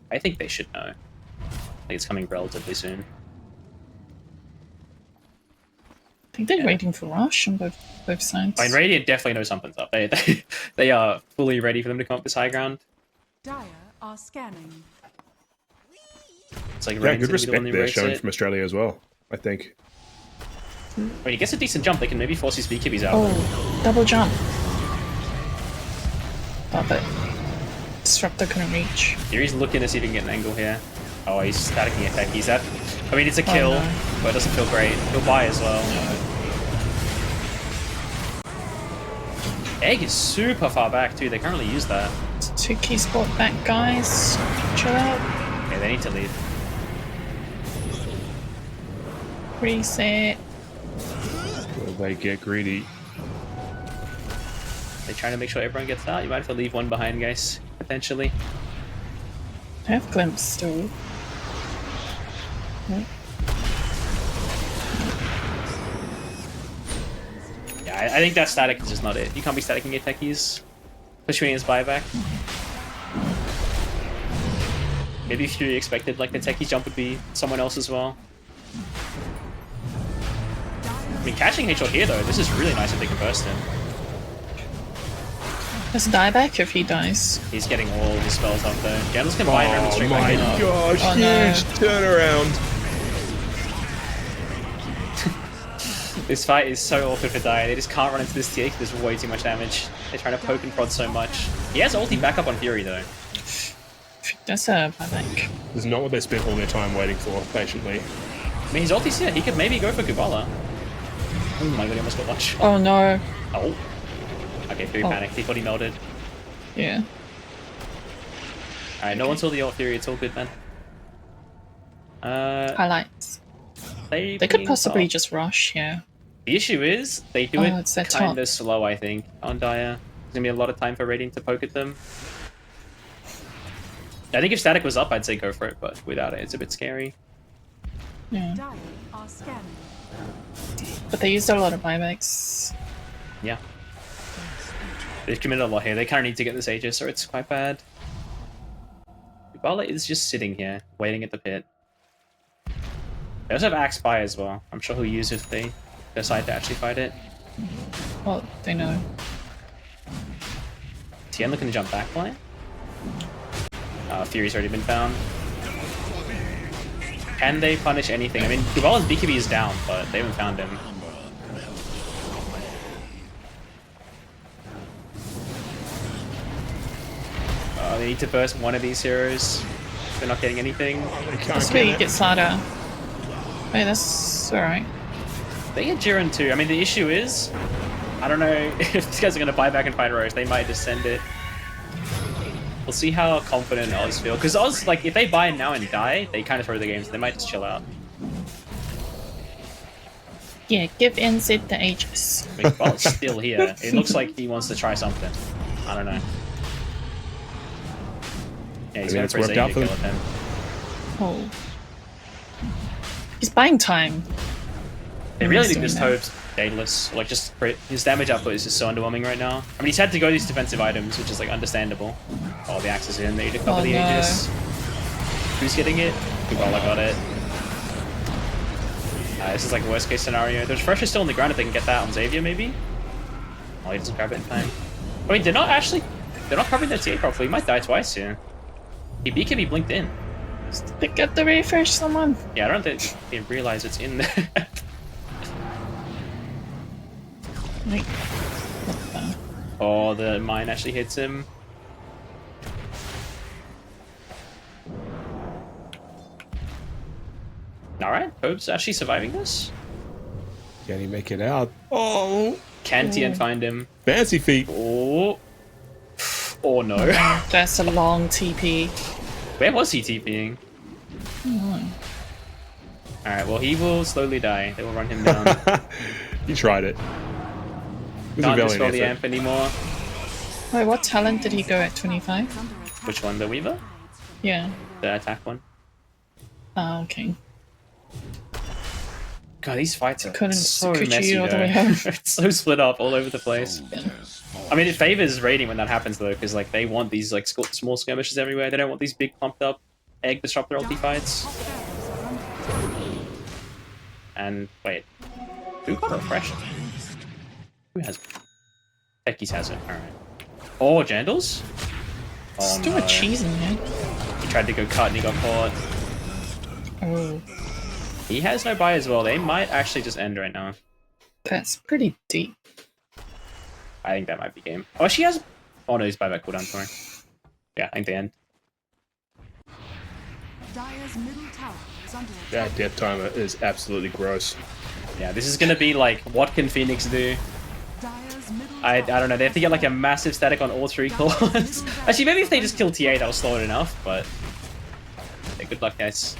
I think they should know. I think it's coming relatively soon. I think they're waiting for Rush on both sides. I mean, Radiant definitely knows something's up. They are fully ready for them to come up this high ground. Dire are scanning. It's like good respect there shown from Australia as well, I think. When he gets a decent jump, they can maybe force his BKBs out. Oh, double jump. Oh, but Disruptor couldn't reach. Fury's looking to see if he can get an angle here. Oh, he's staticking attack. He's at... I mean, it's a kill, but it doesn't feel great. He'll buy as well. Egg is super far back, too. They can't really use that. It's 2 key spot back, guys. Chill out. Okay, they need to leave. Reset. Will they get greedy? They're trying to make sure everyone gets out. You might have to leave one behind, guys. Potentially. I have Glimpse still. Nope. Yeah, I think that static is just not it. You can't be staticking your techies. Especially when it's buyback. Maybe Fury expected like the techie jump would be someone else as well. I mean, catching H-Shot here though, this is really nice if they can burst him. Let's die back if he dies. He's getting all his spells up though. Jandals can buy him straight back in. Oh my gosh, huge turnaround. This fight is so awkward for Dire. They just can't run into this tier because there's way too much damage. They're trying to poke and prod so much. He has ulti back up on Fury though. That's a buyback. This is not what they spent all their time waiting for, patiently. I mean, his ulti's here. He could maybe go for Kubala. Oh my god, he almost got one shot. Oh no. Oh. Okay, Fury panicked. He thought he melted. Yeah. Alright, no one saw the ult Fury. It's all good, man. Highlights. They could possibly just rush, yeah. The issue is, they do it it's their kind top. of slow, I think, on Dire. There's going to be a lot of time for Radiant to poke at them. I think if Static was up, I'd say go for it, but without it, it's a bit scary. Yeah. Dire are scanning. But they used a lot of buybacks. Yeah. They've committed a lot here. They kind of need to get this Aegis, or it's quite bad. Ibala is just sitting here, waiting at the pit. They also have Axe Spy as well. I'm sure he'll use if they decide to actually fight it. Well, they know. Tien looking to jump back line. Fury's already been found. Can they punish anything? I mean, Kubala's BKB is down, but they haven't found him. They need to burst one of these heroes. They're not getting anything. This way gets harder. Wait, that's alright. They get Jiren too. I mean, the issue is, I don't know if these guys are going to buy back and fight Rose. They might just send it. We'll see how confident Oz feel. Because Oz, like, if they buy now and die, they kind of throw the games. They might just chill out. Yeah, give NZ the Aegis. I mean, Ball's still here. It looks like he wants to try something. I don't know. Yeah, he's going for his Xavier kill him. Oh. He's buying time. They really think this Toad's daedalus. Like, just his damage output is just so underwhelming right now. I mean, he's had to go these defensive items, which is, like, understandable. Oh, the axe is in. They need to cover the Aegis. Who's getting it? Kubala got it. This is, like, worst case scenario. The Refresher's still on the ground if they can get that on Xavier, maybe? Oh, he doesn't grab it in time. I mean, they're not covering their TA properly. He might die twice here. He BKB blinked in. Pick up the refresh, someone. Yeah, I don't think they realize it's in there. Wait. Oh, the mine actually hits him. Alright, Pope's actually surviving this. Can he make it out? Oh! Can Tien find him? Fancy feet. Oh. Oh no. That's a long TP. Where was he TPing? Alright, well he will slowly die. They will run him down. He tried it. Can't dispel the amp anymore. Wait, what talent did he go at 25? Which one, the Weaver? Yeah. The attack one. Oh, okay. God, these fights are Couldn't so could messy, you all the though. way home. It's so split up all over the place. Yeah. I mean, it favors raiding when that happens, though, because like they want these like small skirmishes everywhere. They don't want these big pumped up egg disruptor ulti fights. And wait, who got refreshed? Who has? Becky's has it. All right. Oh, Jandals. Oh, Still a cheese in there. He tried to go cut and he got caught. Oh. He has no buy as well. They might actually just end right now. That's pretty deep. I think that might be game. Oh, she has... Oh no, he's buyback cooldown, sorry. Yeah, I think they end. Dire's middle tower is under attack. That death timer is absolutely gross. Yeah, this is gonna be like, what can Phoenix do? I don't know, they have to get like a massive static on all three cores. Actually, maybe if they just kill TA, that'll slow it enough, but... Yeah, good luck, guys.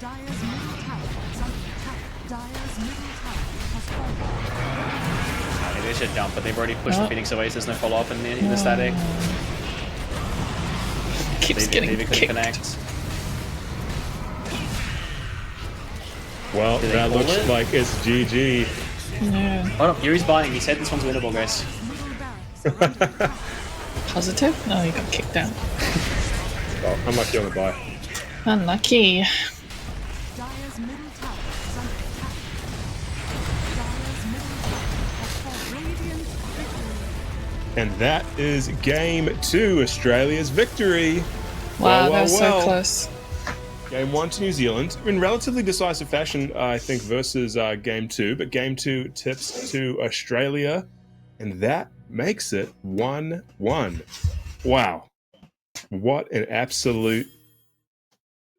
Dire's middle tower is under attack. Dire's middle tower has fallen. Okay, they should jump, but they've already pushed the Phoenix away, so there's no follow-up in the static. Keeps getting kicked. Connect. Well, that looks like it's GG. No. Oh no, Yuri's buying. He said this one's winnable, guys. Positive? No, he got kicked out. Oh, unlucky on the buy. Unlucky. Dire's middle tower is under attack. Dire's middle tower has fallen. Radiant victory. And that is game 2, Australia's victory. Wow, that was so close. Game 1 to New Zealand in relatively decisive fashion, I think, versus game 2. But game 2 tips to Australia, and that makes it 1-1. Wow. What an absolute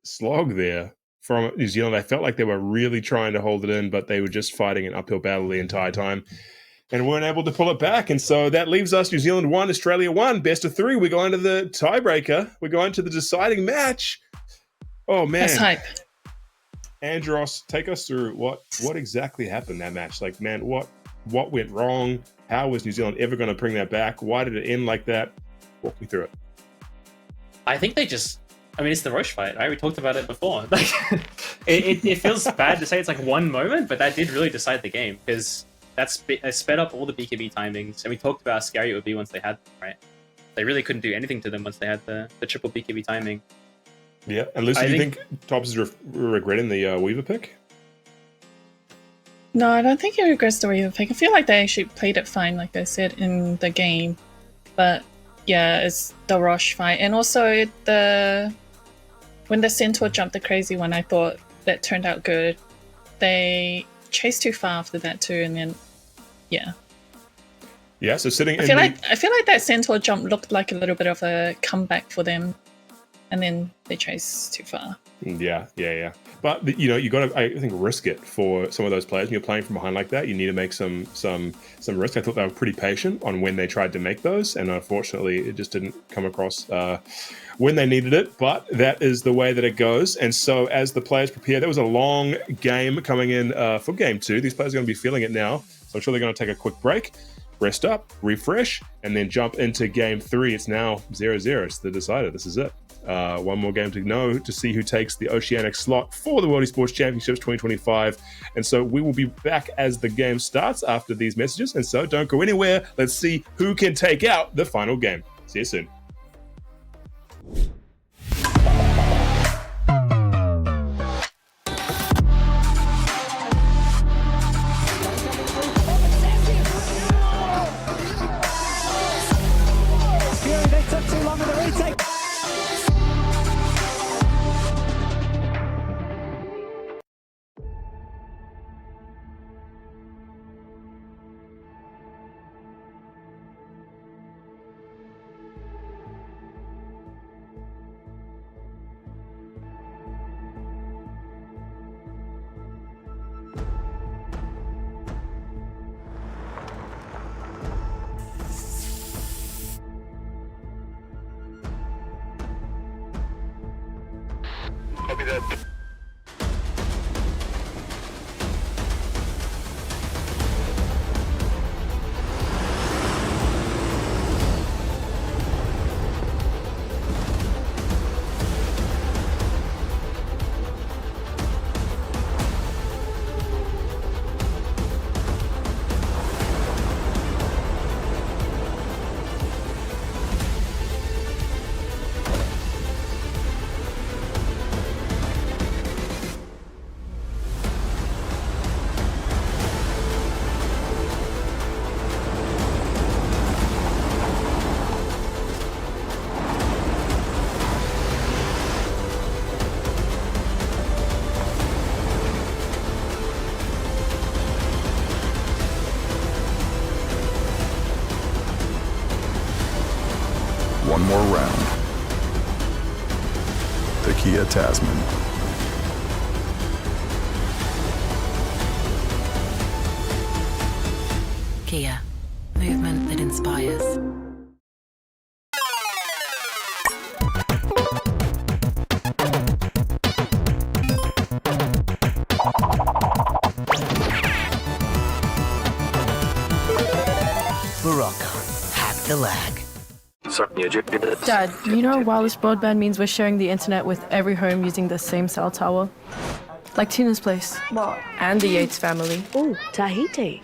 slog there from New Zealand. I felt like they were really trying to hold it in, but they were just fighting an uphill battle the entire time and weren't able to pull it back. And so that leaves us New Zealand 1, Australia 1, best of 3. We go into the tiebreaker. We go into the deciding match. Oh, man. That's hype. Andros, take us through what exactly happened in that match. Like, man, what went wrong? How was New Zealand ever going to bring that back? Why did it end like that? Walk me through it. I think they just... I mean, it's the Roche fight, right? We talked about it before. Like, it feels bad to say it's like one moment, but that did really decide the game because that sped up all the BKB timings. And we talked about how scary it would be once they had them, right? They really couldn't do anything to them once they had the triple BKB timing. Yeah, and Lucy, do you think Tops is regretting the Weaver pick? No, I don't think he regrets the Weaver pick. I feel like they actually played it fine, like I said, in the game. But yeah, it's the Roche fight. And also when the Centaur jumped the crazy one, I thought that turned out good. They chased too far after that too, and then yeah. Yeah, so sitting I feel like that Centaur jump looked like a little bit of a comeback for them. And then they chase too far. Yeah. But you got to, I think, risk it for some of those players. When you're playing from behind like that, you need to make some risk. I thought they were pretty patient on when they tried to make those, and unfortunately, it just didn't come across when they needed it. But that is the way that it goes. And so, as the players prepare, there was a long game coming in for Game 2. These players are going to be feeling it now, so I'm sure they're going to take a quick break, rest up, refresh, and then jump into Game 3. It's now 0-0. It's the decider. This is it. One more game to know to see who takes the Oceanic slot for the World Esports Championships 2025. And so we will be back as the game starts after these messages. And so don't go anywhere. Let's see who can take out the final game. See you soon. Copy that. One more round. The Kia Tasman. Kia. Movement that inspires. Barocco, hack the lag. Dad, you know wireless broadband means we're sharing the internet with every home using the same cell tower? Like Tina's place. What? And the Yates family. Oh, Tahiti.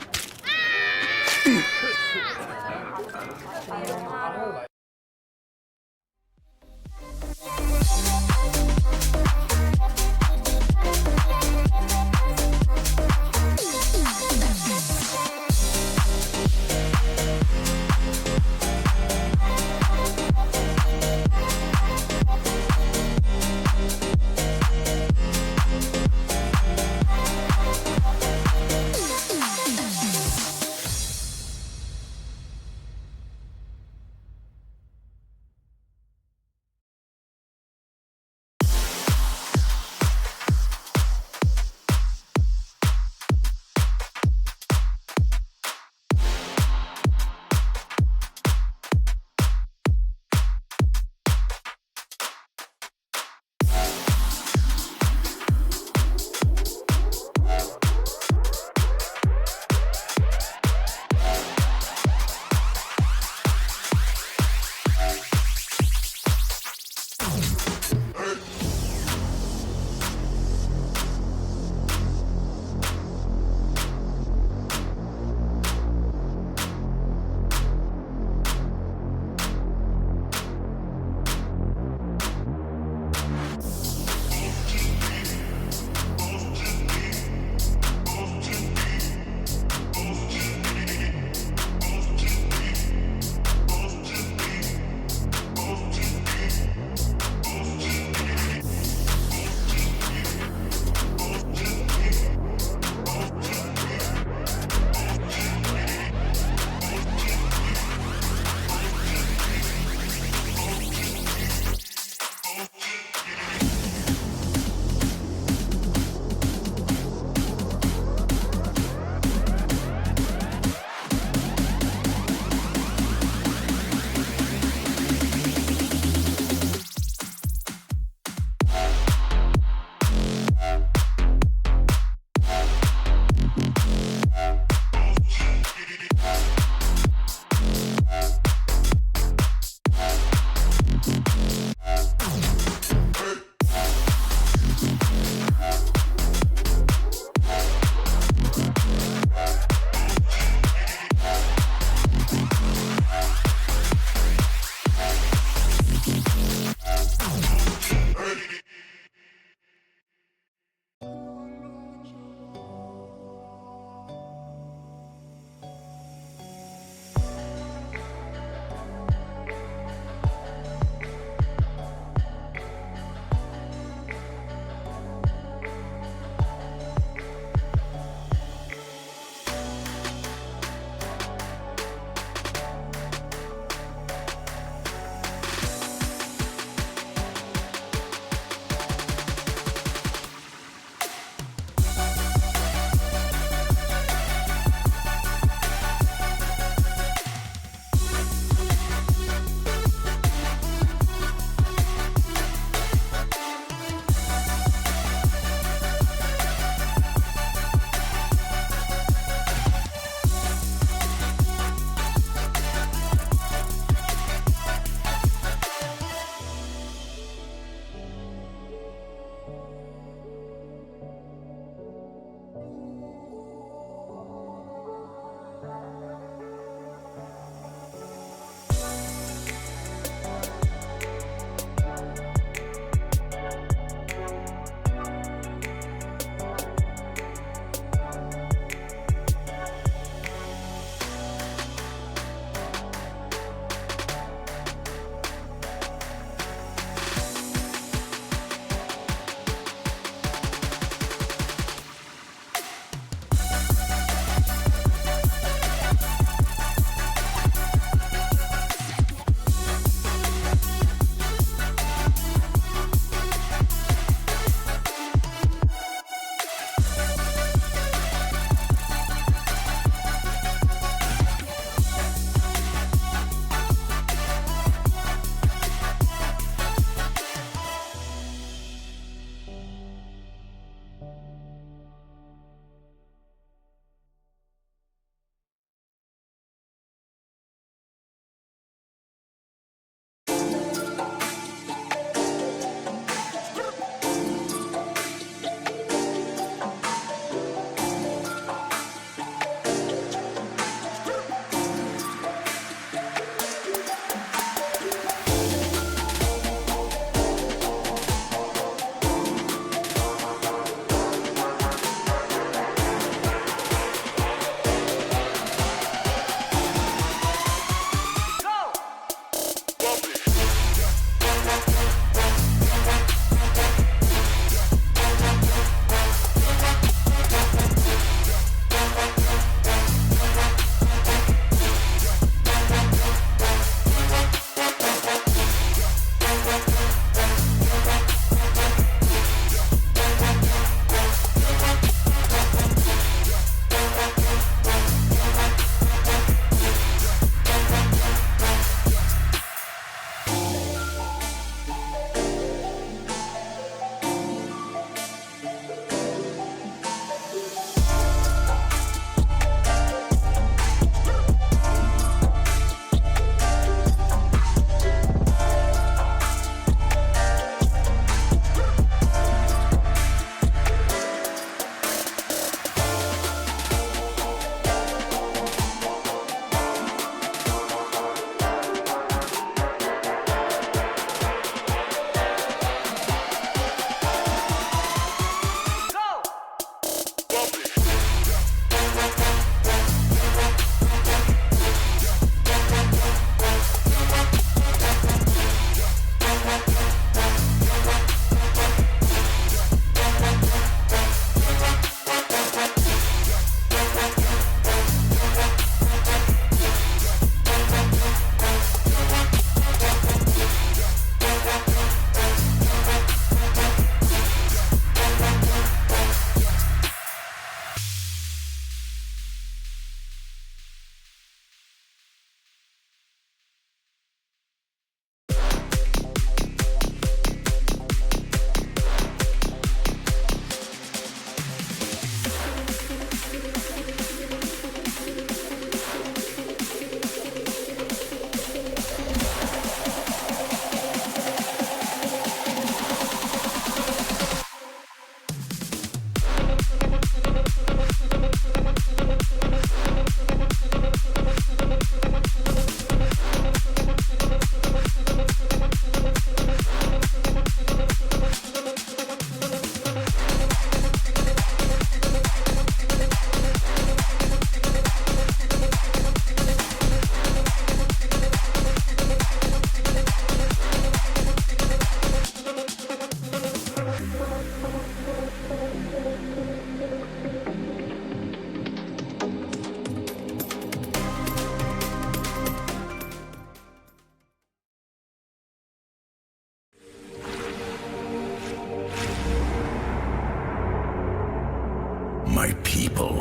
my people.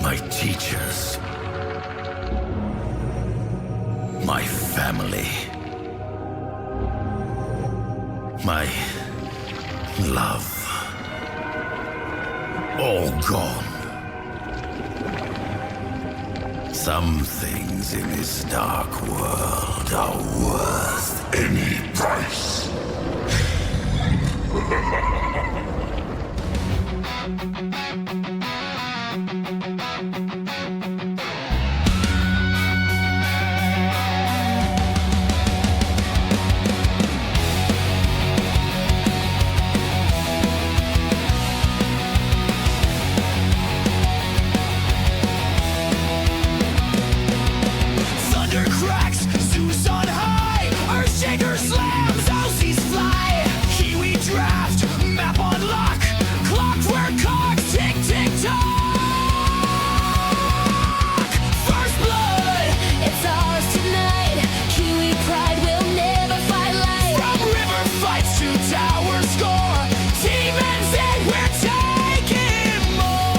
My teachers. My family. My love. All gone. Some things in this dark world are worth any price. Thunder cracks, Zeus on high, Earthshaker slams, Aussies fly, Kiwi draft, map on lock, clockwork clocks, tick tick tock. First blood, it's ours tonight. Kiwi pride will never fight light. From river fights to tower score, Team NZ, we're taking more.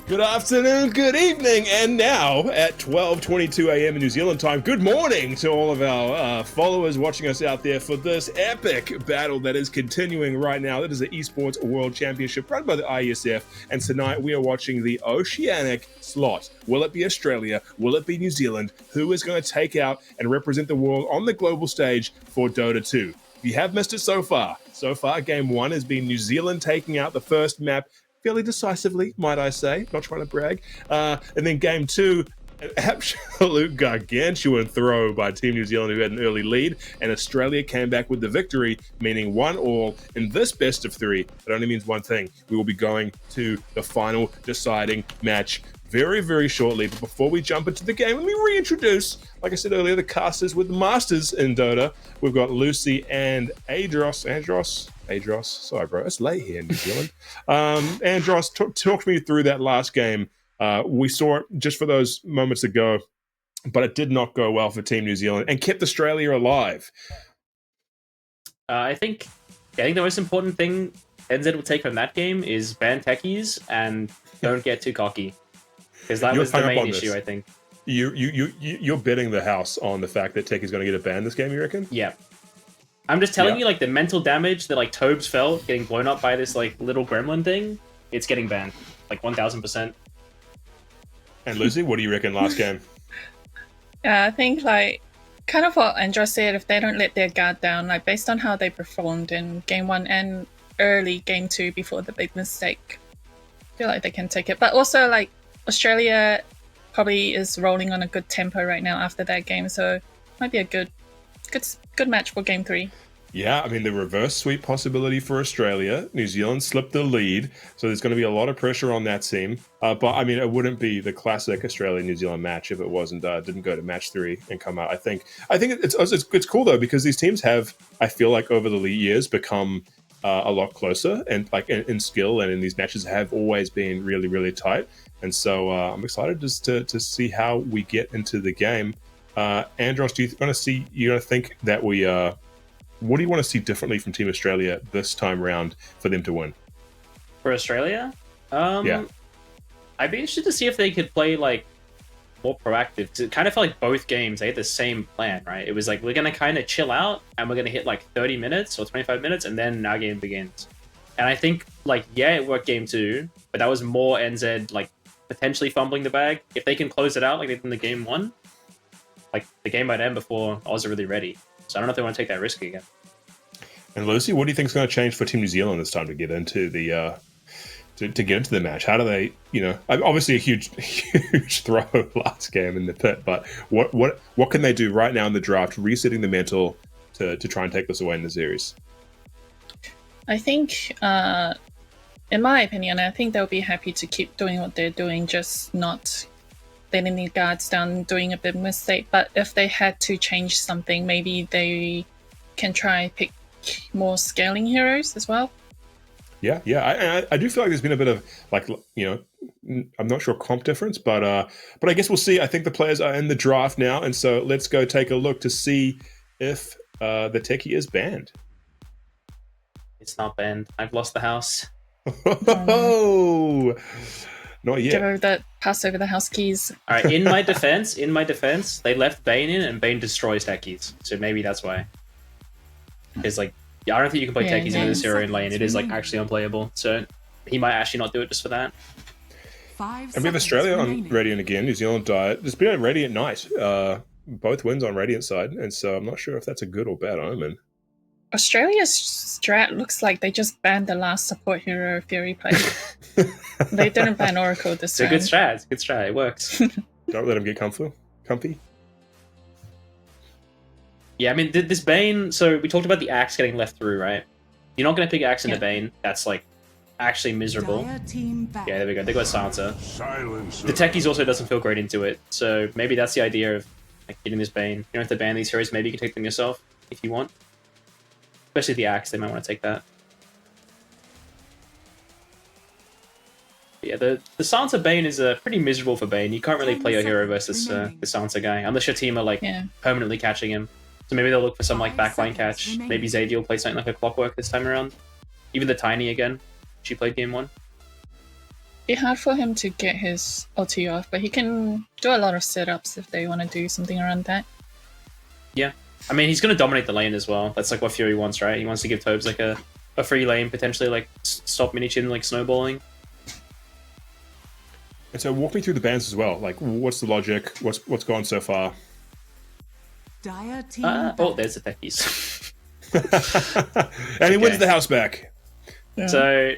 Good afternoon, good evening, and now at 12:22 a.m. in New Zealand time, good morning to all of our followers watching us out there for this epic battle that is continuing right now. That is the Esports World Championship run by the IESF, and tonight we are watching the Oceanic slot. Will it be Australia? Will it be New Zealand? Who is going to take out and represent the world on the global stage for Dota 2? If you have missed it so far, game one has been New Zealand taking out the first map fairly decisively, might I say. Not trying to brag. And then game two, an absolute gargantuan throw by Team New Zealand, who had an early lead, and Australia came back with the victory, meaning 1-1 in this best of three. It only means one thing. We will be going to the final deciding match very, very shortly. But before we jump into the game, let me reintroduce, like I said earlier, the casters with the masters in Dota. We've got Lucy and Andros, sorry bro, it's late here in New Zealand. Andros, talk me through that last game. We saw it just for those moments ago, but it did not go well for Team New Zealand and kept Australia alive. I think the most important thing NZ will take from that game is ban techies and don't get too cocky, because that was the main issue. I think you're betting the house on the fact that Tech is going to get a ban this game. You reckon? Yeah. I'm just telling you, like, the mental damage that, like, Tobes felt getting blown up by this, like, little gremlin thing, it's getting banned. Like, 1000%. And Lucy, what do you reckon last game? I think, like, kind of what Andros said, if they don't let their guard down, like, based on how they performed in game one and early game two before the big mistake, I feel like they can take it. But also, like, Australia probably is rolling on a good tempo right now after that game, so it might be a good match for game three. Yeah, I mean, the reverse sweep possibility for Australia. New Zealand slipped the lead, so there's going to be a lot of pressure on that team. But I mean, it wouldn't be the classic Australia-New Zealand match if it didn't go to match three and come out. I think it's cool though, because these teams have, I feel like, over the years become a lot closer, and like in skill and in these matches have always been really, really tight. And so I'm excited just to see how we get into the game. Andros, do you want to think that we what do you want to see differently from Team Australia this time round for them to win? For Australia? Yeah. I'd be interested to see if they could play, like, more proactive. It kind of felt like both games, they had the same plan, right? It was like, we're going to kind of chill out, and we're going to hit, like, 30 minutes or 25 minutes, and then our game begins. And I think, like, yeah, it worked game two, but that was more NZ, like, potentially fumbling the bag. If they can close it out like they did in the game one, like, the game might end before Oz are really ready. So I don't know if they want to take that risk again. And Lucy, what do you think is going to change for Team New Zealand this time to get into the to get into the match? How do they, obviously a huge throw last game in the pit, but what can they do right now in the draft, resetting the mental to try and take this away in the series? I think, in my opinion, I think they'll be happy to keep doing what they're doing, just not letting their guards down, doing a big mistake. But if they had to change something, maybe they can try pick more scaling heroes as well. Yeah, I do feel like there's been a bit of like, I'm not sure comp difference, but I guess we'll see. I think the players are in the draft now, and so let's go take a look to see if the techie is banned. It's not banned. I've lost the house. Oh, not yet. Give over that, pass over the house keys. All right. In my defense, they left Bane in, and Bane destroys techies. So maybe that's why. Because I don't think you can play techies into this hero in lane. It is actually unplayable. So he might actually not do it just for that. And we have Australia on Radiant again. New Zealand died. There's been a Radiant night. Both wins on Radiant side, and so I'm not sure if that's a good or bad omen. Australia's strat looks like they just banned the last support hero Fury played. They didn't ban Oracle this time. It's a good strat. It works. Don't let him get comfy. Yeah, I mean, this Bane... So we talked about the Axe getting left through, right? You're not going to pick Axe into Bane. That's, actually miserable. Yeah, there we go. They got Silencer. The techies also doesn't feel great into it, so maybe that's the idea of getting this Bane. You don't have to ban these heroes. Maybe you can take them yourself if you want. Especially the Axe, they might want to take that. Yeah, the Silencer Bane is pretty miserable for Bane. You can't really play your hero versus the Silencer guy, unless your team are permanently catching him. So maybe they'll look for some backline catch. Maybe Xavier will play something like a Clockwork this time around. Even the Tiny again. She played game 1. It'd be hard for him to get his ulti off, but he can do a lot of setups if they want to do something around that. Yeah. I mean, he's going to dominate the lane as well. That's what Fury wants, right? He wants to give Tobes a free lane, potentially stop Minichin snowballing. And so walk me through the bans as well. What's the logic? What's gone so far? There's the techies. And he wins the house back. Yeah. So,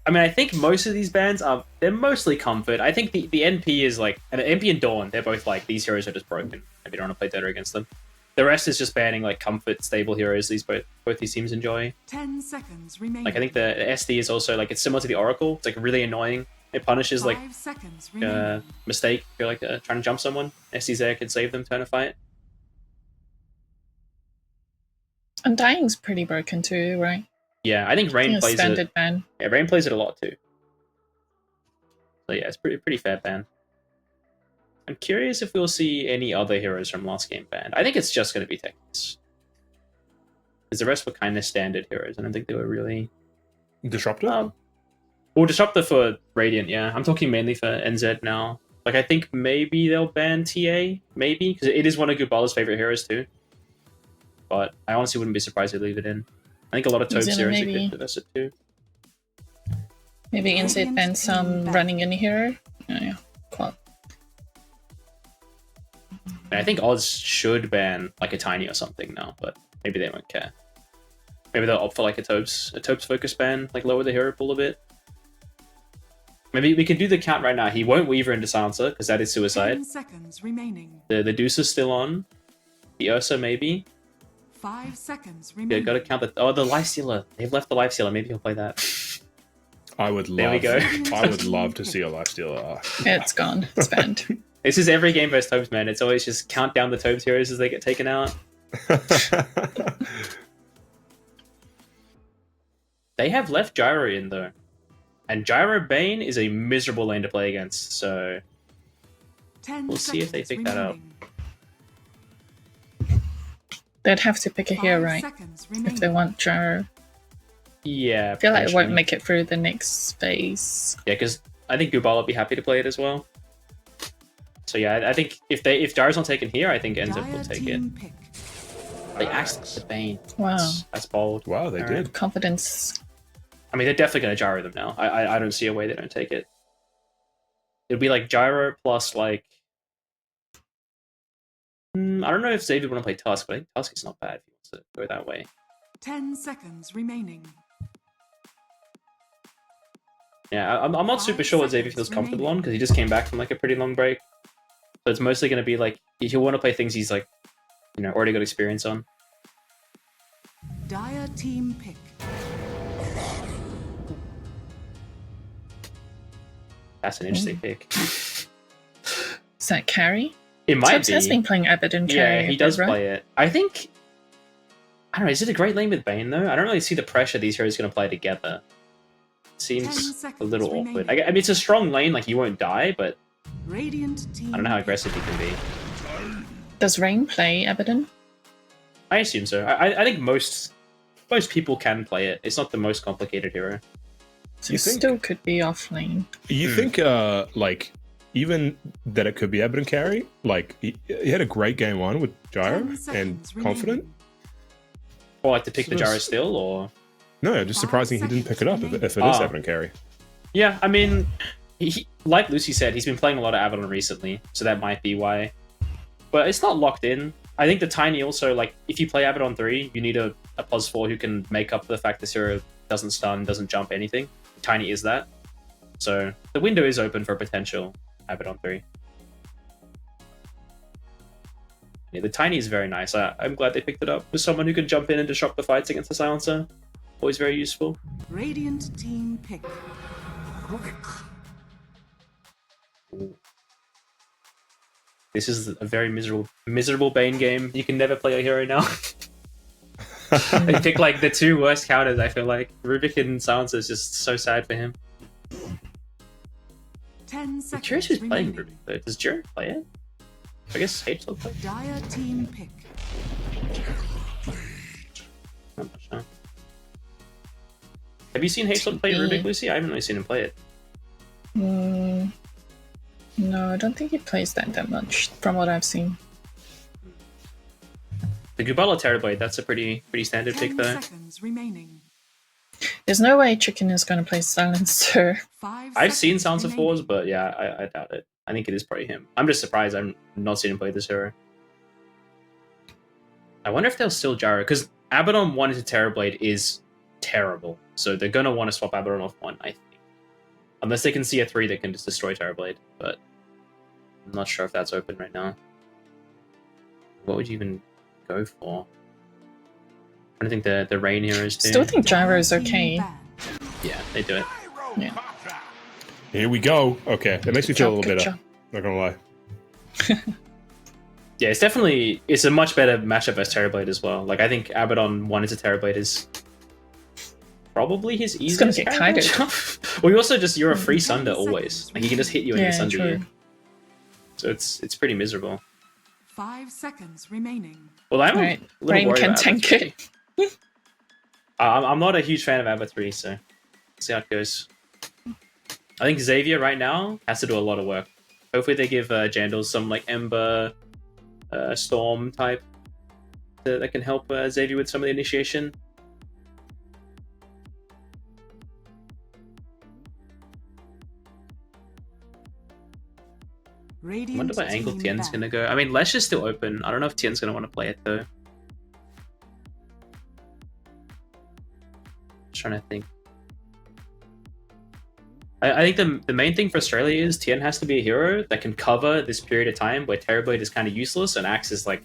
I mean, I think most of these bans they're mostly comfort. I think the NP is and NP and Dawn, they're both these heroes are just broken. Maybe you don't want to play Dota against them. The rest is just banning comfort, stable heroes both these teams enjoy. 10 seconds remaining. I think the SD is also it's similar to the Oracle. It's really annoying. It punishes 5 seconds remaining. Mistake if you're trying to jump someone. SD's there can save them, turn a fight. Undying's pretty broken too, right? Yeah, I think Rain plays standard it. ban. Yeah, Rain plays it a lot too. So yeah, it's pretty fair ban. I'm curious if we'll see any other heroes from last game banned. I think it's just going to be Technics. Because the rest were kind of standard heroes. I don't think they were really... Disruptor? Or Disruptor for Radiant, yeah. I'm talking mainly for NZ now. I think maybe they'll ban TA, maybe, because it is one of Gubala's favorite heroes too. But I honestly wouldn't be surprised if they leave it in. I think a lot of Tobes heroes are good for this too. Maybe NZ ban some running in hero. Yeah, cool. I think Oz should ban a Tiny or something now, but maybe they won't care. Maybe they'll opt for a Tobes focus ban, lower the hero pool a bit. Maybe we can do the count right now. He won't Weaver into Silencer, because that is suicide. 10 seconds remaining. The Deuce is still on. The Ursa, maybe. 5 seconds Yeah, remaining. gotta count the... Oh, the Lifestealer. They've left the Lifestealer. Maybe he'll play that. I would love... There we go. I would love to see a Lifestealer. It's gone. It's banned. This is every game versus Tobes, man. It's always just count down the Tobes heroes as they get taken out. They have left Gyro in, though. And Gyro Bane is a miserable lane to play against, so... We'll see if they pick that up. They'd have to pick a hero, right? If they want Gyro. Yeah, I feel like it won't make it through the next phase. Yeah, because I think Gubal will be happy to play it as well. So yeah, I think if Gyro's not taken here, I think NZ will take it. They asked the Bane. Wow. That's bold. Wow, they did. Confidence. I mean, they're definitely going to Gyro them now. I don't see a way they don't take it. It'll be Gyro plus I don't know if Xavier would want to play Tusk, but I think Tusk is not bad if he wants to go that way. 10 seconds remaining. Yeah, I'm not super sure what Xavier feels comfortable on, because he just came back from a pretty long break. So it's mostly going to be he'll want to play things he's already got experience on. Dire team pick. That's an interesting pick. Is that carry? It might Tubbs be. has been playing Abaddon carry. Yeah, he does play it. I think... I don't know, is it a great lane with Bane, though? I don't really see the pressure these heroes are going to play together. seems a little awkward. I mean, it's a strong lane, like you won't die, but Radiant I don't know how aggressive you can be. Does Rain play Abaddon? I assume so. I think most people can play it. It's not the most complicated hero. So it still could be off lane. You think, like, even that it could be Abaddon carry? Like, he had a great game one with Gyro and confident. Or like to pick the Gyro still, or? No, just surprising he didn't pick it up if it is Abaddon carry. Yeah, I mean, like Lucy said, he's been playing a lot of Abaddon recently, so that might be why. But it's not locked in. I think the Tiny also, like, if you play Abaddon 3, you need a +4 who can make up for the fact this hero doesn't stun, doesn't jump, anything. Tiny is that. So the window is open for a potential Abaddon 3. Yeah, the Tiny is very nice. I'm glad they picked it up. With someone who can jump in and disrupt the fights against the Silencer. Always very useful. Radiant team pick. Ooh. This is a very miserable Bane game. You can never play a hero now. They pick like the two worst counters, I feel like. Rubik and Silencer is just so sad for him. 10 seconds. I'm curious who's playing Rubik though. Does Jared play it? I guess H will play. Dire team pick. Not much, huh? Have you seen H play Rubik, Lucy? I haven't really seen him play it. No, I don't think he plays that much from what I've seen. The Gubala Terrorblade, that's a pretty standard pick though. 10 seconds remaining. There's no way Chicken is going to play Silencer. I've seen Silencer 4s, but yeah, I doubt it. I think it is probably him. I'm just surprised I'm not seeing him play this hero. I wonder if they'll still Gyro, because Abaddon 1 into Terrorblade is terrible. So they're going to want to swap Abaddon off 1, I think. Unless they can see a 3 that can just destroy Terrorblade, but I'm not sure if that's open right now. What would you even go for? I don't think the Rain heroes do. Still think Gyro is okay. Yeah, they do it. Yeah. Here we go. Okay, that makes me feel a little better. Not gonna lie. Yeah, it's a much better matchup as Terrorblade as well. Like, I think Abaddon 1 into Terrorblade is probably his easiest. It's gonna get kited. Well, you're a free Sunder always. Like, he can just hit you and you Sunder true. you. So it's pretty miserable. 5 seconds remaining. Well, I'm Right. a little Rain worried can about tank Abba 3. it. I'm not a huge fan of Abba 3, so let's see how it goes. I think Xavier right now has to do a lot of work. Hopefully they give Jandals some like Ember, Storm type that can help Xavier with some of the initiation. I wonder what angle Tien's gonna go. I mean, Lesh is still open. I don't know if Tien's gonna want to play it though. Just trying to think. I think the main thing for Australia is Tien has to be a hero that can cover this period of time where Terrorblade is kind of useless and Axe is like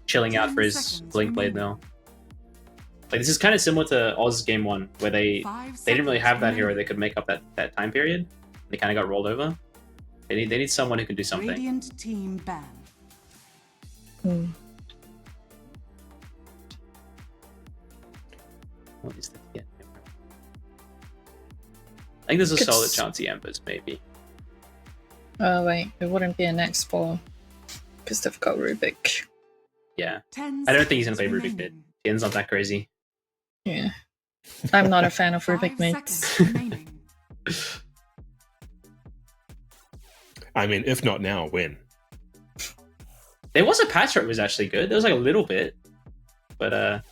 chilling out for his Blink Blade now. Like, this is kind of similar to Oz Game 1, where they didn't really have that hero that could make up that time period. They kind of got rolled over. They need someone who can do something. Radiant team ban. What is the Tien? I think there's a solid chance he Embers, maybe. Oh wait, it wouldn't be an X4 because they've got Rubik. Yeah, I don't think he's gonna play Rubik mid. Tien's not that crazy. Yeah, I'm not a fan of Rubik mids. I mean, if not now, when? There was a patch where it was actually good. There was like a little bit, but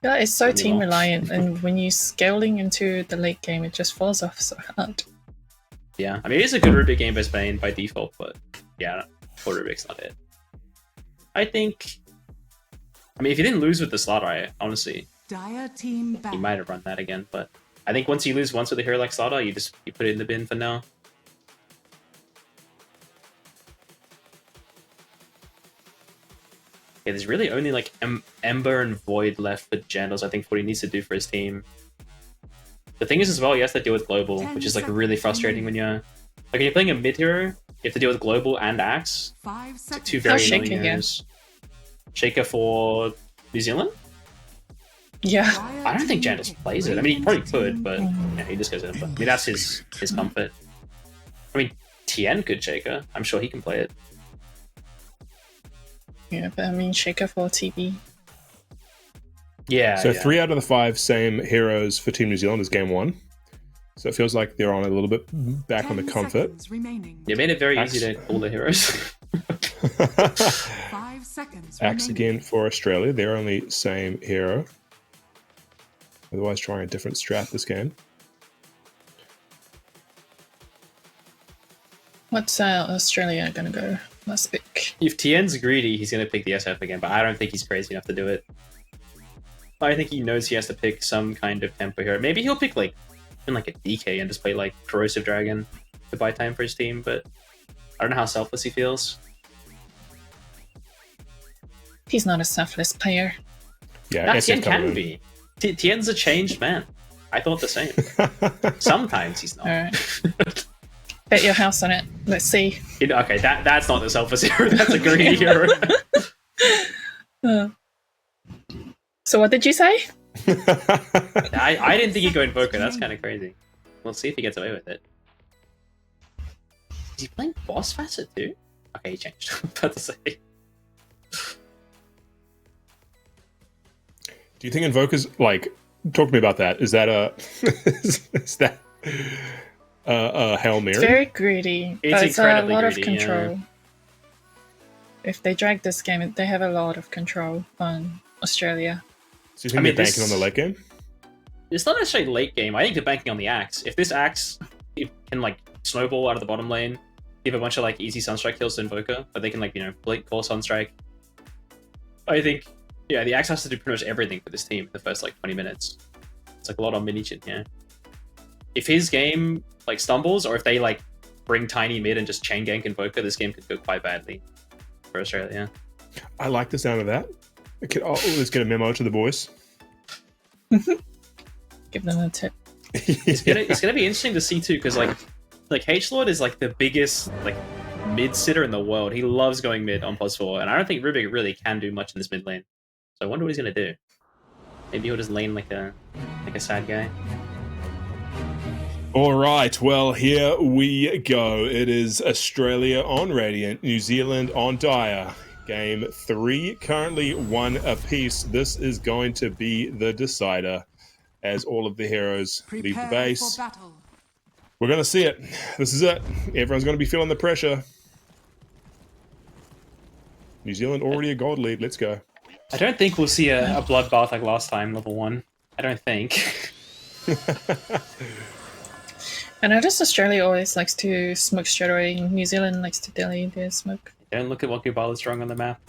yeah, it's so team reliant, and when you're scaling into the late game, it just falls off so hard. Yeah, I mean, it is a good Rubik game by Spain by default, but yeah, poor Rubik's not it. I think. I mean, if you didn't lose with the Slaughter, honestly, Dire team ban. you might have run that again. But I think once you lose once with a hero like Slaughter, you put it in the bin for now. Yeah, there's really only like Ember and Void left for Jandals. I think for what he needs to do for his team. The thing is as well, he has to deal with Global, which is like really frustrating when you're playing a mid hero. You have to deal with Global and Axe. It's like two very annoying heroes. Shaker for New Zealand? Yeah. I don't think Jan just plays it. I mean, he probably could, but yeah, he just goes in. But, I mean, that's his comfort. I mean, Tien could Shaker. I'm sure he can play it. Yeah, but I mean, Shaker for TV. Yeah. So 3 out of the 5 same heroes for Team New Zealand is game 1. So it feels like they're on a little bit back on the comfort. You made it very easy to call the heroes. 5 seconds Axe again for Australia. They're only same hero. Otherwise trying a different strat this game. What's Australia gonna go? Last pick. If Tien's greedy, he's going to pick the SF again, but I don't think he's crazy enough to do it. I think he knows he has to pick some kind of tempo hero. Maybe he'll pick like a DK and just play like Corrosive Dragon to buy time for his team, but I don't know how selfless he feels. He's not a selfless player. Yeah, Tien can be. Tien's a changed man. I thought the same. Sometimes he's not. Alright. Bet your house on it. Let's see. Okay, that's not the selfless hero. That's a greedy hero. So what did you say? I didn't think he'd go Invoker. That's kind of crazy. We'll see if he gets away with it. Is he playing Boss Facet too? Okay, he changed. I was about to say. Do you think Invoker's like? Talk to me about that. Is that a? is that a Hail Mary? It's very greedy. It's a lot greedy, of control. Yeah. If they drag this game, they have a lot of control on Australia. So you think they're banking on the late game? It's not necessarily late game. I think they're banking on the Axe. If this Axe can like snowball out of the bottom lane, give a bunch of like easy Sunstrike kills to Invoker, but they can like blink call Sunstrike. I think the Axe has to do pretty much everything for this team in the first like 20 minutes. It's like a lot on Minichin here. If his game like stumbles, or if they like bring tiny mid and just chain gank Invoker, this game could go quite badly for Australia. I like the sound of that. Okay, let's get a memo to the boys. Give them a tip. It's gonna be interesting to see too, because like H-Lord is like the biggest like mid sitter in the world. He loves going mid on +4, and I don't think Rubik really can do much in this mid lane. So I wonder what he's gonna do. Maybe he'll just lane like a sad guy. All right, well, here we go. It is Australia on Radiant, New Zealand on Dire. Game 3, currently 1 apiece. This is going to be the decider as all of the heroes leave the base. We're going to see it. This is it. Everyone's going to be feeling the pressure. New Zealand already a gold lead. Let's go. I don't think we'll see a bloodbath like last time, level 1. I don't think. I notice Australia always likes to smoke straight away. New Zealand likes to delay their smoke. Don't look at what Kubala's drawing on the map.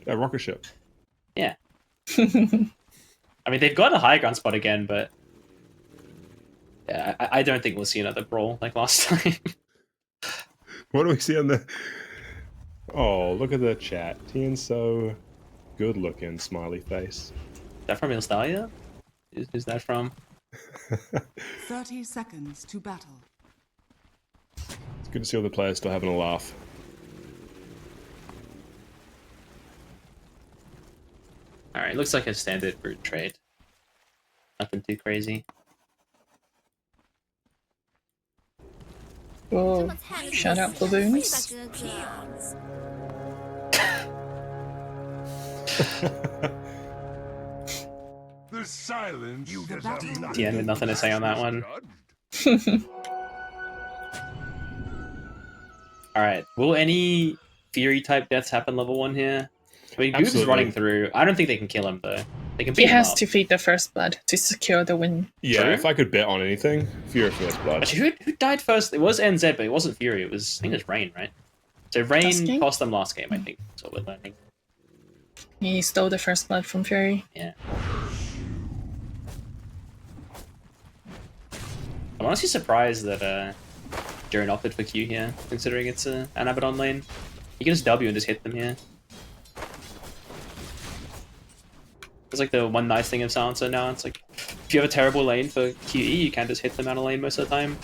A rocket ship. Yeah. I mean, they've got a high ground spot again, but yeah, I don't think we'll see another brawl like last time. What do we see on the... Oh, look at the chat. Tien's so good looking, smiley face. Is that from Ilstalia? Is that from? 30 seconds to battle. It's good to see all the players still having a laugh. Alright, looks like a standard root trade. Nothing too crazy. Whoa, shout out baboons. The silence. Tien with nothing to say on that one. Alright, will any Fury type deaths happen level 1 here? I mean, Goob's running through. I don't think they can kill him though. They can beat He him has up. to feed the first blood to secure the win. Yeah, True. if I could bet on anything, Fury First Blood. Actually, who died first? It was NZ, but it wasn't Fury. It was, I think it was Rain, right? So Last Rain game? cost them last game, I think. That's what we're learning. He stole the first blood from Fury. Yeah. I'm honestly surprised that Jaren opted for Q here, considering it's an Abaddon lane. You can just W and just hit them here. It's like the one nice thing of Silencer now. It's like, if you have a terrible lane for QE, you can just hit them out of lane most of the time.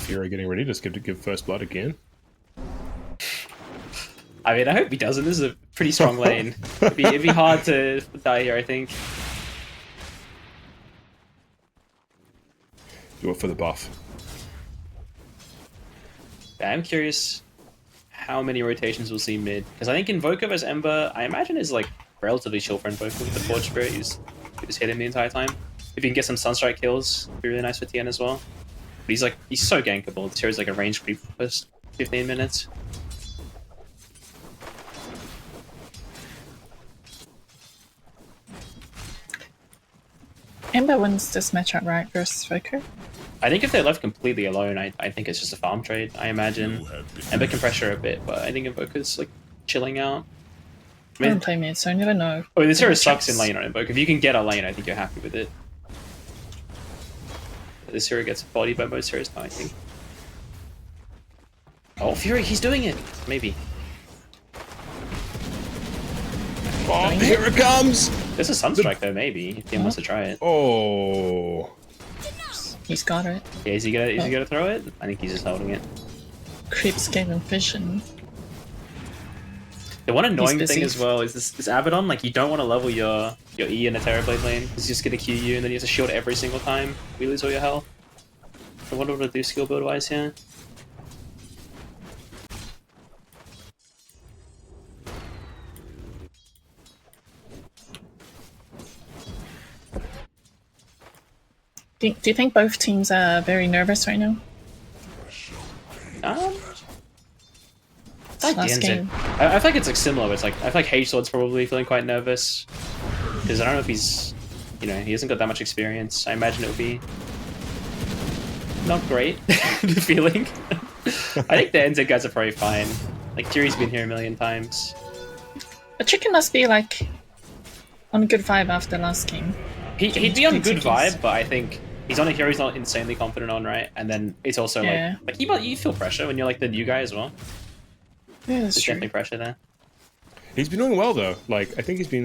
Fury getting ready, just give First Blood again. I mean, I hope he doesn't. This is a pretty strong lane. It'd be hard to die here, I think. Do it for the buff. I'm curious how many rotations we'll see mid. Because I think Invoker vs Ember, I imagine is like relatively chill for Invoker with the Forge Spirit. You just hit him the entire time. If you can get some Sunstrike kills, it'd be really nice for TN as well. But he's so gankable. This hero's like a range creep for the first 15 minutes. Ember wins this matchup, right, versus Voker? I think if they're left completely alone, I think it's just a farm trade, I imagine. Ember can pressure a bit, but I think Invoker's like chilling out. I don't play mid, so I never know. Oh, this hero sucks in lane on Invoker. If you can get a lane, I think you're happy with it. But this hero gets bodied by most heroes now, I think. Oh, Fury, he's doing it! Maybe. Oh, here it comes! There's a Sunstrike though, maybe, if he wants to try it. Oh. He's got it. Yeah, is he gonna throw it? I think he's just holding it. Creeps gave him vision. The one annoying thing as well is this Abaddon, like you don't want to level your E in a Terrorblade lane, because he's just gonna Q you and then you have to shield every single time we lose all your health. I wonder what to do skill build wise here. Do you think both teams are very nervous right now? Last game. I feel like it's like similar. It's like I feel like H-Sword's probably feeling quite nervous because I don't know if he's, he hasn't got that much experience. I imagine it would be not great. The feeling. I think the NZ guys are probably fine. Like Fury's been here a million times. But Chicken must be like on a good vibe after last game. He'd be on good vibe, but I think he's on a hero he's not insanely confident on, right? And then it's also like you feel pressure when you're like the new guy as well. Yeah, that's There's true. definitely pressure there. He's been doing well though. Like I think he's been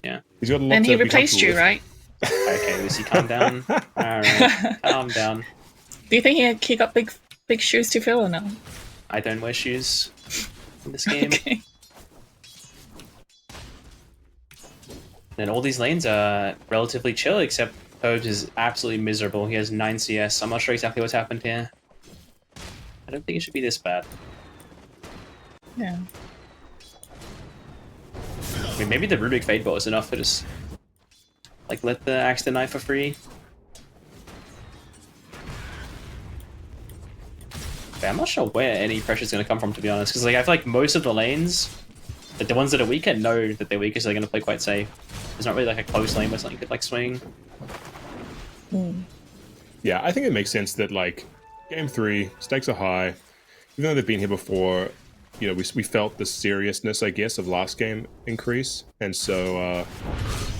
yeah. He's got a lot And to he be replaced you, comfortable with. right? Okay, Lucy, calm down. Alright, calm down. Do you think he got big shoes to fill or no? I don't wear shoes in this game. Okay. And all these lanes are relatively chill, except Tobes is absolutely miserable. He has 9 CS. I'm not sure exactly what's happened here. I don't think it should be this bad. Yeah. I mean, maybe the Rubik Fade Ball is enough to just like let the Axe Deny for free. But I'm not sure where any pressure is going to come from, to be honest, because like I feel like most of the lanes, like the ones that are weaker, know that they're weaker, so they're going to play quite safe. There's not really like a close lane where something could like swing. Yeah, I think it makes sense that like game 3 stakes are high, even though they've been here before. We felt the seriousness, I guess, of last game increase, and so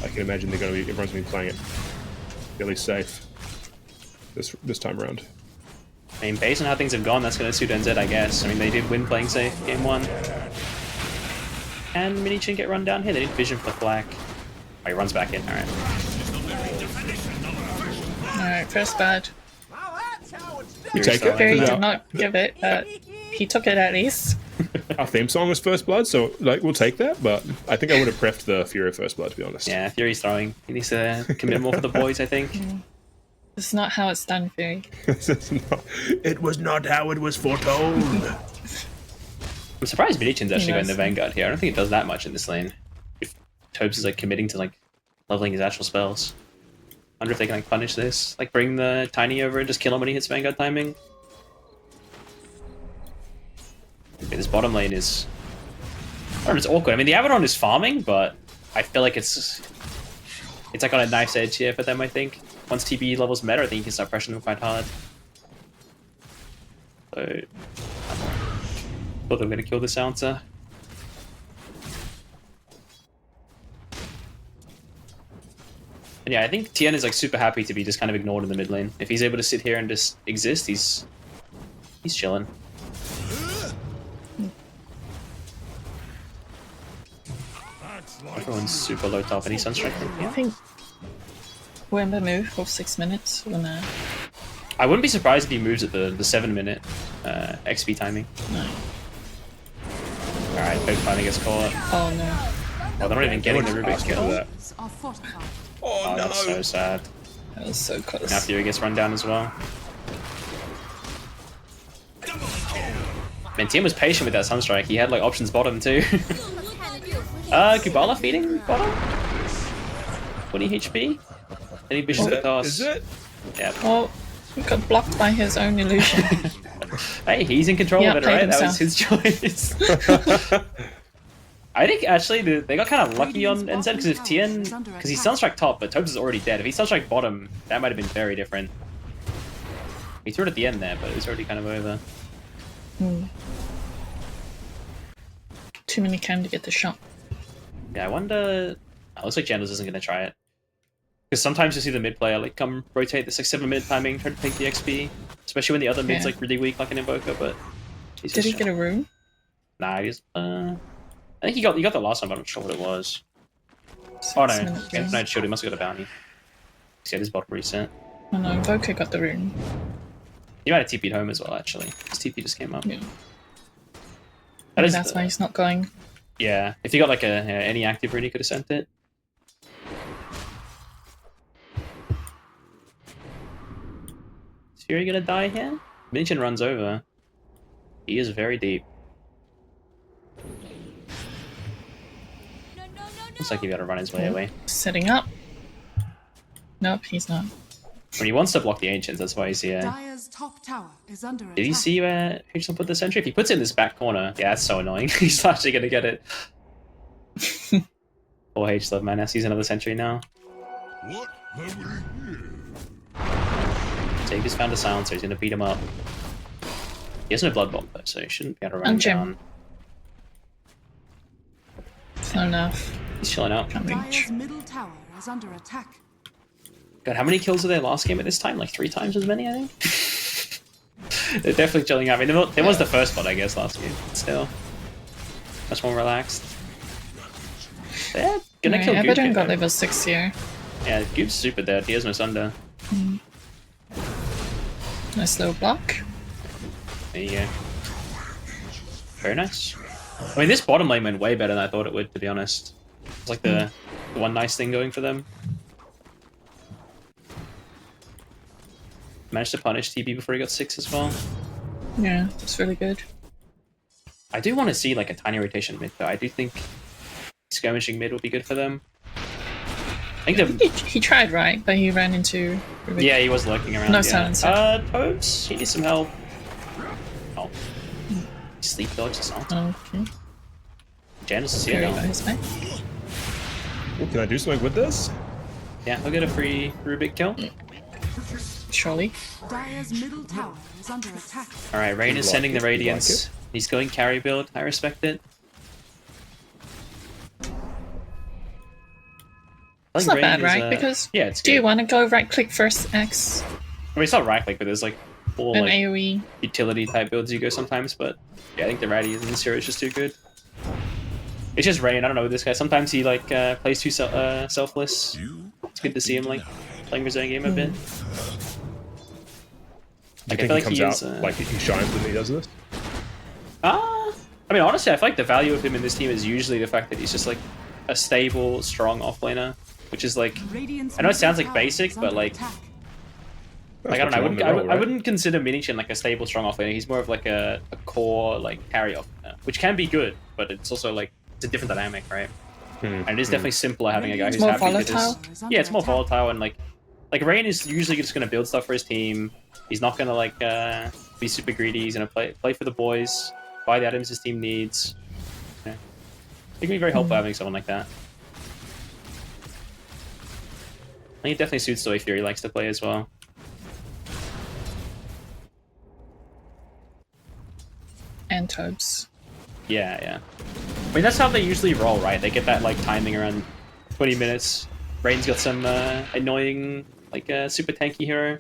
I can imagine everyone's going to be playing it fairly safe this time around. I mean, based on how things have gone, that's going to suit NZ, I guess. I mean, they did win playing safe game 1. And Minichin get run down here. They need vision for the Black. Oh, he runs back in. Alright. Alright, first bad. We take it. Barry did not give it, but he took it at least. Our theme song was First Blood, so like we'll take that, but I think I would have prefed the Fury First Blood, to be honest. Yeah, Fury's throwing. He needs to commit more for the boys, I think. This is not how it's done, Fury. It was not how it was foretold. I'm surprised Minichin's actually going to Vanguard here. I don't think it does that much in this lane. If Tobes is like committing to like leveling his actual spells. I wonder if they can like punish this. Like bring the Tiny over and just kill him when he hits Vanguard timing. Okay, this bottom lane is... I don't know, it's awkward. I mean, the Abaddon is farming, but I feel like it's like on a knife's edge here for them, I think. Once TP levels matter, I think you can start pressuring them quite hard. So... I thought they were going to kill the Silencer. And yeah, I think Tien is like super happy to be just kind of ignored in the mid lane. If he's able to sit here and just exist, he's chilling. Everyone's super low top. Any Sunstrike? I think Wemba move for 6 minutes when I wouldn't be surprised if he moves at the 7-minute XP timing. No. Alright, Pope finally gets caught. Oh no. Oh, they're not even getting the Rubik's kill. that. Are fortified. Oh, no. That's so sad. That was so close. Now Fury gets run down as well. Man, Tim was patient with that Sunstrike. He had like options bottom too. Kubala feeding bottom? 20 HP? Any Bishop to toss? Is it? Yeah. Oh, he got blocked by his own illusion. Hey, he's in control of it, right? That was his choice. I think actually they got kind of lucky on NZ because if Tien, because he Sunstrike top, but Tobes is already dead. If he Sunstrike bottom, that might have been very different. He threw it at the end there, but it was already kind of over. Too many cam to get the shot. Yeah, I wonder. It looks like Jandals isn't going to try it. Because sometimes you see the mid player like come rotate this like 7-minute timing, try to take the XP, especially when the other mid's like really weak, like an Invoker. But did he get a room? Nah, he's. I think he got the last one, but I'm not sure what it was. Oh no, no, shield. He must have got a bounty. He's got his bot reset. Oh no, Invoker got the room. He might have TP'd home as well, actually. His TP just came up. Yeah. That's why he's not going. Yeah, if he got like any active rune, he could have sent it. Is Fury gonna die here? Minchin runs over. He is very deep. Looks like he got to run his way away. Setting up. Nope, he's not. When he wants to block the Ancients, that's why he's here. Dire's top tower is under Did you see where H put the sentry? If he puts it in this back corner, yeah, that's so annoying. He's actually gonna get it. Poor H love man, sees another sentry now. What have we here? Jake just found a silencer, he's gonna beat him up. He has no blood bomb though, so he shouldn't be able to run him down. It's not enough. He's chilling out. Can't reach. Dire's middle tower is under attack. God, how many kills were there last game at this time? Like 3 times as many, I think? They're definitely chilling out. I mean, there was the first one, I guess, last game. But still, much more relaxed. They're gonna kill Goop. Abaddon got level 6 here. Yeah, Goop's super dead. He has no Sunder. Nice little block. There you go. Very nice. I mean, this bottom lane went way better than I thought it would, to be honest. It's like the one nice thing going for them. Managed to punish TB before he got 6 as well. Yeah, that's really good. I do want to see like a tiny rotation mid though. I do think skirmishing mid will be good for them. I think he tried right, but he ran into Rubik. Yeah, he was lurking around. No yeah. silencer. Tobes, he needs some help. Oh. Sleep dodge or something. Okay. Janus is here now. Can I do something with this? Yeah, I'll get a free Rubik kill. Surely. Dire's middle tower is under attack. Alright, Rain is sending the Radiance. He's going carry build. I respect it. It's not bad, right? Because yeah, it's good. Do you want to go right click first X? I mean, it's not right click, but there's like full An like, AoE utility type builds you go sometimes. But yeah, I think the Radiance in this hero is just too good. It's just Rain. I don't know with this guy. Sometimes he like plays too selfless. It's good to see him like playing his own game a bit. I feel like he comes out like he shines when he does this. I mean, honestly, I feel like the value of him in this team is usually the fact that he's just like a stable, strong offlaner, which is like I know it sounds like basic, but like I don't know. I wouldn't consider Minichin like a stable, strong offlaner. He's more of like a core like carry offlaner, which can be good, but it's also like it's a different dynamic, right? And it is definitely simpler having a guy who's happy with his... Yeah, it's more volatile and like Rain is usually just going to build stuff for his team. He's not going to like be super greedy. He's going to play for the boys, buy the items his team needs. Yeah. It can be very helpful having someone like that. I think it definitely suits the way Fury likes to play as well. and Tobes. Yeah, yeah. I mean, that's how they usually roll, right? They get that like timing around 20 minutes. Rain's got some annoying, like super tanky hero,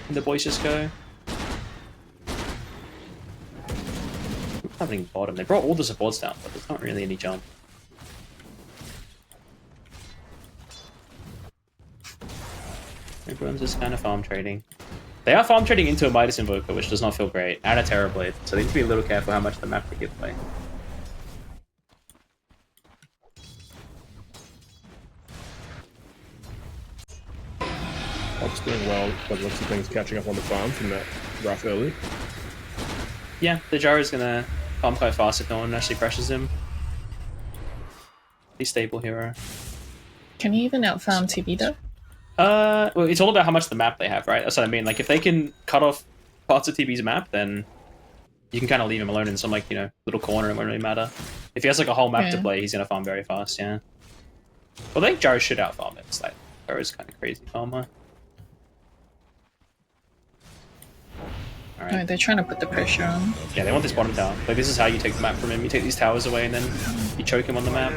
and the boys just go. What's happening bottom? They brought all the supports down, but there's not really any jump. Everyone's just kind of farm trading. They are farm trading into a Midas Invoker, which does not feel great, and a Terrorblade, so they need to be a little careful how much the map they give away. Pop's doing well, but lots of things catching up on the farm from that rough early. Yeah, the Gyro's gonna farm quite fast if no one actually pressures him. He's stable hero. Can he even out-farm TV though? Well, it's all about how much the map they have, right? That's what I mean. Like, if they can cut off parts of TB's map, then you can kind of leave him alone in some, like, you know, little corner. It won't really matter. If he has, like, a whole map to play, he's gonna farm very fast, yeah. Well, I think Gyro should out-farm it. It's like, Gyro's kind of crazy farmer. Alright, they're trying to put the pressure on. Yeah, they want this bottom tower. Like, this is how you take the map from him. You take these towers away, and then you choke him on the map.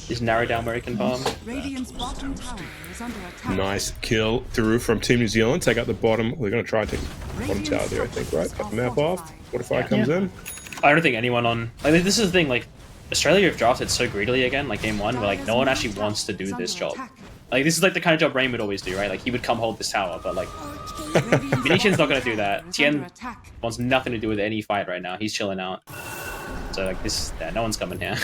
Just narrow down where he can farm. Radiant's bottom tower is under attack. Nice kill through from Team New Zealand. Take out the bottom. We're going to try and take the bottom tower there, I think, right? Cut the map off. Fortify comes in. I don't think anyone on... Like, this is the thing, like, Australia have drafted so greedily again, like game 1, where, like, no one actually wants to do this job. Like, this is, like, the kind of job Rain would always do, right? Like, he would come hold this tower, but, like... Venetian's not going to do that. Tien wants nothing to do with any fight right now. He's chilling out. So, like, this... Yeah, no one's coming here.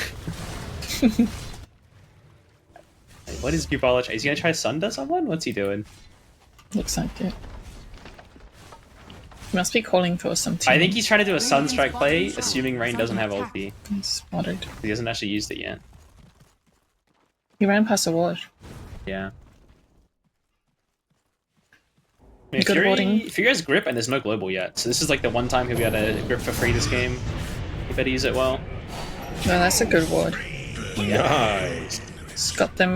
Like, what is Gubala? Is he going to try Sunder someone? What's he doing? Looks like it. He must be calling for some team. I think he's trying to do a Sunstrike play, assuming Rain doesn't have ulti. Spotted. He hasn't actually used it yet. He ran past the wall. Yeah. I mean, Fury has grip and there's no global yet, so this is like the one time he'll be able to grip for free this game. He better use it well. Well, that's a good ward. Nice. It's got them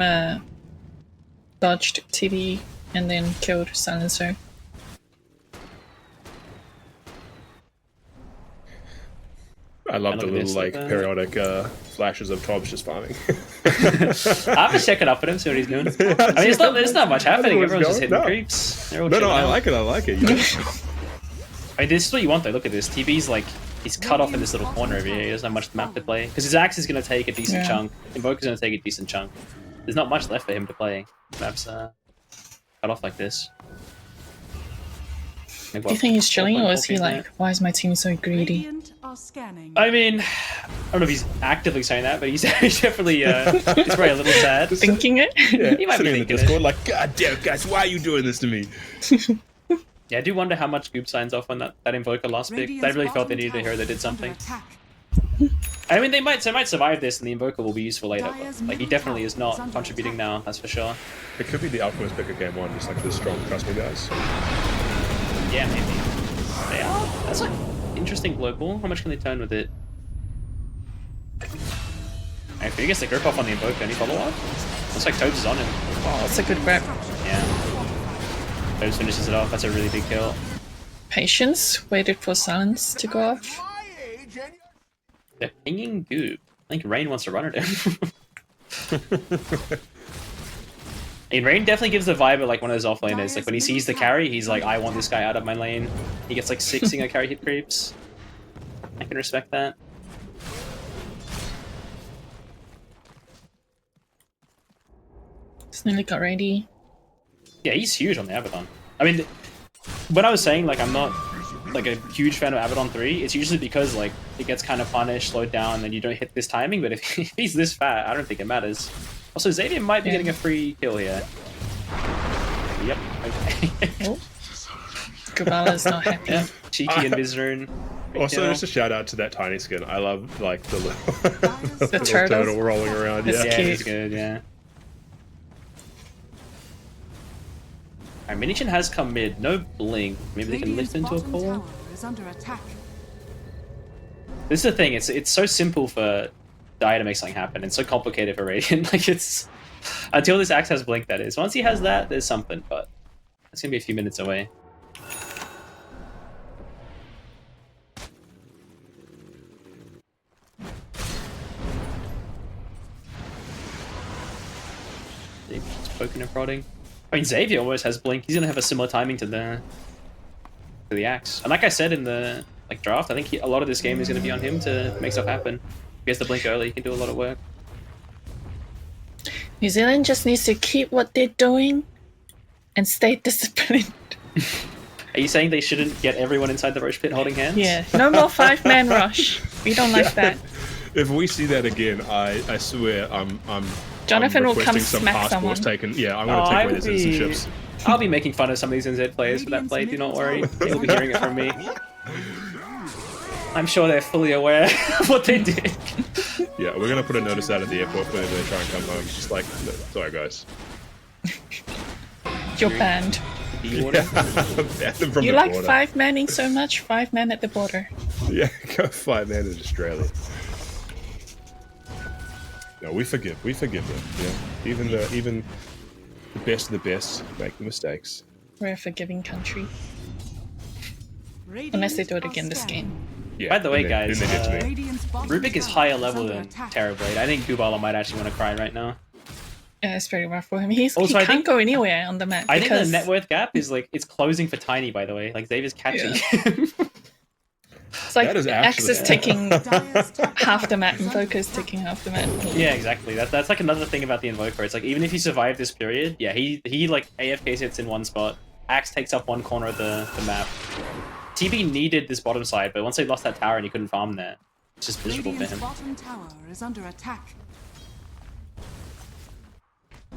dodged TV and then killed Silencer. I love the little like periodic flashes of Tobbs just farming. I'll just check it up at him, see what he's doing. I mean, there's not much happening. Everyone's just hitting creeps. No, I like it. I like it. I mean, this is what you want though. Look at this. TB's like he's cut off in this little corner over here. He doesn't have much map to play because his axe is going to take a decent chunk. Invoker's going to take a decent chunk. There's not much left for him to play. Map's cut off like this. Do you think he's chilling, or is he like, why is my team so greedy? I mean, I don't know if he's actively saying that, but he's definitely he's probably a little sad. Thinking it? Yeah, he might be thinking Discord, like, God damn it, guys, why are you doing this to me? Yeah, I do wonder how much Goop signs off on that Invoker last pick. They really felt they needed a hero that did something. I mean, they might survive this, and the Invoker will be useful later. But, like, he definitely is not contributing now. That's for sure. It could be the Alchemist pick of game 1, just like this strong. Trust me, guys. Yeah, maybe. They are. That's like interesting global. How much can they turn with it? If he gets the grip off on the Invoker, any follow up? Looks like Tobes is on him. Oh, that's a good grip. Yeah. Tobes finishes it off. That's a really big kill. Patience. Waited for Silence to go off. They're pinging Goop. I think Rain wants to run at him. And Rain definitely gives the vibe of like one of those offlaners. Like when he sees the carry, he's like, I want this guy out of my lane. He gets like 6 single carry hit creeps. I can respect that. It's nearly got ready. Yeah, he's huge on the Abaddon. I mean, when I was saying like I'm not like a huge fan of Abaddon 3, it's usually because like it gets kind of punished, slowed down, and you don't hit this timing. But if he's this fat, I don't think it matters. Also, Xavier might be getting a free kill here. Yep. Okay. Oh. Gubala's not happy. Yeah. Cheeky and Vizrune. Also, just a shout out to that tiny skin. I love like the little, the turtle rolling around. It's yeah, cute. it's good. Yeah. Alright, Minichon has come mid. No blink. Maybe they can lift into a call. This is the thing. It's so simple for Dire to make something happen. It's so complicated for Radiant. Like it's until this axe has blink. That is. Once he has that, there's something. But it's gonna be a few minutes away. Just poking and prodding. I mean, Xavier almost has blink. He's gonna have a similar timing to the axe. And like I said in the draft, I think a lot of this game is gonna be on him to make stuff happen. If he gets the blink early, he can do a lot of work. New Zealand just needs to keep what they're doing and stay disciplined. Are you saying they shouldn't get everyone inside the Roche pit holding hands? Yeah, no more 5-man rush. We don't like that. If we see that again, I swear I'm Jonathan will come requesting some smack passports someone. taken. Yeah, I'm going to take away their citizenships. I'll be making fun of some of these NZ players for that play, do not worry. You'll be hearing it from me. I'm sure they're fully aware of what they did. Yeah, we're going to put a notice out at the airport whenever they try and come home. Just like, sorry guys. You're banned. Yeah, ban them from You the like border. 5 manning so much? 5 men at the border. Yeah, go 5 man in Australia. No, we forgive them. Yeah, even the best of the best make the mistakes. We're a forgiving country. Unless they do it again this game. Yeah. By the way, then guys, they did to me. Rubik is higher level than Terrorblade. I think Gubala might actually want to cry right now. Yeah, it's very rough for him. He Also, I can't think- go anywhere on the map. I think the because- net worth gap is like it's closing for Tiny. By the way, like Xavier's catching him. It's like That is Axe is actually- taking half the map, Invoker's taking half the map. Yeah, exactly. That's like another thing about the Invoker. It's like even if he survived this period, yeah, he like AFK sits in one spot. Axe takes up one corner of the map. TB needed this bottom side, but once they lost that tower and he couldn't farm there, it's just miserable for him. Bottom tower is under attack. I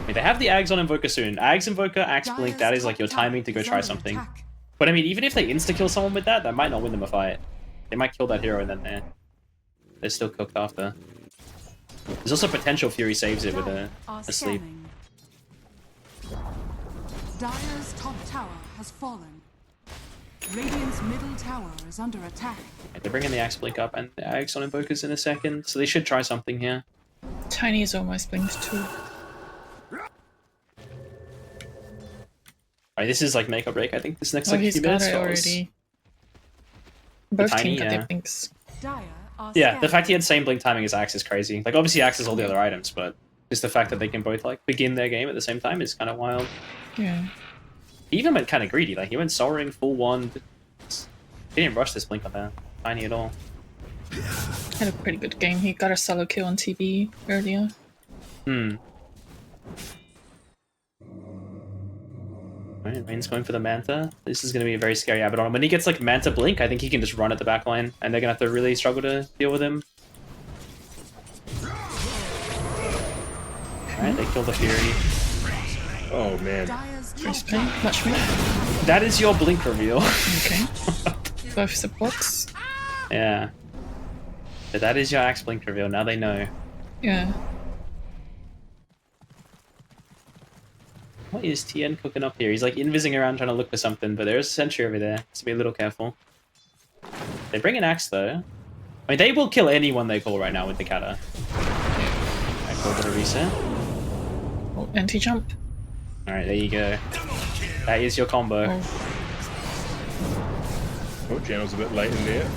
mean, they have the Ags on Invoker soon. Ags Invoker, Axe Blink, that is like your timing to go try something. But I mean, even if they insta-kill someone with that, that might not win them a fight. They might kill that hero and then they're still cooked after. There's also potential Fury saves it with a sleep. Dire's top tower has fallen. Radiant's middle tower is under attack. Yeah, they're bringing the Axe Blink up and the Ags on Invokers in a second, so they should try something here. Tiny is almost blinked too. Alright, this is like make or break, I think, this next Oh, like he's few got minutes. it already. Both Tiny, teams got yeah. their blinks. Dire are Yeah, the fact he had same blink timing as Axe is crazy. Like, obviously Axe has all the other items, but just the fact that they can both like begin their game at the same time is kind of wild. Yeah. He even went kind of greedy, like he went Soul Ring, full wand. He didn't rush this blink on there, Tiny at all. Had a pretty good game. He got a solo kill on TV earlier. Alright, Rain's going for the Manta. This is going to be a very scary Abaddon. When he gets like Manta Blink, I think he can just run at the back line, and they're going to have to really struggle to deal with him. Alright, they kill the Fury. Oh man. First play, much more. That is your Blink reveal. Okay. Both supports. Yeah. But that is your Axe Blink reveal, now they know. Yeah. What is TN cooking up here? He's like invising around trying to look for something, but there's a sentry over there, so be a little careful. They bring an axe though. I mean, they will kill anyone they call right now with the kata. I called it a reset. Oh, anti-jump. Alright, there you go. That is your combo. Oh, Channel's a bit late in there.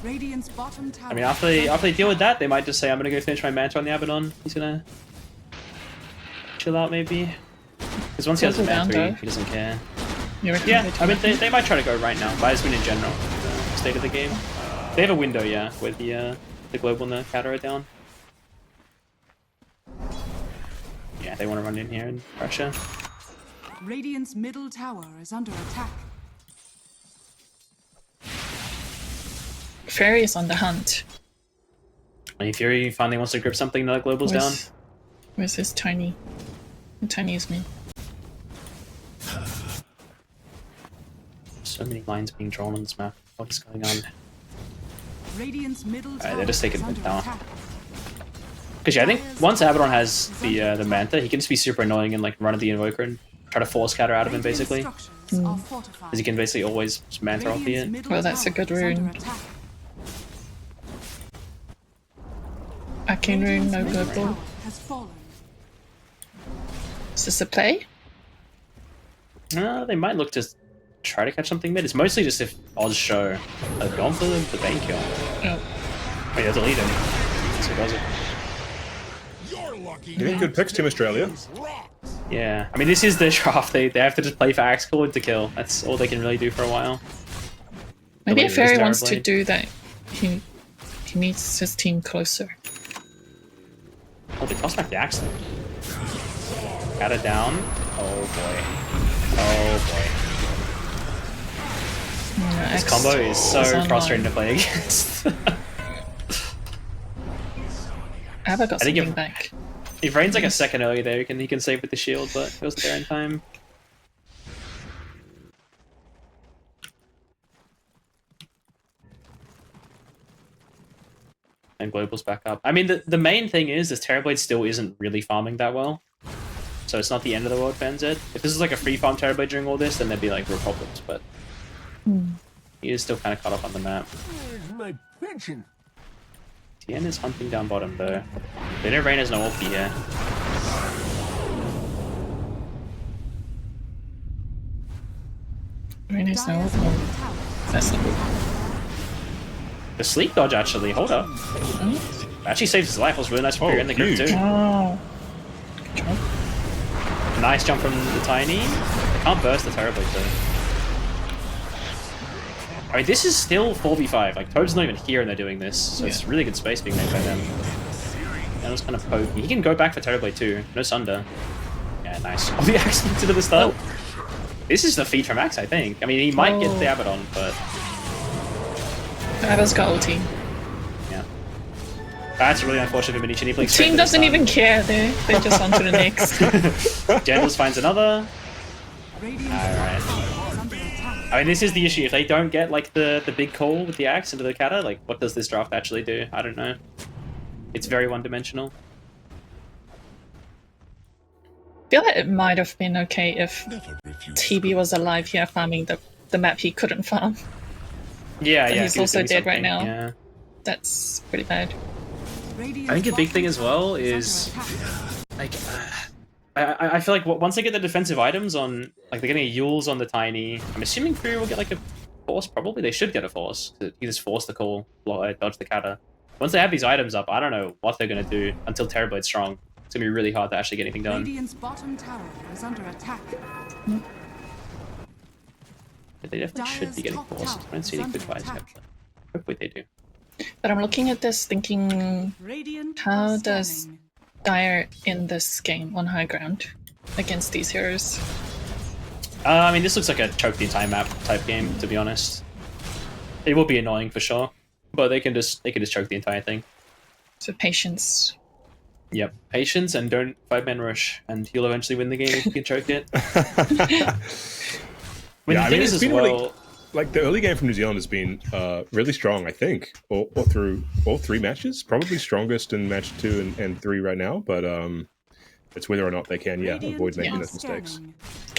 Radiant's bottom tower. I mean, after they deal with that, they might just say, I'm gonna go finish my Manta on the Abaddon. He's gonna chill out maybe. Because once he has a Manta, he doesn't care. Yeah, I mean, they might try to go right now, but I just mean in general, the state of the game. They have a window, yeah, where the global and the counter are down. Yeah, they want to run in here and pressure. Radiant's middle tower is under attack. Fairy is on the hunt. And if Fury finally wants to grip something, now the global's down. Where's this Tiny? Tiny is me. So many lines being drawn on this map. What is going on? Radiant's middle tower. Alright, they're just taking is mid under now. attack. Because yeah, I think once Abaddon has the Manta, he can just be super annoying and like run at the Invoker and try to force counter out of him basically. Because he can basically always just Manta off the it. Well, that's a good rune. Arcane rune, no global. Has fallen. Is this a play? They might look to try to catch something mid. It's mostly just if odds show they've gone for the Bane kill. Oh. Wait, there's a lead in. So does it. Yeah, good picks, Team Australia. Yeah, I mean this is their draft. They have to just play for Axe Core to kill. That's all they can really do for a while. Maybe Nobody if Fairy uses wants to Terrorblade. do that, he needs his team closer. Oh, they toss back the Axe though. Got it down. Oh boy. Oh This combo is so frustrating to play against. Have I got I think something back? If Rain's like a second early there, he can save with the shield, but it wasn't there in time. And Global's back up. I mean, the main thing is Terrorblade still isn't really farming that well. So it's not the end of the world, fans. If this is like a free farm Terrorblade during all this, then there'd be like real problems, but he is still kind of caught up on the map. Where's my pension? Tien is hunting down bottom though. They know Rain has no ulti here. Rain has no ulti. That's not good. The sleep dodge actually, hold up. Actually saves his life. It was really nice for in the group too. Oh. Good job. Nice jump from the Tiny. They can't burst the Terrorblade though. I mean, this is still 4v5. Like, Toad's not even here and they're doing this, so it's really good space being made by them. That was kind of pokey. He can go back for Terrorblade too. No Sunder. Yeah, nice. Oh, the Axe into the start. This is the feed from Axe, I think. I mean, he might get the Abaddon, but... Abaddon's got ulti. Yeah. That's really unfortunate for Minichi. The team doesn't even care, they're just on to the next. Jandals finds another. Alright. I mean, this is the issue. If they don't get, like, the big call with the Axe into the Kata, like, what does this draft actually do? I don't know. It's very one-dimensional. I feel like it might have been okay if TB was alive here farming the map he couldn't farm. Yeah, but yeah. he's also dead right now. Yeah. That's pretty bad. I think a big thing as well is, like, I feel like once they get the defensive items on, like they're getting a Yules on the Tiny, I'm assuming Fury will get like a force, probably. They should get a force. You just force the call, dodge the Kata. Once they have these items up, I don't know what they're going to do until Terrorblade's strong. It's going to be really hard to actually get anything done. Radiant's bottom tower is under attack. But they definitely should be getting forced. I don't see any good buys yet, but hopefully they do. But I'm looking at this thinking, how does Dire in this game on high ground against these heroes? I mean, this looks like a choke the entire map type game, to be honest. It will be annoying for sure, but they can just choke the entire thing. So patience. Yep, patience and don't 5-man rush, and you'll eventually win the game if you can choke it. The thing is as well, really, like the early game from New Zealand has been really strong, I think, all through all 3 matches. Probably strongest in match 2 and 3 right now, but it's whether or not they can, avoid making those mistakes.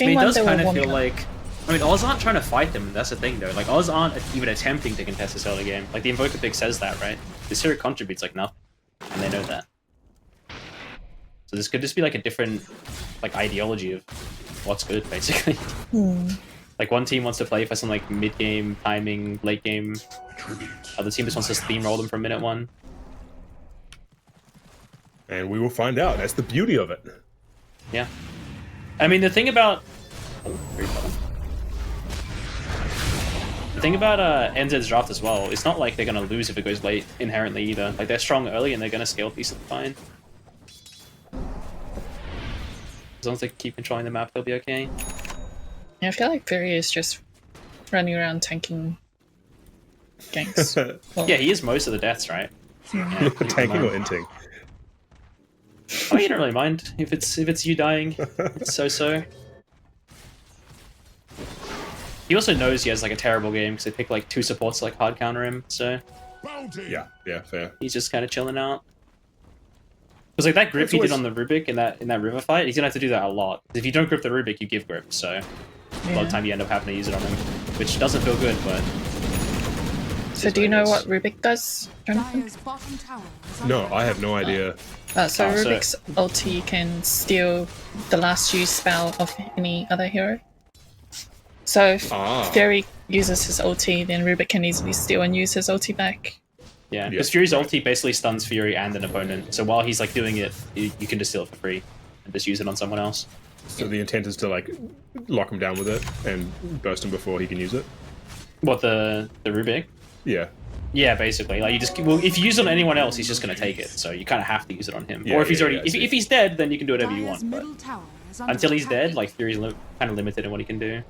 I mean, it does kind of feel like, I mean, Oz aren't trying to fight them. That's the thing, though. Like, Oz aren't even attempting to contest this early game. Like, the Invoker pick says that, right? This hero contributes like nothing, and they know that. So this could just be like a different, like, ideology of what's good, basically. Like, one team wants to play for some, like, mid-game, timing, late-game. Other team just wants to steamroll them from minute 1. And we will find out. That's the beauty of it. Yeah. I mean, the thing about... The thing about NZ's draft as well, it's not like they're going to lose if it goes late inherently either. Like, they're strong early and they're going to scale decently fine. As long as they keep controlling the map, they'll be okay. Yeah, I feel like Fury is just running around tanking ganks. Well, yeah, he is most of the deaths, right? Yeah. Tanking or inting? Oh, you don't really mind if it's you dying. It's so. He also knows he has like a terrible game because they pick like 2 supports to like hard counter him. So yeah, fair. He's just kind of chilling out. Because like that grip he did on the Rubik in that river fight, he's gonna have to do that a lot. If you don't grip the Rubik, you give grip. So a lot of time you end up having to use it on him, which doesn't feel good. But so do you know what Rubik does, Jonathan? No, I have no idea. So Rubik's ulti can steal the last used spell of any other hero. So if Fury uses his ulti, then Rubik can easily steal and use his ulti back. Yeah, because Fury's ulti basically stuns Fury and an opponent. So while he's like doing it, you can just steal it for free and just use it on someone else. So the intent is to like lock him down with it and burst him before he can use it. What, the Rubik? Yeah. Yeah, basically. Like if you use it on anyone else, he's just gonna take it. So you kind of have to use it on him. Or if he's already, if he's dead, then you can do whatever you want. But until he's dead, like Fury's kind of limited in what he can do.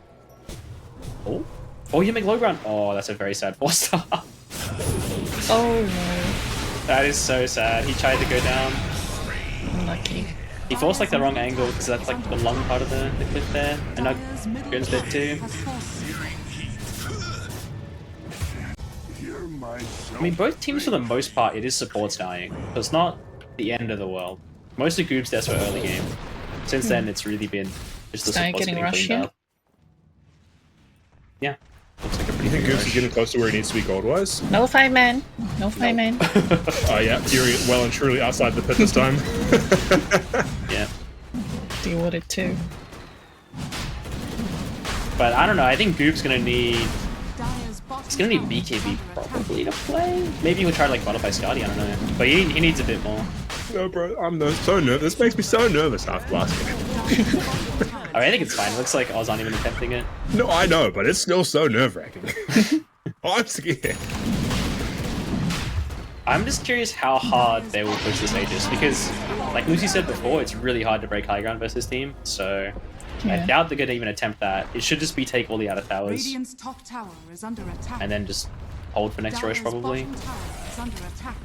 Oh, Oh, you make low ground. Oh, that's a very sad 4-star. Oh no. That is so sad. He tried to go down. Unlucky. He forced like the wrong angle because that's like the long part of the cliff there. And now Goon's dead too. I mean, both teams for the most part, it is supports dying. So it's not the end of the world. Most of Goob's deaths were early game. Since then, it's really been just the supports getting rushed cleaned up. Yeah. Looks like a pretty You think big Goose is rush. getting close to where he needs to be gold-wise? No 5-man. No 5-man. Oh yeah, Fury well and truly outside the pit this time. Yeah. Dewatered too. But I don't know, I think Goob's gonna need... He's gonna need BKB probably to play. Maybe he'll try like Butterfly Scotty, I don't know. But he needs a bit more. No, bro, I'm so nervous. This makes me so nervous after last game. I mean, I think it's fine. It looks like Oz aren't even attempting it. No, I know, but it's still so nerve-wracking. I'm scared. I'm just curious how hard they will push this Aegis, because, like Lucy said before, it's really hard to break high ground versus team, so I doubt they're going to even attempt that. It should just be take all the outer towers, Radiant's top tower is under attack. and then just hold for next rush, probably. Bottom tower is under attack.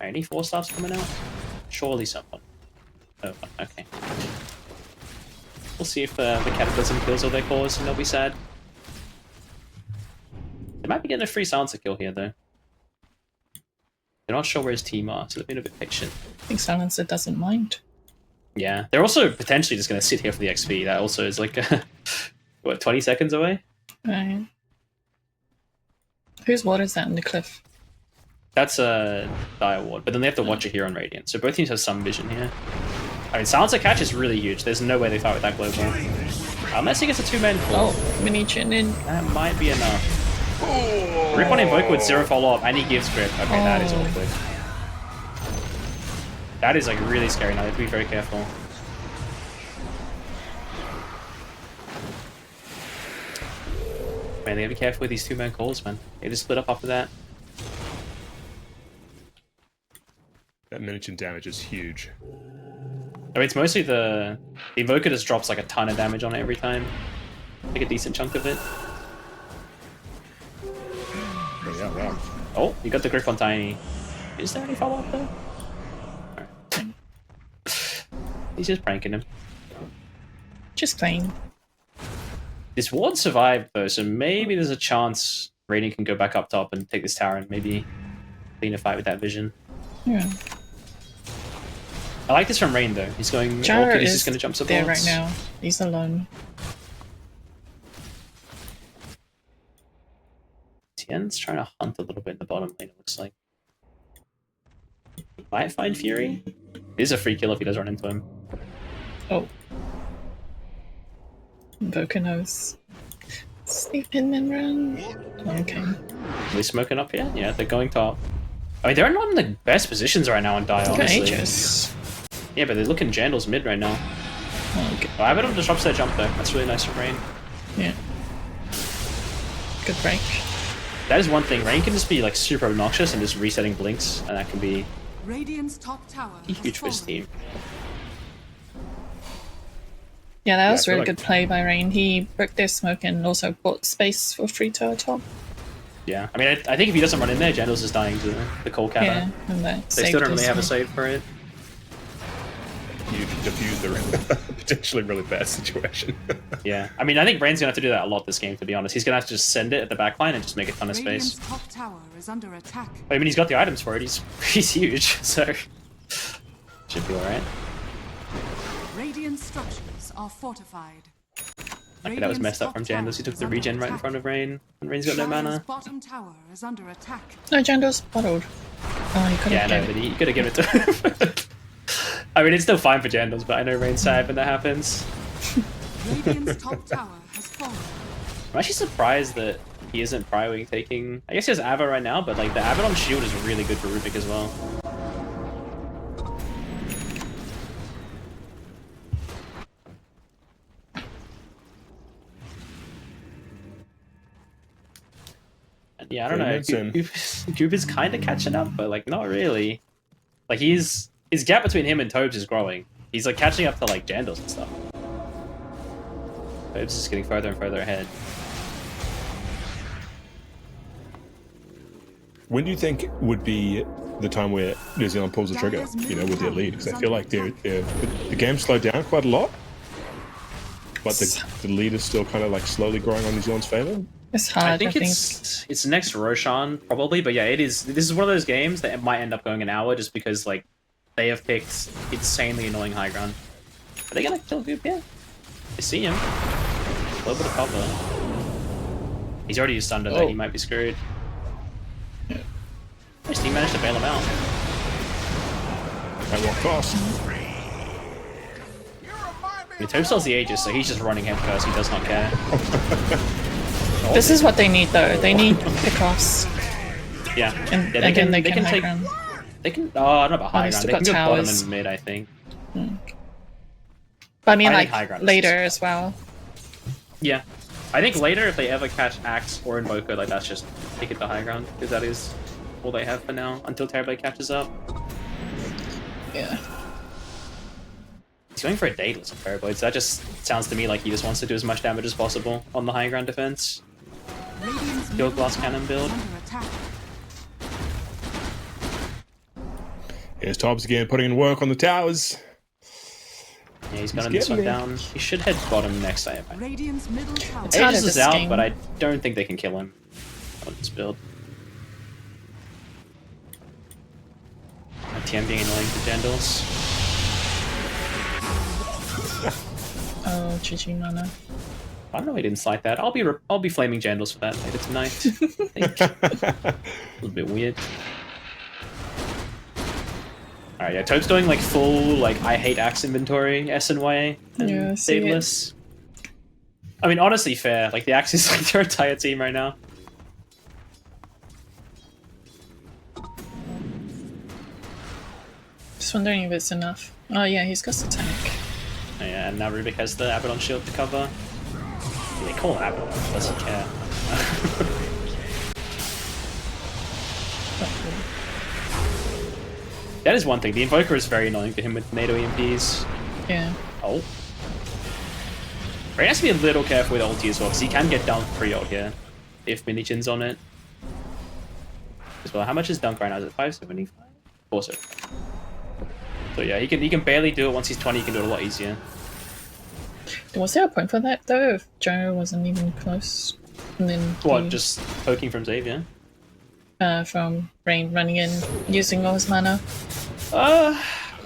Any 4-stars coming out? Surely someone. Oh, okay. We'll see if the Cataclysm kills all their cores, and they'll be sad. They might be getting a free silencer kill here, though. They're not sure where his team are, so they're being a bit patient. I think Silencer doesn't mind. Yeah, they're also potentially just going to sit here for the XP. That also is like, what, 20 seconds away? Right. Whose water is that on the cliff? That's a Dire Ward, but then they have to watch it here on Radiant, so both teams have some vision here. I mean, Silencer catch is really huge. There's no way they fight with that global. Unless he gets a 2-man call. Oh, mini chin in. That might be enough. Rip on Invoker with 0 follow-up, and he gives grip. Okay, that is awkward. That is like really scary now. They have to be very careful. Man, they gotta be careful with these 2-man calls, man. They just split up after that. That miniature damage is huge. I mean, it's mostly the Invoker just drops like a ton of damage on it every time. Like a decent chunk of it. Oh, yeah, wow. Oh, you got the grip on Tiny. Is there any follow-up though? Alright. He's just pranking him. Just playing. This ward survived though, so maybe there's a chance Radiant can go back up top and take this tower and maybe clean a fight with that vision. Yeah. I like this from Rain though. He's going. Jara He's is just going to jump supports. there right now. He's alone. Tien's trying to hunt a little bit in the bottom lane. It looks like. Might find Fury. It is a free kill if he does run into him. Oh. Invoker knows. Sleep in and run. Okay. Are they smoking up here? Yeah, they're going top. I mean, they're not in the best positions right now on Dire, honestly. Aegis. Yeah, but they're looking Jandal's mid right now. Okay. Oh, I bet him disrupts their jump though. That's really nice from Rain. Yeah. Good break. That is one thing. Rain can just be like super obnoxious and just resetting blinks, and that can be Radiant's top tower huge for his team. Yeah, that was I feel really like- good play by Rain. He broke their smoke and also bought space for free to top. Yeah, I mean, I think if he doesn't run in there, Jandal's just dying to the cold counter. Yeah, and that They still don't really have a save for it. You diffused a potentially really bad situation. Yeah, I mean, I think Rain's gonna have to do that a lot this game, to be honest. He's gonna have to just send it at the back line and just make a ton of space. Radiant's top tower is under attack. I mean, he's got the items for it. He's huge, so should be all right. Radiant structures are fortified. Okay, that was messed up from Jandal's. He took the regen right in front of Rain, and Rain's got no Dire's mana. bottom tower is under attack. No, Jandal's bottled. Oh, he couldn't Yeah, no, get but it. he could have given it to him. I mean, it's still fine for Jandal's, but I know Rain's sad when that happens. Radiant's top tower has fallen. I'm actually surprised that he isn't prioing taking... I guess he has Ava right now, but like the Abaddon shield is really good for Rubik as well. And yeah, I don't know. Goop is kind of catching up, but like not really. Like his gap between him and Tobes is growing. He's like catching up to like Jandals and stuff. It's just getting further and further ahead. When do you think would be the time where New Zealand pulls the trigger, you know, with their lead? Because I feel like the game slowed down quite a lot, but the lead is still kind of like slowly growing on New Zealand's favour. It's hard. I think it's next Roshan probably, but yeah, it is. This is one of those games that might end up going an hour just because like they have picked insanely annoying high ground. Are they gonna kill Goop? Yeah, I see him. A little bit of cover. He's already used Thunder, though. He might be screwed. His team managed to bail him out. At what cost? I mean, Toadstool's the Aegis, so he's just running head first. He does not care. This is what they need, though. They need pickoffs. Yeah. And yeah, again, they can high take. ground. They can. Oh, I don't know about high They ground. still They got can go bottom towers. and mid, I think. But I mean, I like, think high ground is later as well. Yeah. I think later, if they ever catch Axe or Invoker, like that's just take it to high ground, because that is all they have for now until Terrorblade catches up. Yeah. He's going for a Daedalus on Terrorblade, so that just sounds to me like he just wants to do as much damage as possible on the high ground defense. Field Glass Cannon build. Here's Tobbs again, putting in work on the towers. Yeah, he's gunning this one down. He should head bottom next, I imagine. Radiant's middle tower. Aegis is out, but I don't think they can kill him on this build. TM being annoying to Jandals. Oh, GG mana. I don't know why he didn't cite that. I'll be flaming Jandals for that later tonight. I think. A little bit weird. Alright, yeah, Toad's doing like full, like, I hate Axe inventory, SNY, and Yeah, see Daedalus. I mean, honestly fair, like, the Axe is like their entire team right now. Just wondering if it's enough. Oh yeah, he's got the tank. Oh, yeah, and now Rubik has the Abaddon shield to cover. Yeah, they call it Abaddon, doesn't care. That is one thing. The Invoker is very annoying to him with NATO EMPs. Yeah. Oh. He has to be a little careful with ulti as well, because he can get down pre-ult here if Minichin's on it. As well, how much is Dunk right now? Is it 575? Also. So yeah, he can barely do it. Once he's 20, he can do it a lot easier. Was there a point for that though? If Joe wasn't even close, and then What? Just poking from Xavier? From Rain running in, using all his mana. I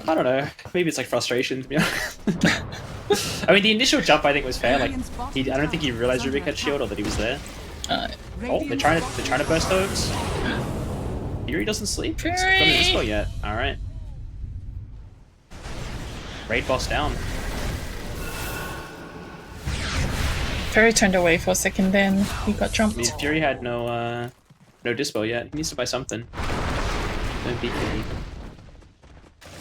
don't know. Maybe it's like frustration, to be honest. I mean, the initial jump I think was fair. Like, I don't think he realized Rubik had shield or that he was there. Oh, they're trying to burst Oaks. Fury doesn't sleep. It's not gonna disco yet. All right. Raid boss down. Fury turned away for a second, then he got jumped. I mean, Fury had no dispo yet. He needs to buy something. Don't beat me.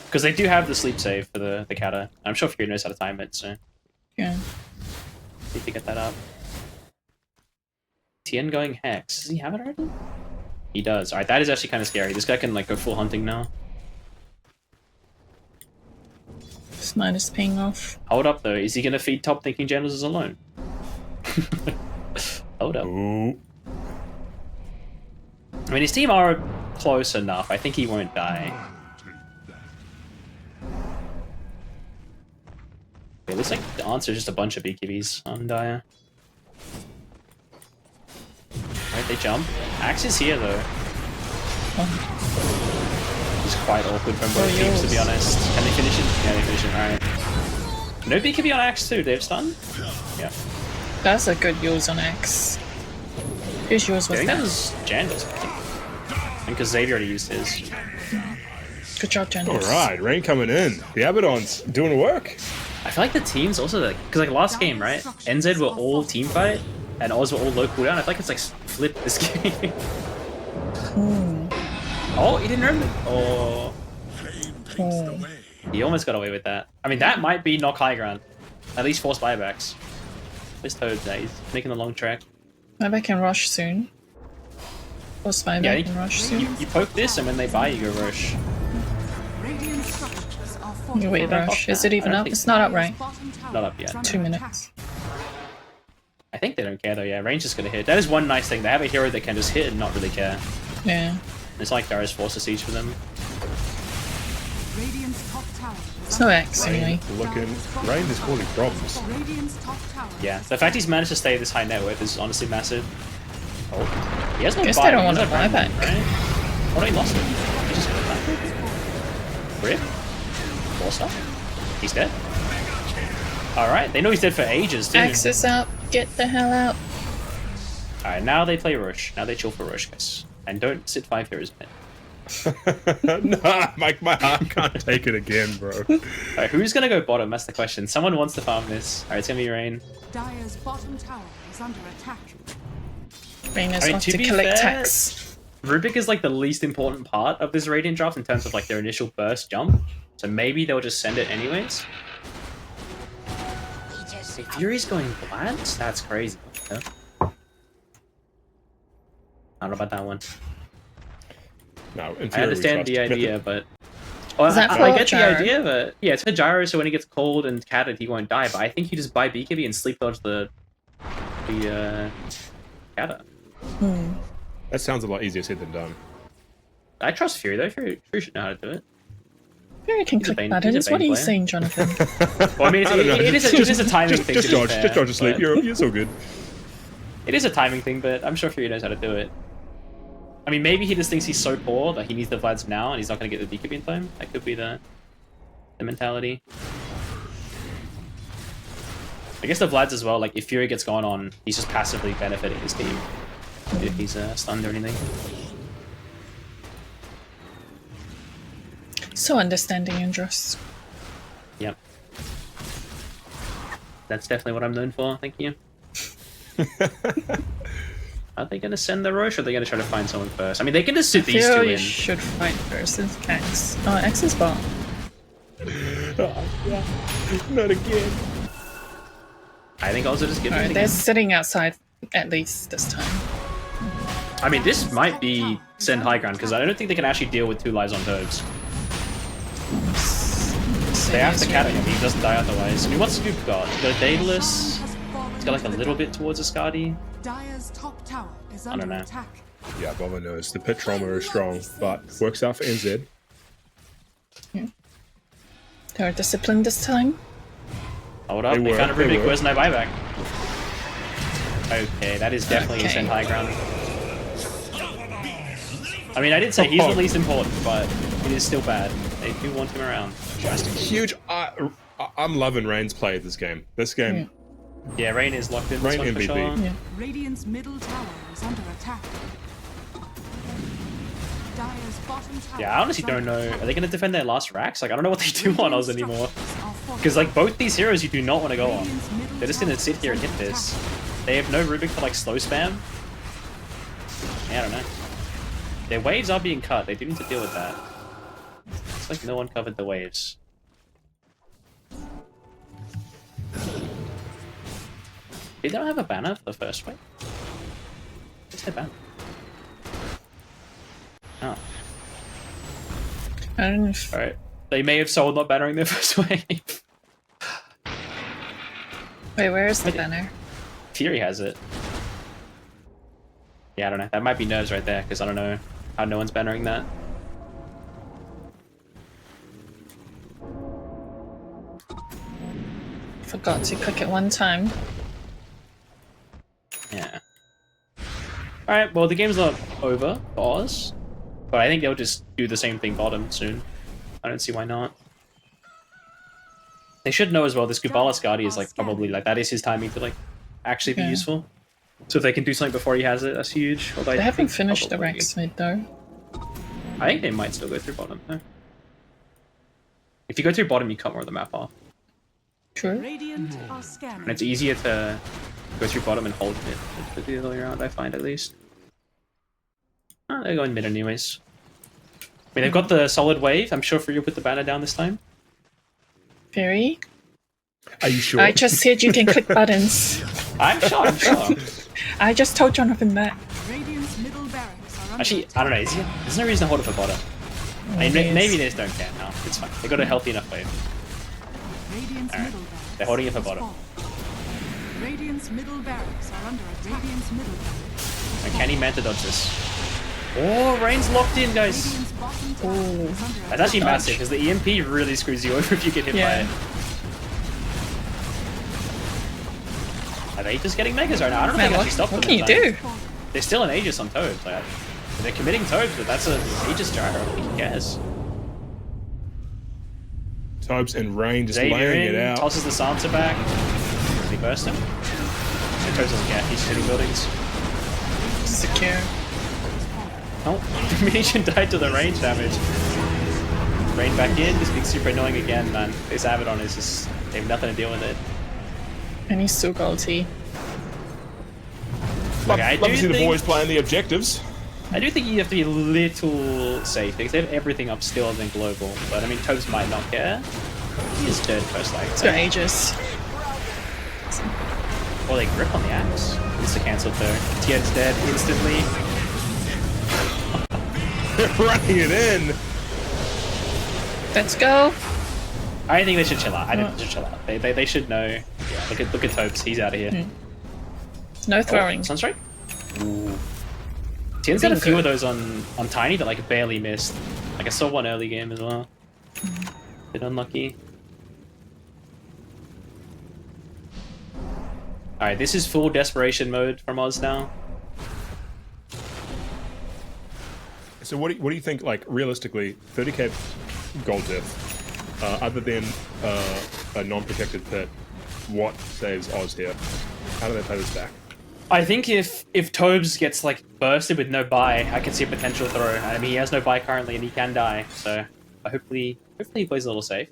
Because they do have the sleep save for the kata. I'm sure Fury knows how to time it, so yeah. Need to get that up. Tien going Hex. Does he have it already? He does. Alright, that is actually kind of scary. This guy can like go full hunting now. Smite is paying off. Hold up though. Is he gonna feed top thinking Jandals is alone? Hold up. Ooh. I mean, his team are close enough. I think he won't die. It looks like the answer is just a bunch of BKBs on Dire. Alright, they jump. Axe is here though. It's quite awkward from both teams, to be honest. Can they finish it? Yeah, they finish it. Alright. No BKB on Axe too. They have stun? Yeah. That's a good use on X. Whose yours was I think that? that was Jandals, I think. And because Xavier already used his. Good job, Jandals. Alright, Rain coming in. The Abaddon's doing work. I feel like the teams also, like, because like last game, right? NZ were all team fight, and Oz were all low cooldown. I feel like it's like flipped this game. Oh, he didn't earn it. Oh. He almost got away with that. I mean, that might be knock high ground. At least force buybacks. This Toad, he's making the long trek. Maybe I can rush soon. Or spy back and rush soon. You poke this, and when they buy, you go rush. Radiant structures are Wait, Rush. Is it even up? It's not up, right? Not up yet. 2 minutes. I think they don't care though, yeah. Range is gonna hit. That is one nice thing. They have a hero that can just hit and not really care. Yeah. It's like Darius forces siege for them. It's no X anyway. Rain is causing problems. Yeah, the fact he's managed to stay this high net worth is honestly massive. Oh, he has no Guess buy. they don't want to buy back. Right? Oh no, he lost it. He just got it back. Rip. More stuff. He's dead. Alright, they know he's dead for ages too. Axis out. Get the hell out. Alright, now they play Rush. Now they chill for Rush, guys. And don't sit 5 heroes mid. Nah, my heart can't take it again, bro. Alright, who's gonna go bottom? That's the question. Someone wants to farm this. Alright, it's gonna be Rain. Dire's bottom tower is under attack. Rain is off to collect tax. Rubik is like the least important part of this Radiant draft in terms of like their initial burst jump. So maybe they'll just send it anyways. If Fury's going Blitz? That's crazy. Yeah. I don't know about that one. No, I understand the idea, but... Well, Is that I for get Gyro? the idea, but... Yeah, it's for Gyro, so when he gets cold and catted, he won't die. But I think you just buy BKB and sleep dodge the catter. That sounds a lot easier said than done. I trust Fury, though. Fury should know how to do it. Fury can click buttons. What are you saying, Jonathan? Well, I mean, it is a timing thing. Just to be dodge, fair, just dodge asleep. but- You're all good. It is a timing thing, but I'm sure Fury knows how to do it. I mean, maybe he just thinks he's so poor that he needs the Vlads now and he's not going to get the BKB in time. That could be the mentality. I guess the Vlads as well, like, if Fury gets going on, he's just passively benefiting his team. If he's stunned or anything. So understanding, Andros. Yep. That's definitely what I'm known for, thank you. Are they going to send the Roche or are they going to try to find someone first? I mean, they can just sit these two Fury in. should fight first. It's X. Oh, X is bot. Not again. I think also just give Alright, it they're again. sitting outside at least this time. I mean, this might be send high ground because I don't think they can actually deal with 2 lives on turds. They have to cat him. He doesn't die otherwise. I mean, what's Scoop got? He's got a Daedalus. He's got like a little bit towards a Skadi. Dire's top tower is I don't under know. attack. Yeah, Bomber knows. The pit trauma is strong, but works out for NZ. They're disciplined this time. Hold up, they found a Rubik. Where's my buyback? Okay, that is definitely a send high ground. I mean, I did say he's the least important, but it is still bad. They do want him around. Just huge. I'm loving Rain's play of this game. This game. Yeah, Rain is locked in. Rain This one for MVP. sure. Yeah. Radiant's middle tower is under attack. Dire's bottom tower Yeah, I honestly don't know. Are they going to defend their last racks? Like, I don't know what they do on us anymore. Because, like, both these heroes you do not want to go on. They're just going to sit here and hit this. They have no Rubik for, like, slow spam. Yeah, I don't know. Their waves are being cut. They do need to deal with that. It's like no one covered the waves. Did they not have a banner for the first wave? What's their banner? Oh. I don't know if... Alright. They may have sold not bannering their first wave. Wait, where is the banner? Fury has it. Yeah, I don't know. That might be nerves right there, because I don't know how no one's bannering that. Forgot to click it one time. Yeah. Alright, well the game's not over for Oz. But I think they'll just do the same thing bottom soon. I don't see why not. They should know as well, this Gubala Skadi is like probably like that is his timing to like actually be useful. So if they can do something before he has it, that's huge. Although They I haven't think finished the probably- Rex mid though. I think they might still go through bottom though. If you go through bottom, you cut more of the map off. True. Radiant are scanning. And it's easier to go through bottom and hold mid than the other way around, I find at least. Oh, they're going mid anyways. I mean, they've got the solid wave. I'm sure Fury will put the banner down this time. Fury? Are you sure? I just said you can click buttons. I'm sure, I'm sure. I just told Jonathan that. Radiant's middle barracks are under Actually, I don't know. There's no reason to hold it for bottom. Maybe they just don't care now. It's fine. They got a healthy enough wave. Radiant's Alright. middle barracks They're holding it for bottom. fall. Radiant's middle barracks are under attack. Radiant's middle barracks. And can he Manta dodge this? Oh, Rain's locked in, guys. Radiant's bottom tower is under That's actually massive because the EMP really screws you over if you get hit by it. Are they just getting megas right now? I don't know if they can actually stop them. What can you do? They're still an Aegis on Toads. Like, they're committing Toads, but that's an Aegis gyro. Who cares? Tobes and Rain just Xavier laying in, it out. tosses the Sansa back. Does he burst him? And Toads doesn't care. He's hitting buildings. Secure. Oh, Minion died to the range damage. Rain back in, just being super annoying again, man. This Abaddon is just, they have nothing to deal with it. And he's still goalty. Love, Okay, love to see the boys playing the objectives. I do think you have to be a little safe because they have everything up still than global. But I mean, Tobes might not care. He is dead first like. It's got Aegis. Or they grip on the axe. It's a cancelled though. Tien's dead instantly. Running it in. Let's go. I think they should chill out. I think they should chill out. They should know. Yeah, look at Tobes. He's out of here. No throwing. Sunstrike. Ooh. Tien's got a few of those on Tiny that like barely missed. Like I saw one early game as well. Bit unlucky. Alright, this is full desperation mode from Oz now. So what do you think, like, realistically, 30k gold diff, other than a non-protected pit, what saves Oz here? How do they play this back? I think if Tobes gets like bursted with no buy, I can see a potential throw. I mean, he has no buy currently and he can die, so hopefully he plays a little safe.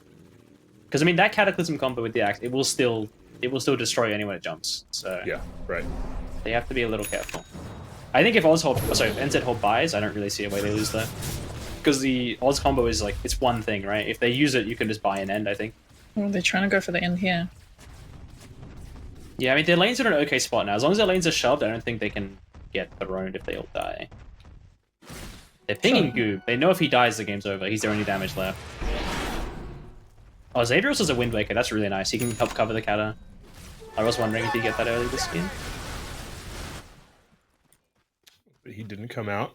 Because I mean, that Cataclysm combo with the axe, it will still destroy anyone it jumps. So yeah, right. They have to be a little careful. I think if NZ hold buys, I don't really see a way they lose though. Because the Oz combo is like, it's one thing, right? If they use it, you can just buy an end, I think. Well, they're trying to go for the end here. Yeah, I mean, their lanes are in an okay spot now. As long as their lanes are shoved, I don't think they can get thrown if they all die. They're pinging Goob. They know if he dies, the game's over. He's their only damage left. Oh, Zadrius is a Wind Waker. That's really nice. He can help cover the Kata. I was wondering if he'd get that early this game. But he didn't come out.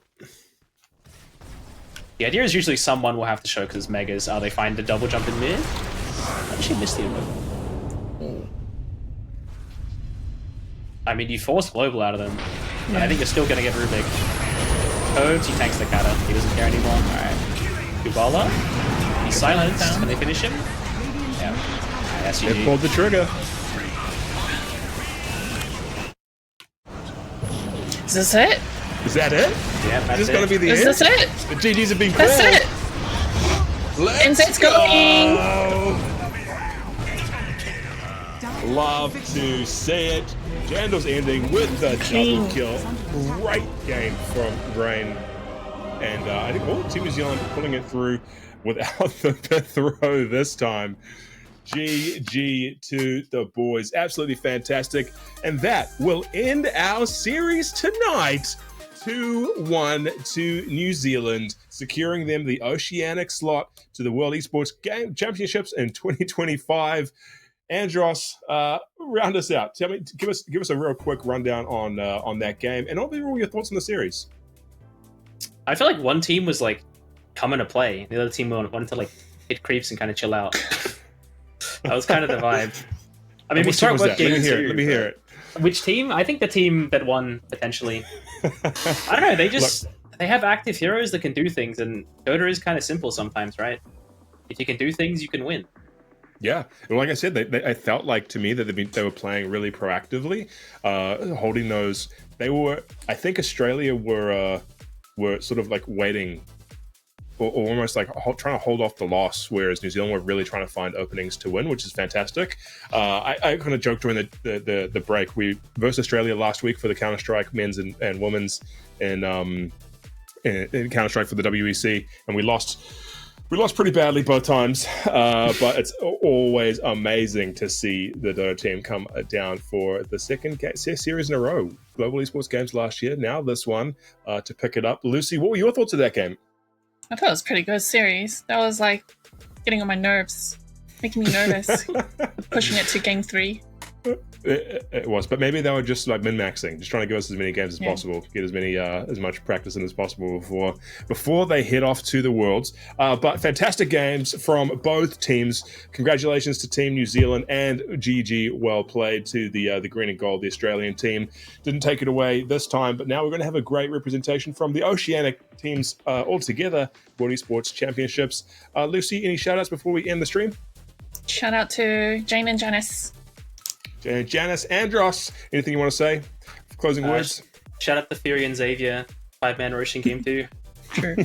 The idea is usually someone will have to show because it's Megas. They find the double jump in mid. Actually missed the move. I mean, you force global out of them. And I think you're still going to get Rubik. Tobes, he tanks the Kata. He doesn't care anymore. Alright. Kubala. He's silenced. Can they finish him? Yeah. Yes, they pulled the trigger. Is this it? Is that it? Yeah, that's Is this going to be the end? Is this it? The GGs have been called. That's it. Let's go. Love to see it. Jandal's ending with the double kill. Great game from Rain. And I think all Team New Zealand pulling it through without the throw this time. GG to the boys. Absolutely fantastic. And that will end our series tonight. 2-1 to New Zealand, securing them the Oceanic slot to the World Esports Game Championships in 2025. Andros, round us out. Tell me, give us a real quick rundown on that game, and overall your thoughts on the series. I feel like one team was like coming to play, the other team wanted to like hit creeps and kind of chill out. That was kind of the vibe. I mean, we start with game two. Let me hear it. Which team? I think the team that won potentially. I don't know. They have active heroes that can do things, and Dota is kind of simple sometimes, right? If you can do things, you can win. Yeah, and like I said, I felt like to me that they were playing really proactively, holding those. I think Australia were sort of like waiting, or almost like trying to hold off the loss, whereas New Zealand were really trying to find openings to win, which is fantastic. I kind of joked during the break. We versus Australia last week for the Counter-Strike men's and women's in Counter-Strike for the WEC, and we lost. We lost pretty badly both times, but it's always amazing to see the Dota team come down for the second series in a row. Global Esports Games last year, now this one to pick it up. Lucy, what were your thoughts of that game? I thought it was a pretty good series. That was like getting on my nerves, making me nervous, pushing it to game 3. It was, but maybe they were just like min-maxing, just trying to give us as many games as possible, get as much practice in as possible before they head off to the Worlds. But fantastic games from both teams. Congratulations to Team New Zealand and GG. Well played to the green and gold, the Australian team. Didn't take it away this time, but now we're going to have a great representation from the Oceanic teams all together. World Esports Championships. Lucy, any shout outs before we end the stream? Shout out to Jane and Janice. Janice Andros, anything you want to say? Closing words? Shout out to Theory and Xavier, 5-man Roshan Game 2. True.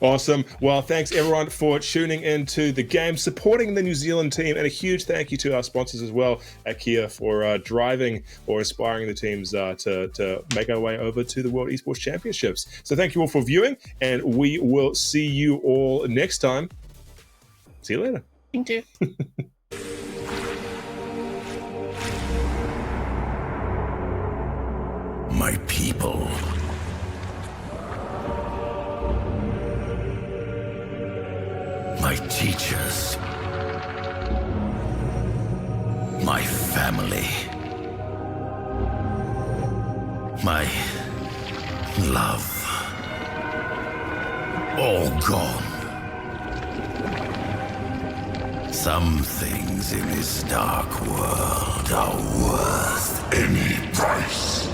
Awesome. Well, thanks everyone for tuning into the game, supporting the New Zealand team, and a huge thank you to our sponsors as well at Kia for driving or inspiring the teams to make our way over to the World Esports Championships. So thank you all for viewing, and we will see you all next time. See you later. Thank you. My people. My teachers. My family. My love. All gone. Some things in this dark world are worth any price.